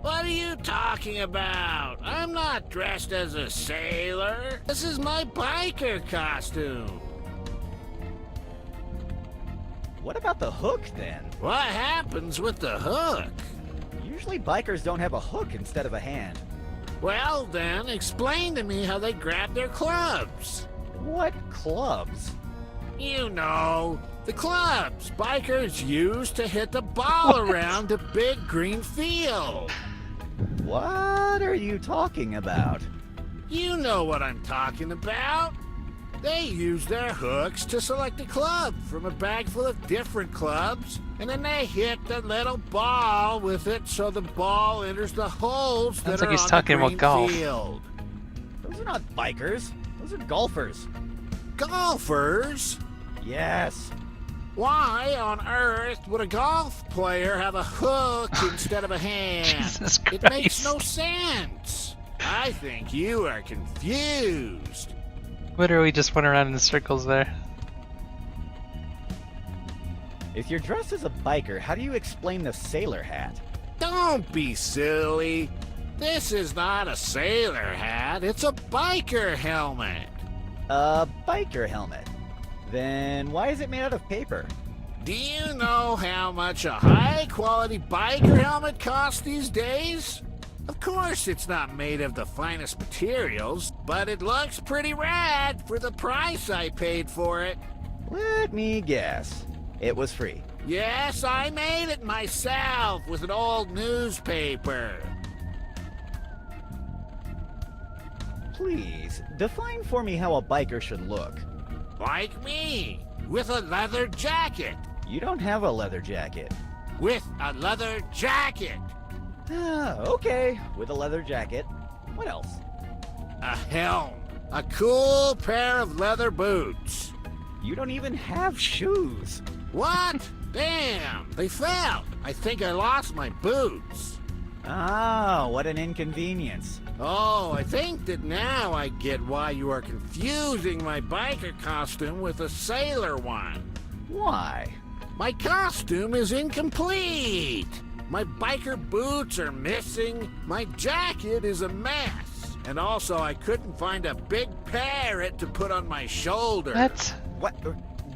What are you talking about? I'm not dressed as a sailor. This is my biker costume. What about the hook, then? What happens with the hook? Usually bikers don't have a hook instead of a hand. Well, then, explain to me how they grab their clubs. What clubs? You know, the clubs bikers use to hit the ball around a big green field. What are you talking about? You know what I'm talking about. They use their hooks to select a club from a bag full of different clubs, and then they hit the little ball with it so the ball enters the holes that Sounds like are he's on talking the about green golf. field. Those are not bikers. Those are golfers. Golfers? Yes. Why on earth would a golf player have a hook instead of a hand? Jesus Christ. It makes no sense. I think you are confused. Literally just went around in circles there. If you're dressed as a biker, how do you explain the sailor hat? Don't be silly. This is not a sailor hat, it's a biker helmet. A biker helmet. Then why is it made out of paper? Do you know how much a high-quality biker helmet costs these days? Of course it's not made of the finest materials, but it looks pretty rad for the price I paid for it. Let me guess. It was free. Yes, I made it myself with an old newspaper. Please, define for me how a biker should look. Like me, with a leather jacket. You don't have a leather jacket. With a leather jacket. Okay, with a leather jacket. What else? A helm. A cool pair of leather boots. You don't even have shoes. What? Damn, they fell. I think I lost my boots. Ah, what an inconvenience. Oh, I think that now I get why you are confusing my biker costume with a sailor one. Why? My costume is incomplete. My biker boots are missing. My jacket is a mess. And also, I couldn't find a big parrot to put on my shoulder. What?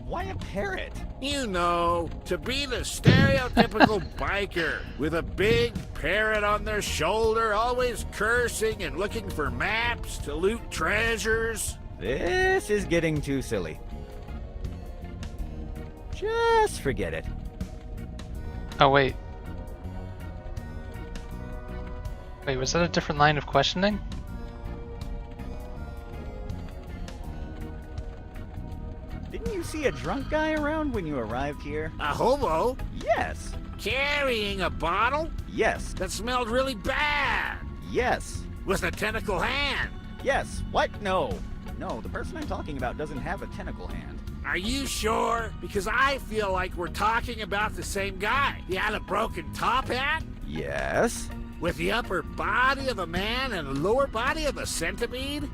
Why a parrot? You know, to be the stereotypical biker with a big parrot on their shoulder, always cursing and looking for maps to loot treasures. This is getting too silly. Just forget it. Oh, wait. Wait, was that a different line of questioning? Didn't you see a drunk guy around when you arrived here? A hobo? Yes. Carrying a bottle? Yes. That smelled really bad. Yes. With a tentacle hand. Yes. What? No. No, the person I'm talking about doesn't have a tentacle hand. Are you sure? Because I feel like we're talking about the same guy. He had a broken top hat? Yes. With the upper body of a man and the lower body of a centipede?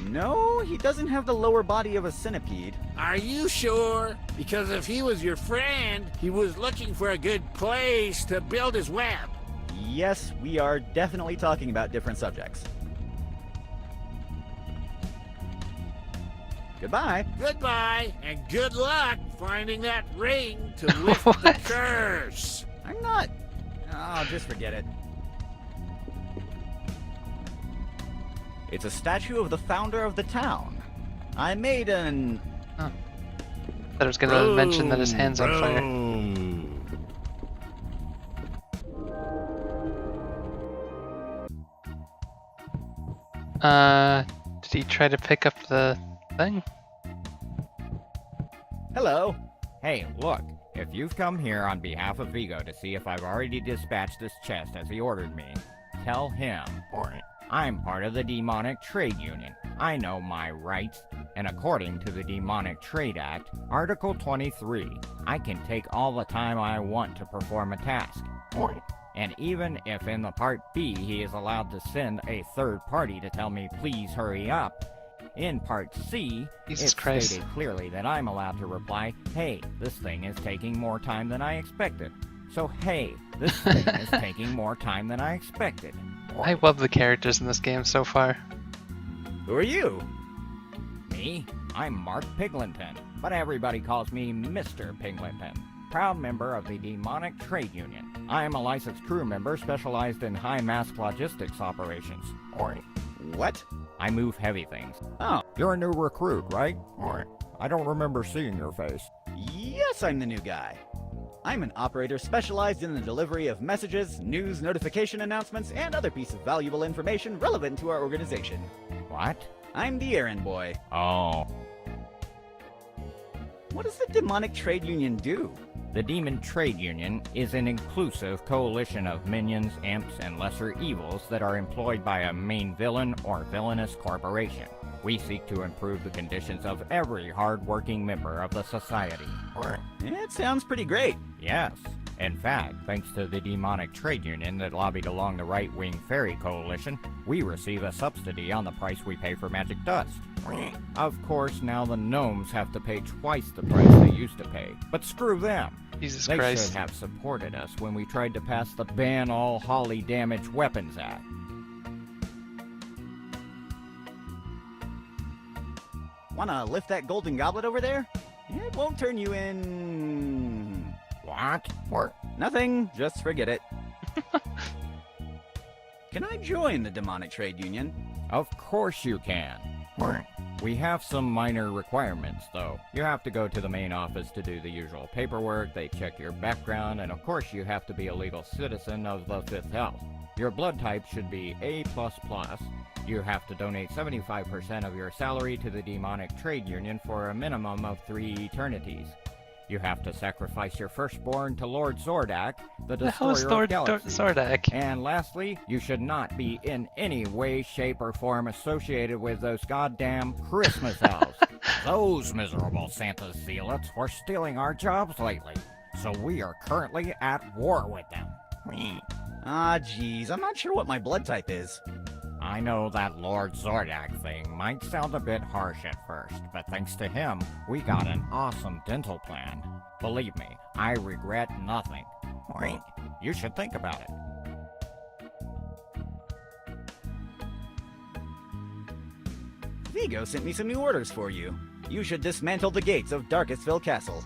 No, he doesn't have the lower body of a centipede. Are you sure? Because if he was your friend, he was looking for a good place to build his web. Yes, we are definitely talking about different subjects. Goodbye. Goodbye, and good luck finding that ring to lift the curse. I'm not... Oh, just forget it. It's a statue of the founder of the town. I made an... Oh. Thought I was gonna mention that his hand's on fire. Did he try to pick up the thing? Hello. Hey, look, if you've come here on behalf of Vigo to see if I've already dispatched this chest as he ordered me, tell him I'm part of the Demonic Trade Union. I know my rights, and according to the Demonic Trade Act, Article 23, I can take all the time I want to perform a task. And even if in the Part B he is allowed to send a third party to tell me please hurry up, in Part C, it's stated clearly that I'm allowed to reply, hey, this thing is taking more time than I expected. So hey, this thing is taking more time than I expected. I love the characters in this game so far. Who are you? Me? I'm Mark Piglinton, but everybody calls me Mr. Piglinton. Proud member of the Demonic Trade Union. I am a licensed crew member specialized in high-mask logistics operations. What? I move heavy things. Oh. You're a new recruit, right? I don't remember seeing your face. Yes, I'm the new guy. I'm an operator specialized in the delivery of messages, news, notification announcements, and other pieces of valuable information relevant to our organization. What? I'm the errand boy. Oh. What does the Demonic Trade Union do? The Demon Trade Union is an inclusive coalition of minions, imps, and lesser evils that are employed by a main villain or villainous corporation. We seek to improve the conditions of every hard-working member of the society. It sounds pretty great. Yes. In fact, thanks to the Demonic Trade Union that lobbied along the right-wing fairy coalition, we receive a subsidy on the price we pay for magic dust. Of course, now the gnomes have to pay twice the price they used to pay, but screw them. Jesus They Christ. should have supported us when we tried to pass the Ban All Holly Damage Weapons Act. Wanna lift that golden goblet over there? It won't turn you in... What? Nothing, just forget it. Can I join the Demonic Trade Union? Of course you can. We have some minor requirements, though. You have to go to the main office to do the usual paperwork, they check your background, and of course you have to be a legal citizen of the 5th House. Your blood type should be A++. You have to donate 75% of your salary to the Demonic Trade Union for a minimum of 3 eternities. You have to sacrifice your firstborn to Lord Zordak, the destroyer of galaxies. Zordak? And lastly, you should not be in any way, shape, or form associated with those goddamn Christmas elves. Those miserable Santa's zealots were stealing our jobs lately, so we are currently at war with them. Ah, geez, I'm not sure what my blood type is. I know that Lord Zordak thing might sound a bit harsh at first, but thanks to him, we got an awesome dental plan. Believe me, I regret nothing. You should think about it. Vigo sent me some new orders for you. You should dismantle the gates of Darkestville Castle.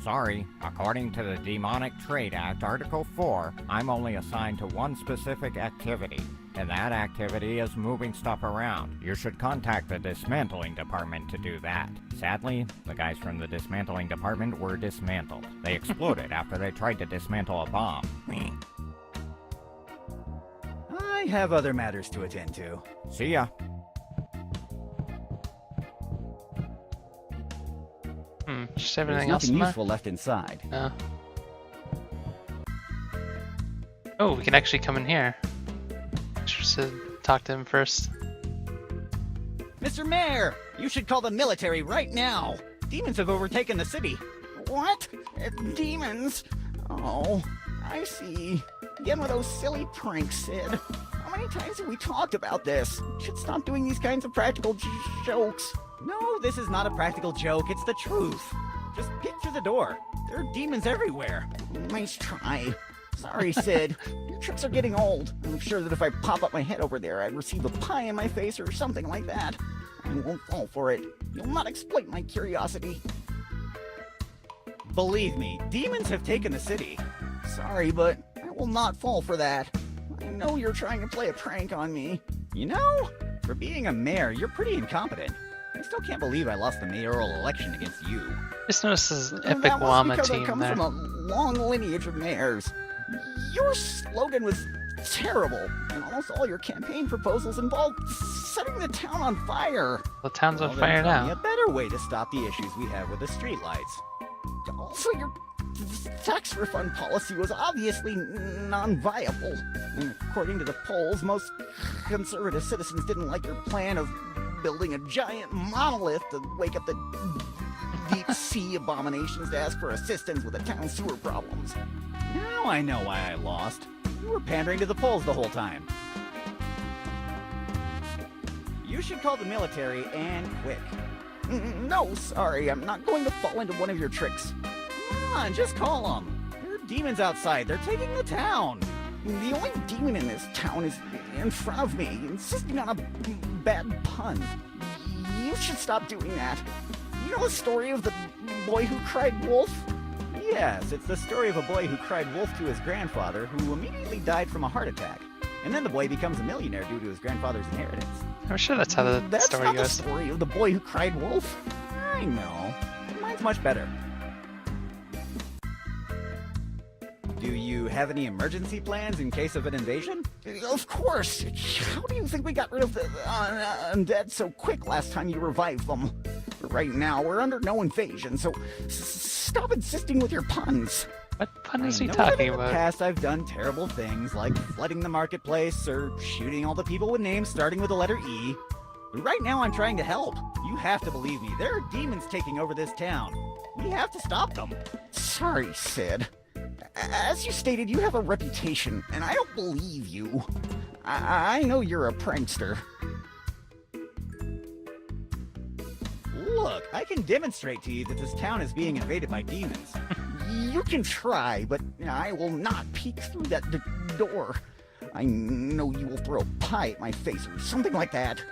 Sorry, according to the Demonic Trade Act, Article 4, I'm only assigned to one specific activity, and that activity is moving stuff around. You should contact the dismantling department to do that. Sadly, the guys from the dismantling department were dismantled. They exploded after they tried to dismantle a bomb. I have other matters to attend to. See ya. Just There's everything else nothing in there? useful left inside. No. Oh, we can actually come in here. Should talk to him first. Mr. Mayor, you should call the military right now. Demons have overtaken the city. What? Demons? Oh, I see. Again with those silly pranks, Sid. How many times have we talked about this? You should stop doing these kinds of practical jokes. No, this is not a practical joke. It's the truth. Just peek through the door. There are demons everywhere. Nice try. Sorry, Sid. Your tricks are getting old. I'm sure that if I pop up my head over there, I'd receive a pie in my face or something like that. I won't fall for it. You'll not exploit my curiosity. Believe me, demons have taken the city. Sorry, but I will not fall for that. I know you're trying to play a prank on me. You know, for being a mayor, you're pretty incompetent. I still can't believe I lost the mayoral election against you. Just noticed his And epic that was llama because I team come there. from a long lineage of mayors. Your slogan was terrible, and almost all your campaign proposals involved setting the town on fire. The town's on Well, fire then tell me now. a better way to stop the issues we have with the streetlights. Also, your tax refund policy was obviously non-viable. And according to the polls, most conservative citizens didn't like your plan of building a giant monolith to wake up the deep sea abominations to ask for assistance with the town's sewer problems. Now I know why I lost. You were pandering to the polls the whole time. You should call the military, and quick. No, sorry, I'm not going to fall into one of your tricks. Come on, just call them. There are demons outside. They're taking the town. The only demon in this town is in front of me, insisting on a bad pun. You should stop doing that. You know the story of the boy who cried wolf? Yes, it's the story of a boy who cried wolf to his grandfather, who immediately died from a heart attack. And then the boy becomes a millionaire due to his grandfather's inheritance. I'm sure that's how the That's story not goes. the story of the boy who cried wolf. I know. Mine's much better. Do you have any emergency plans in case of an invasion? Of course. How do you think we got rid of the undead so quick last time you revived them? Right now, we're under no invasion, so stop insisting with your puns. What pun is he I know that talking in the about? past I've done terrible things like flooding the marketplace or shooting all the people with names starting with the letter E. But right now I'm trying to help. You have to believe me. There are demons taking over this town. We have to stop them. Sorry, Sid. As you stated, you have a reputation, and I don't believe you. I know you're a prankster. Look, I can demonstrate to you that this town is being invaded by demons. You can try, but I will not peek through that door. I know you will throw a pie at my face or something like that.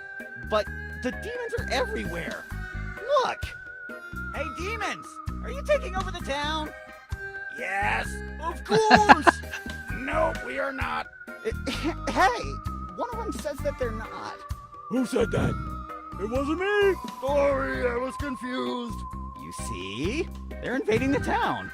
But the demons are everywhere. Look! Hey, demons! Are you taking over the town? Yes, of course! No, we are not. Hey, one of them says that they're not. Who said that? It wasn't me. Sorry, I was confused. You see? They're invading the town.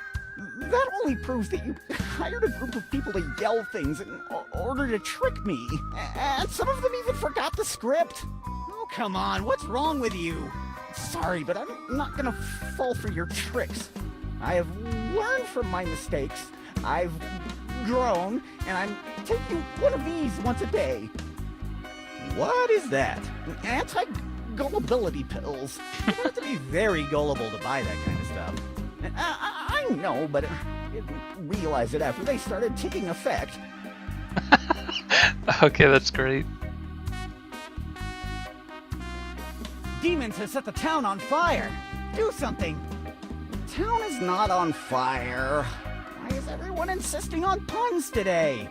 That only proves that you hired a group of people to yell things in order to trick me. And some of them even forgot the script. Oh, come on. What's wrong with you? Sorry, but I'm not gonna fall for your tricks. I have learned from my mistakes. I've grown, and I'm taking one of these once a day. What is that? Anti-gullibility pills. You have to be very gullible to buy that kind of stuff. I know, but I didn't realize it after they started taking effect. Okay, that's great. Demons have set the town on fire. Do something. The town is not on fire. Why is everyone insisting on puns today?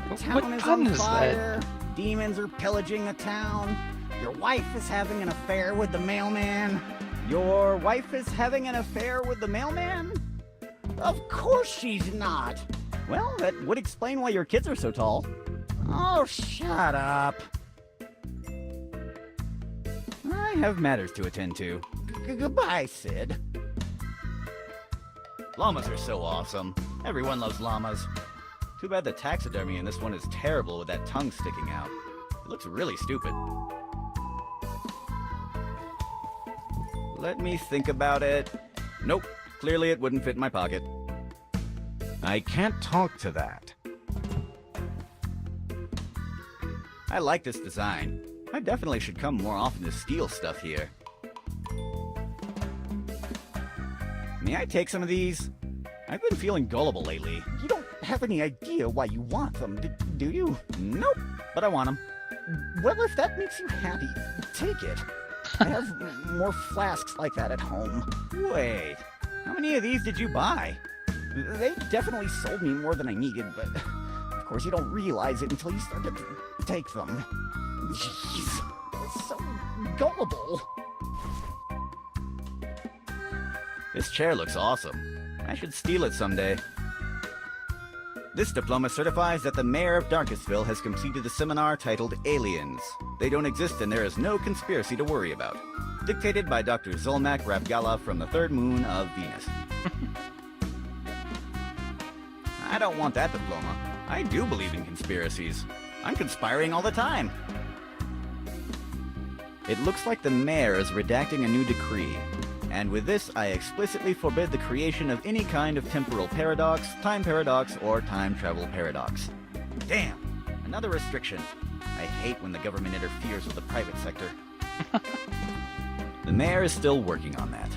The town What is pun on is that? fire. Demons are pillaging the town. Your wife is having an affair with the mailman. Your wife is having an affair with the mailman? Of course she's not. Well, that would explain why your kids are so tall. Oh, shut up. I have matters to attend to. Goodbye, Sid. Llamas are so awesome. Everyone loves llamas. Too bad the taxidermy in this one is terrible with that tongue sticking out. It looks really stupid. Let me think about it. Nope. Clearly it wouldn't fit in my pocket. I can't talk to that. I like this design. I definitely should come more often to steal stuff here. May I take some of these? I've been feeling gullible lately. You don't have any idea why you want them, do you? Nope, but I want them. Well, if that makes you happy, take it. I have more flasks like that at home. Wait, how many of these did you buy? They definitely sold me more than I needed, but of course you don't realize it until you start to take them. Jeez, it's so gullible. This chair looks awesome. I should steal it someday. This diploma certifies that the mayor of Darkestville has completed the seminar titled Aliens. They don't exist and there is no conspiracy to worry about. Dictated by Dr. Zolmak Ravgala from the third moon of Venus. I don't want that diploma. I do believe in conspiracies. I'm conspiring all the time. It looks like the mayor is redacting a new decree. And with this, I explicitly forbid the creation of any kind of temporal paradox, or time travel paradox. Damn! Another restriction. I hate when the government interferes with the private sector. The mayor is still working on that.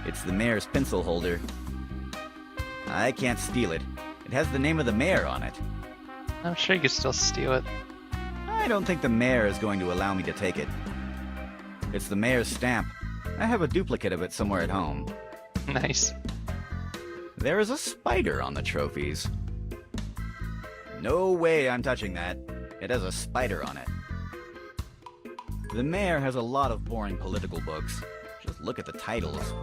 It's the mayor's pencil holder. I can't steal it. It has the name of the mayor on it. I'm sure you could still steal it. I don't think the mayor is going to allow me to take it. It's the mayor's stamp. I have a duplicate of it somewhere at home. Nice. There is a spider on the trophies. No way I'm touching that. It has a spider on it. The mayor has a lot of boring political books. Just look at the titles.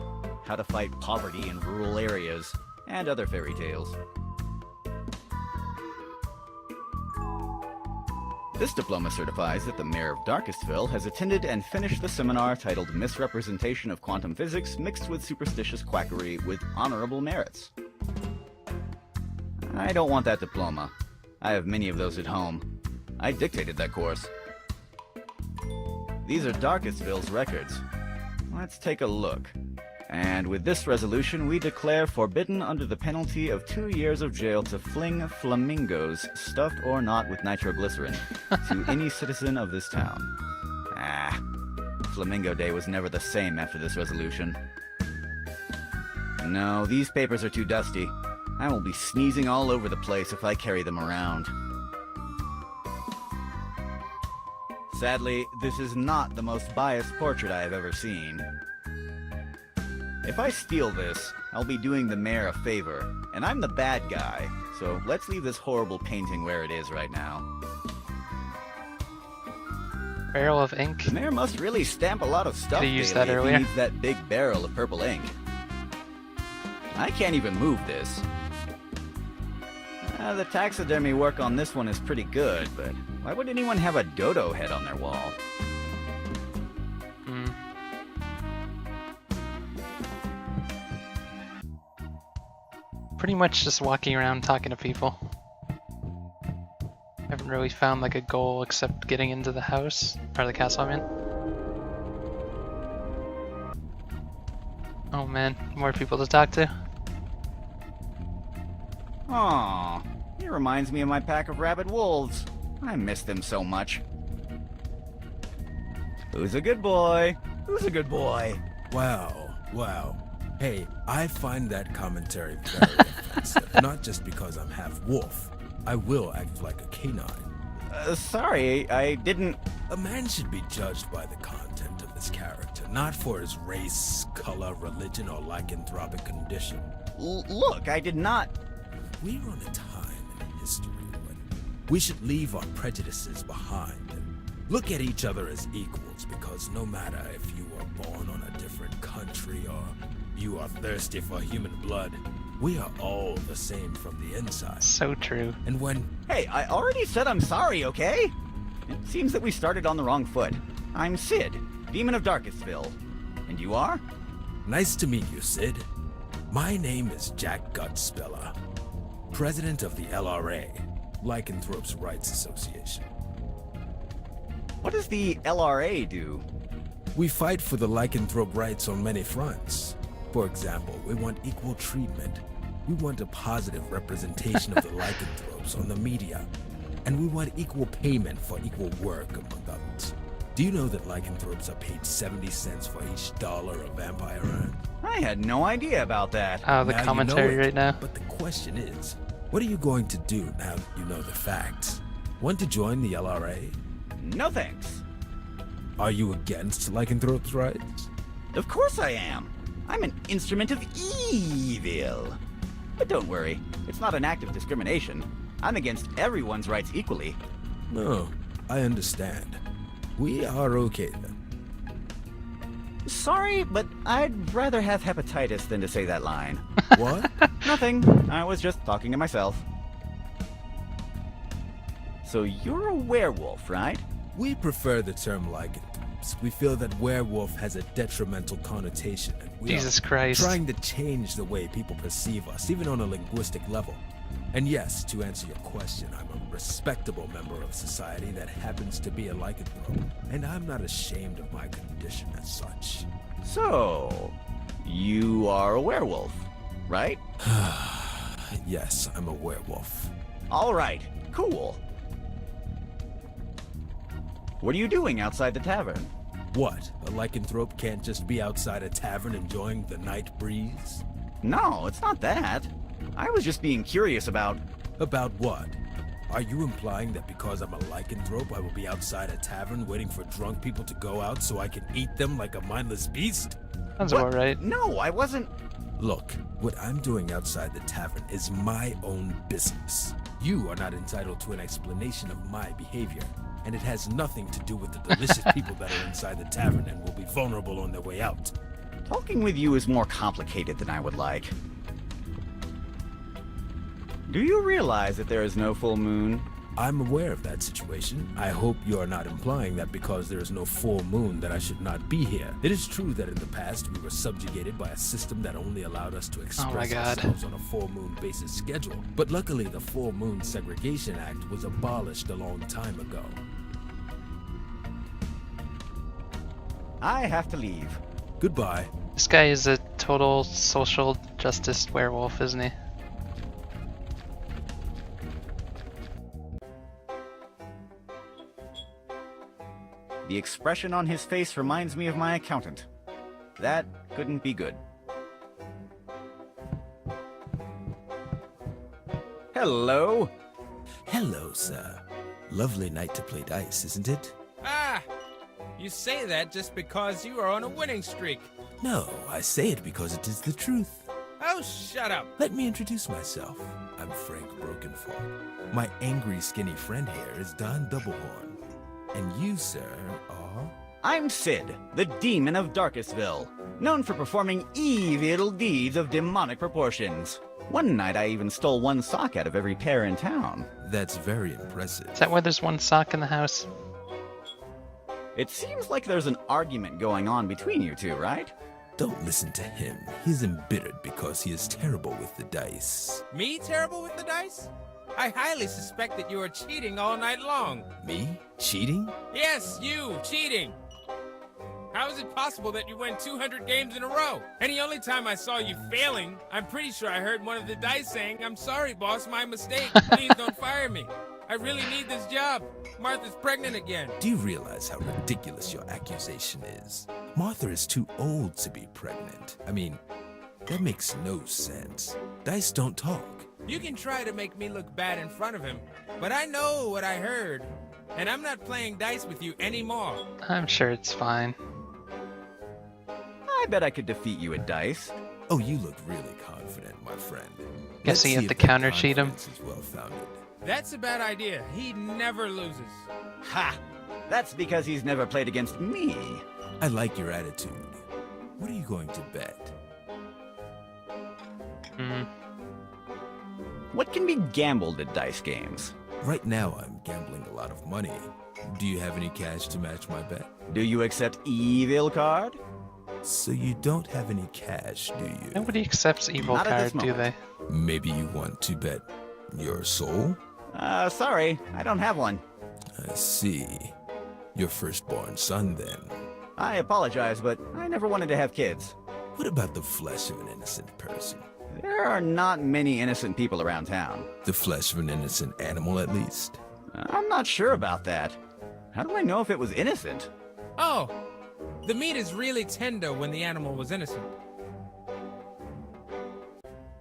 How to fight poverty in rural areas, and other fairy tales. This diploma certifies that the mayor of Darkestville has attended and finished the seminar titled Misrepresentation of Quantum Physics Mixed with Superstitious Quackery with Honorable Merits. I don't want that diploma. I have many of those at home. I dictated that course. These are Darkestville's records. Let's take a look. And with this resolution, we declare forbidden under the penalty of 2 years of jail to fling flamingos, stuffed or not with nitroglycerin, to any citizen of this town. Flamingo Day was never the same after this resolution. No, these papers are too dusty. I will be sneezing all over the place if I carry them around. Sadly, this is not the most biased portrait I have ever seen. If I steal this, I'll be doing the mayor a favor, and I'm the bad guy, so let's leave this horrible painting where it is right now. Barrel of ink. The mayor must really stamp a lot of stuff Could've used daily that if earlier. he needs that big barrel of purple ink. I can't even move this. The taxidermy work on this one is pretty good, but why would anyone have a dodo head on their wall? Pretty much just walking around talking to people. Haven't really found like a goal except getting into the house, or the castle I'm in. Oh man, more people to talk to. Aww, it reminds me of my pack of rabid wolves. I miss them so much. Who's a good boy? Who's a good boy? Wow, wow. Hey, I find that commentary very offensive. Not just because I'm half wolf. I will act like a canine. Sorry, I didn't... A man should be judged by the content of his character, not for his race, color, religion, or lycanthropic condition. Look, I did not... We're on a time in history when we should leave our prejudices behind and look at each other as equals, because no matter if you were born on a different country or you are thirsty for human blood, we are all the same from the inside. So true. And when... Hey, I already said I'm sorry, okay? It seems that we started on the wrong foot. I'm Sid, Demon of Darkestville. And you are? Nice to meet you, Sid. My name is Jack Gutspeller, president of the LRA, Lycanthropes Rights Association. What does the LRA do? We fight for the lycanthrope rights on many fronts. For example, we want equal treatment. We want a positive representation of the lycanthropes on the media. And we want equal payment for equal work, among others. Do you know that lycanthropes are paid 70 cents for each dollar a vampire earns? I had no idea about that. Oh, the Now commentary you know it, right now. But the question is, what are you going to do now that you know the facts? Want to join the LRA? No thanks. Are you against lycanthropes' rights? Of course I am. I'm an instrument of evil. But don't worry, it's not an act of discrimination. I'm against everyone's rights equally. No, I understand. We are okay then. Sorry, but I'd rather have hepatitis than to say that line. What? Nothing. I was just talking to myself. So you're a werewolf, right? We prefer the term lycanthropes. We feel that werewolf has a detrimental connotation, and we Jesus are Christ. trying to change the way people perceive us, even on a linguistic level. And yes, to answer your question, I'm a respectable member of society that happens to be a lycanthrope, and I'm not ashamed of my condition as such. So, you are a werewolf, right? Yes, I'm a werewolf. All right, cool. What are you doing outside the tavern? What? A lycanthrope can't just be outside a tavern enjoying the night breeze? No, it's not that. I was just being curious about... About what? Are you implying that because I'm a lycanthrope, I will be outside a tavern waiting for drunk people to go out so I can eat them like a mindless beast? Sounds What? about right. No, I wasn't... Look, what I'm doing outside the tavern is my own business. You are not entitled to an explanation of my behavior, and it has nothing to do with the delicious people that are inside the tavern and will be vulnerable on their way out. Talking with you is more complicated than I would like. Do you realize that there is no full moon? I'm aware of that situation. I hope you are not implying that because there is no full moon that I should not be here. It is true that in the past we were subjugated by a system that only allowed us to express ourselves on a full moon basis schedule. But luckily the Full Moon Segregation Act was abolished a long time ago. I have to leave. Goodbye. This guy is a total social justice werewolf, isn't he? The expression on his face reminds me of my accountant. That couldn't be good. Hello. Hello, sir. Lovely night to play dice, isn't it? Ah! You say that just because you are on a winning streak. No, I say it because it is the truth. Oh, shut up. Let me introduce myself. I'm Frank Brokenfall. My angry, skinny friend here is Don Doublehorn. And you, sir, are? I'm Sid, the demon of Darkestville, known for performing evil deeds of demonic proportions. One night I even stole one sock out of every pair in town. That's very impressive. Is that why there's one sock in the house? It seems like there's an argument going on between you two, right? Don't listen to him. He's embittered because he is terrible with the dice. Me terrible with the dice? I highly suspect that you are cheating all night long. Me? Cheating? Yes, you, cheating. How is it possible that you win 200 games in a row? And the only time I saw you failing, I'm pretty sure I heard one of the dice saying, "I'm sorry, boss, my mistake. Please don't fire me. I really need this job. Martha's pregnant again." Do you realize how ridiculous your accusation is? Martha is too old to be pregnant. I mean, that makes no sense. Dice don't talk. You can try to make me look bad in front of him, but I know what I heard, and I'm not playing dice with you anymore. I'm sure it's fine. I bet I could defeat you at dice. Oh, you look really confident, my friend. Guess you have to counter cheat him. Well-founded. That's a bad idea. He never loses. Ha! That's because he's never played against me. I like your attitude. What are you going to bet? What can be gambled at dice games? Right now, I'm gambling a lot of money. Do you have any cash to match my bet? Do you accept evil card? So you don't have any cash, do you? Nobody accepts evil card, do they? Maybe you want to bet your soul? Sorry, I don't have one. I see. Your firstborn son, then. I apologize, but I never wanted to have kids. What about the flesh of an innocent person? There are not many innocent people around town. The flesh of an innocent animal, at least? I'm not sure about that. How do I know if it was innocent? Oh, the meat is really tender when the animal was innocent.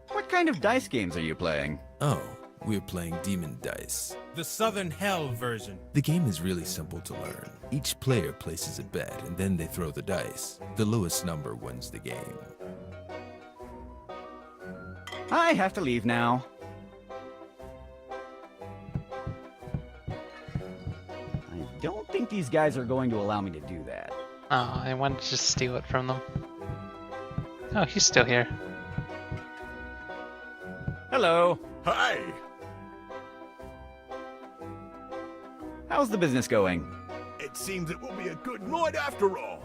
What kind of dice games are you playing? Oh, we're playing Demon Dice. The Southern Hell version. The game is really simple to learn. Each player places a bet, and then they throw the dice. The lowest number wins the game. I have to leave now. I don't think these guys are going to allow me to do that. Oh, I wanted to just steal it from them. Oh, he's still here. Hello. Hi. How's the business going? It seems it will be a good night after all.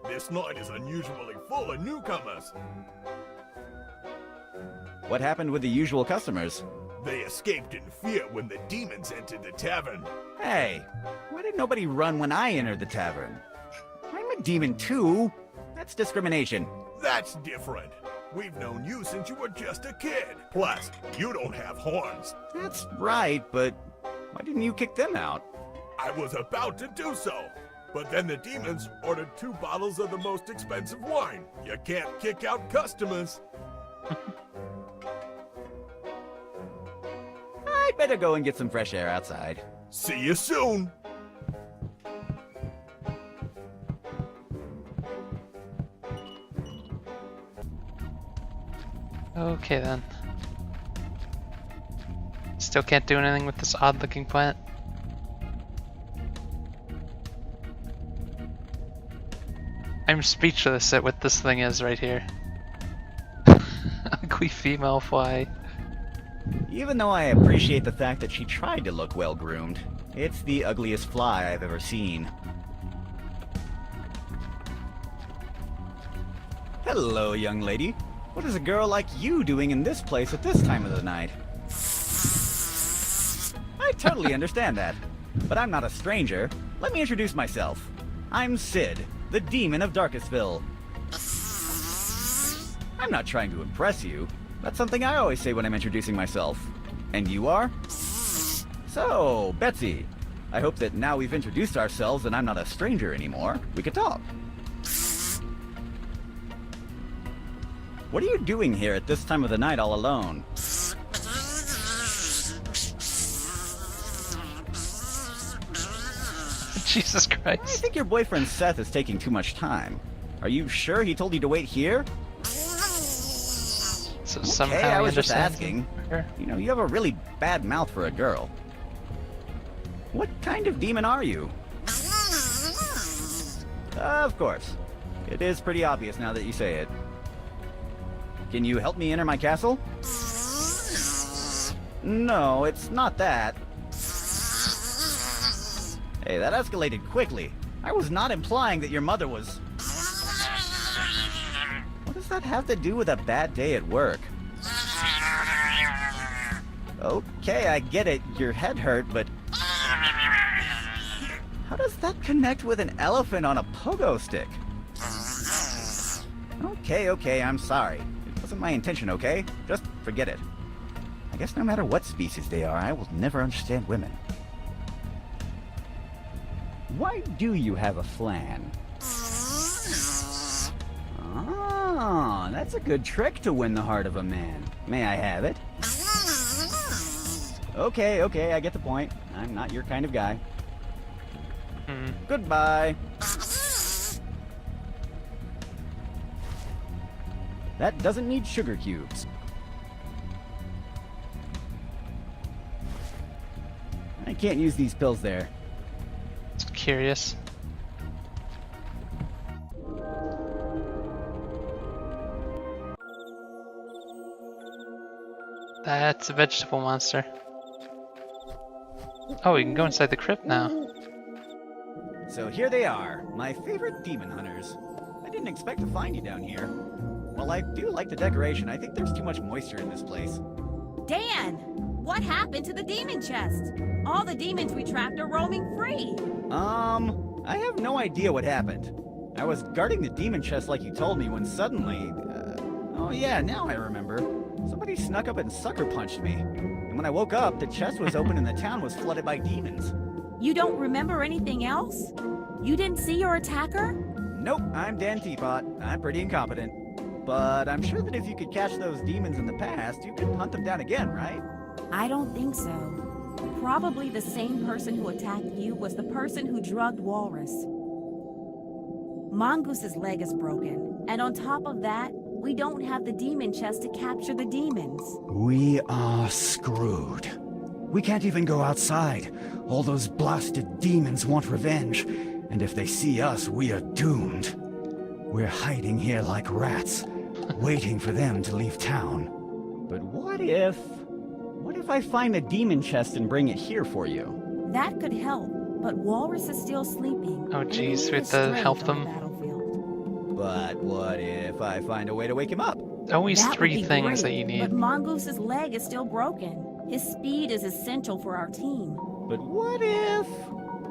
This night is unusually full of newcomers. What happened with the usual customers? They escaped in fear when the demons entered the tavern. Hey, why did nobody run when I entered the tavern? I'm a demon too. That's discrimination. That's different. We've known you since you were just a kid. Plus, you don't have horns. That's right, but why didn't you kick them out? I was about to do so, but then the demons ordered 2 bottles of the most expensive wine. You can't kick out customers. I better go and get some fresh air outside. See you soon. Okay then. Still can't do anything with this odd looking plant. I'm speechless at what this thing is right here. Ugly female fly. Even though I appreciate the fact that she tried to look well-groomed, it's the ugliest fly I've ever seen. Hello, young lady. What is a girl like you doing in this place at this time of the night? I totally understand that, but I'm not a stranger. Let me introduce myself. I'm Sid, the demon of Darkestville. I'm not trying to impress you. That's something I always say when I'm introducing myself. And you are? So, Betsy, I hope that now we've introduced ourselves and I'm not a stranger anymore, we could talk. What are you doing here at this time of the night all alone? Jesus Christ. I think your boyfriend Seth is taking too much time. Are you sure he told you to wait here? So okay, somehow I he was just understands asking. her. You know, you have a really bad mouth for a girl. What kind of demon are you? Of course. It is pretty obvious now that you say it. Can you help me enter my castle? No, it's not that. Hey, that escalated quickly. I was not implying that your mother was... What does that have to do with a bad day at work? Okay, I get it. Your head hurt, but... How does that connect with an elephant on a pogo stick? Okay, I'm sorry. It wasn't my intention, okay? Just forget it. I guess no matter what species they are, I will never understand women. Why do you have a flan? Oh, that's a good trick to win the heart of a man. May I have it? Okay, I get the point. I'm not your kind of guy. Goodbye. That doesn't need sugar cubes. I can't use these pills there. Just curious. That's a vegetable monster. Oh, we can go inside the crypt now. So here they are, my favorite demon hunters. I didn't expect to find you down here. While I do like the decoration, I think there's too much moisture in this place. Dan, what happened to the demon chest? All the demons we trapped are roaming free. I have no idea what happened. I was guarding the demon chest like you told me when suddenly... oh yeah, now I remember. Somebody snuck up and sucker punched me. And when I woke up, the chest was open and the town was flooded by demons. You don't remember anything else? You didn't see your attacker? Nope, I'm Dan Teapot. I'm pretty incompetent. But I'm sure that if you could catch those demons in the past, you could hunt them down again, right? I don't think so. Probably the same person who attacked you was the person who drugged Walrus. Mongoose's leg is broken, and on top of that, we don't have the demon chest to capture the demons. We are screwed. We can't even go outside. All those blasted demons want revenge, and if they see us, we are doomed. We're hiding here like rats, waiting for them to leave town. But what if I find a demon chest and bring it here for you? That could help, but Walrus is still sleeping. Oh jeez, we have to help them. But what if I find a way to wake him up? Always That three would be things great, that you need. But Mongoose's leg is still broken. His speed is essential for our team. But what if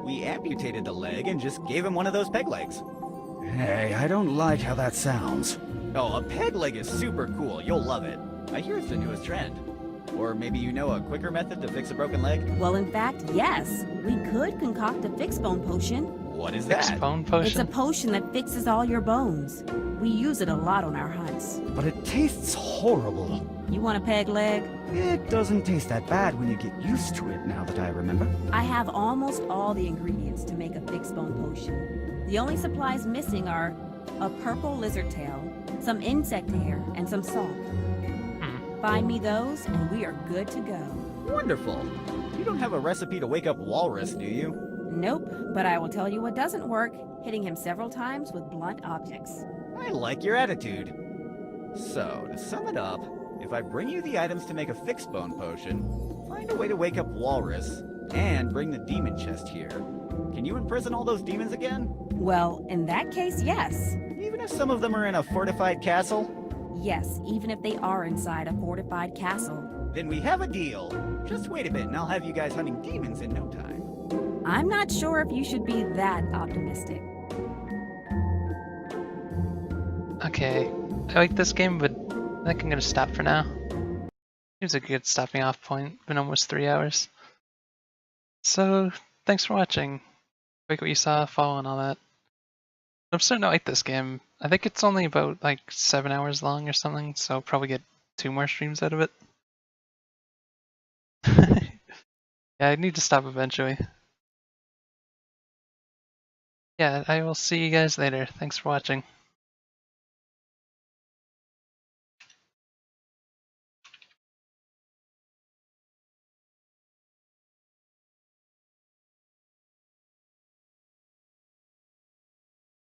we amputated the leg and just gave him one of those peg legs? Hey, I don't like how that sounds. Oh, a peg leg is super cool. You'll love it. I hear it's the newest trend. Or maybe you know a quicker method to fix a broken leg? Well, in fact, yes. We could concoct a fix bone potion. What is Fix that? bone potion? It's a potion that fixes all your bones. We use it a lot on our hunts. But it tastes horrible. You want a peg leg? It doesn't taste that bad when you get used to it, now that I remember. I have almost all the ingredients to make a fix bone potion. The only supplies missing are a purple lizard tail, some insect hair, and some salt. Find me those, and we are good to go. Wonderful. You don't have a recipe to wake up Walrus, do you? Nope, but I will tell you what doesn't work, hitting him several times with blunt objects. I like your attitude. So, to sum it up, if I bring you the items to make a fixed bone potion, find a way to wake up Walrus, and bring the demon chest here, can you imprison all those demons again? Well, in that case, yes. Even if some of them are in a fortified castle? Yes, even if they are inside a fortified castle. Then we have a deal. Just wait a bit and I'll have you guys hunting demons in no time. I'm not sure if you should be that optimistic. Okay, I like this game, but I think I'm gonna stop for now. Seems a good stopping off point. Been almost 3 hours. So, thanks for watching. Like what you saw, follow and all that. I'm starting to like this game. I think it's only about like 7 hours long or something, so I'll probably get 2 more streams out of it. Yeah, I need to stop eventually. Yeah, I will see you guys later. Thanks for watching.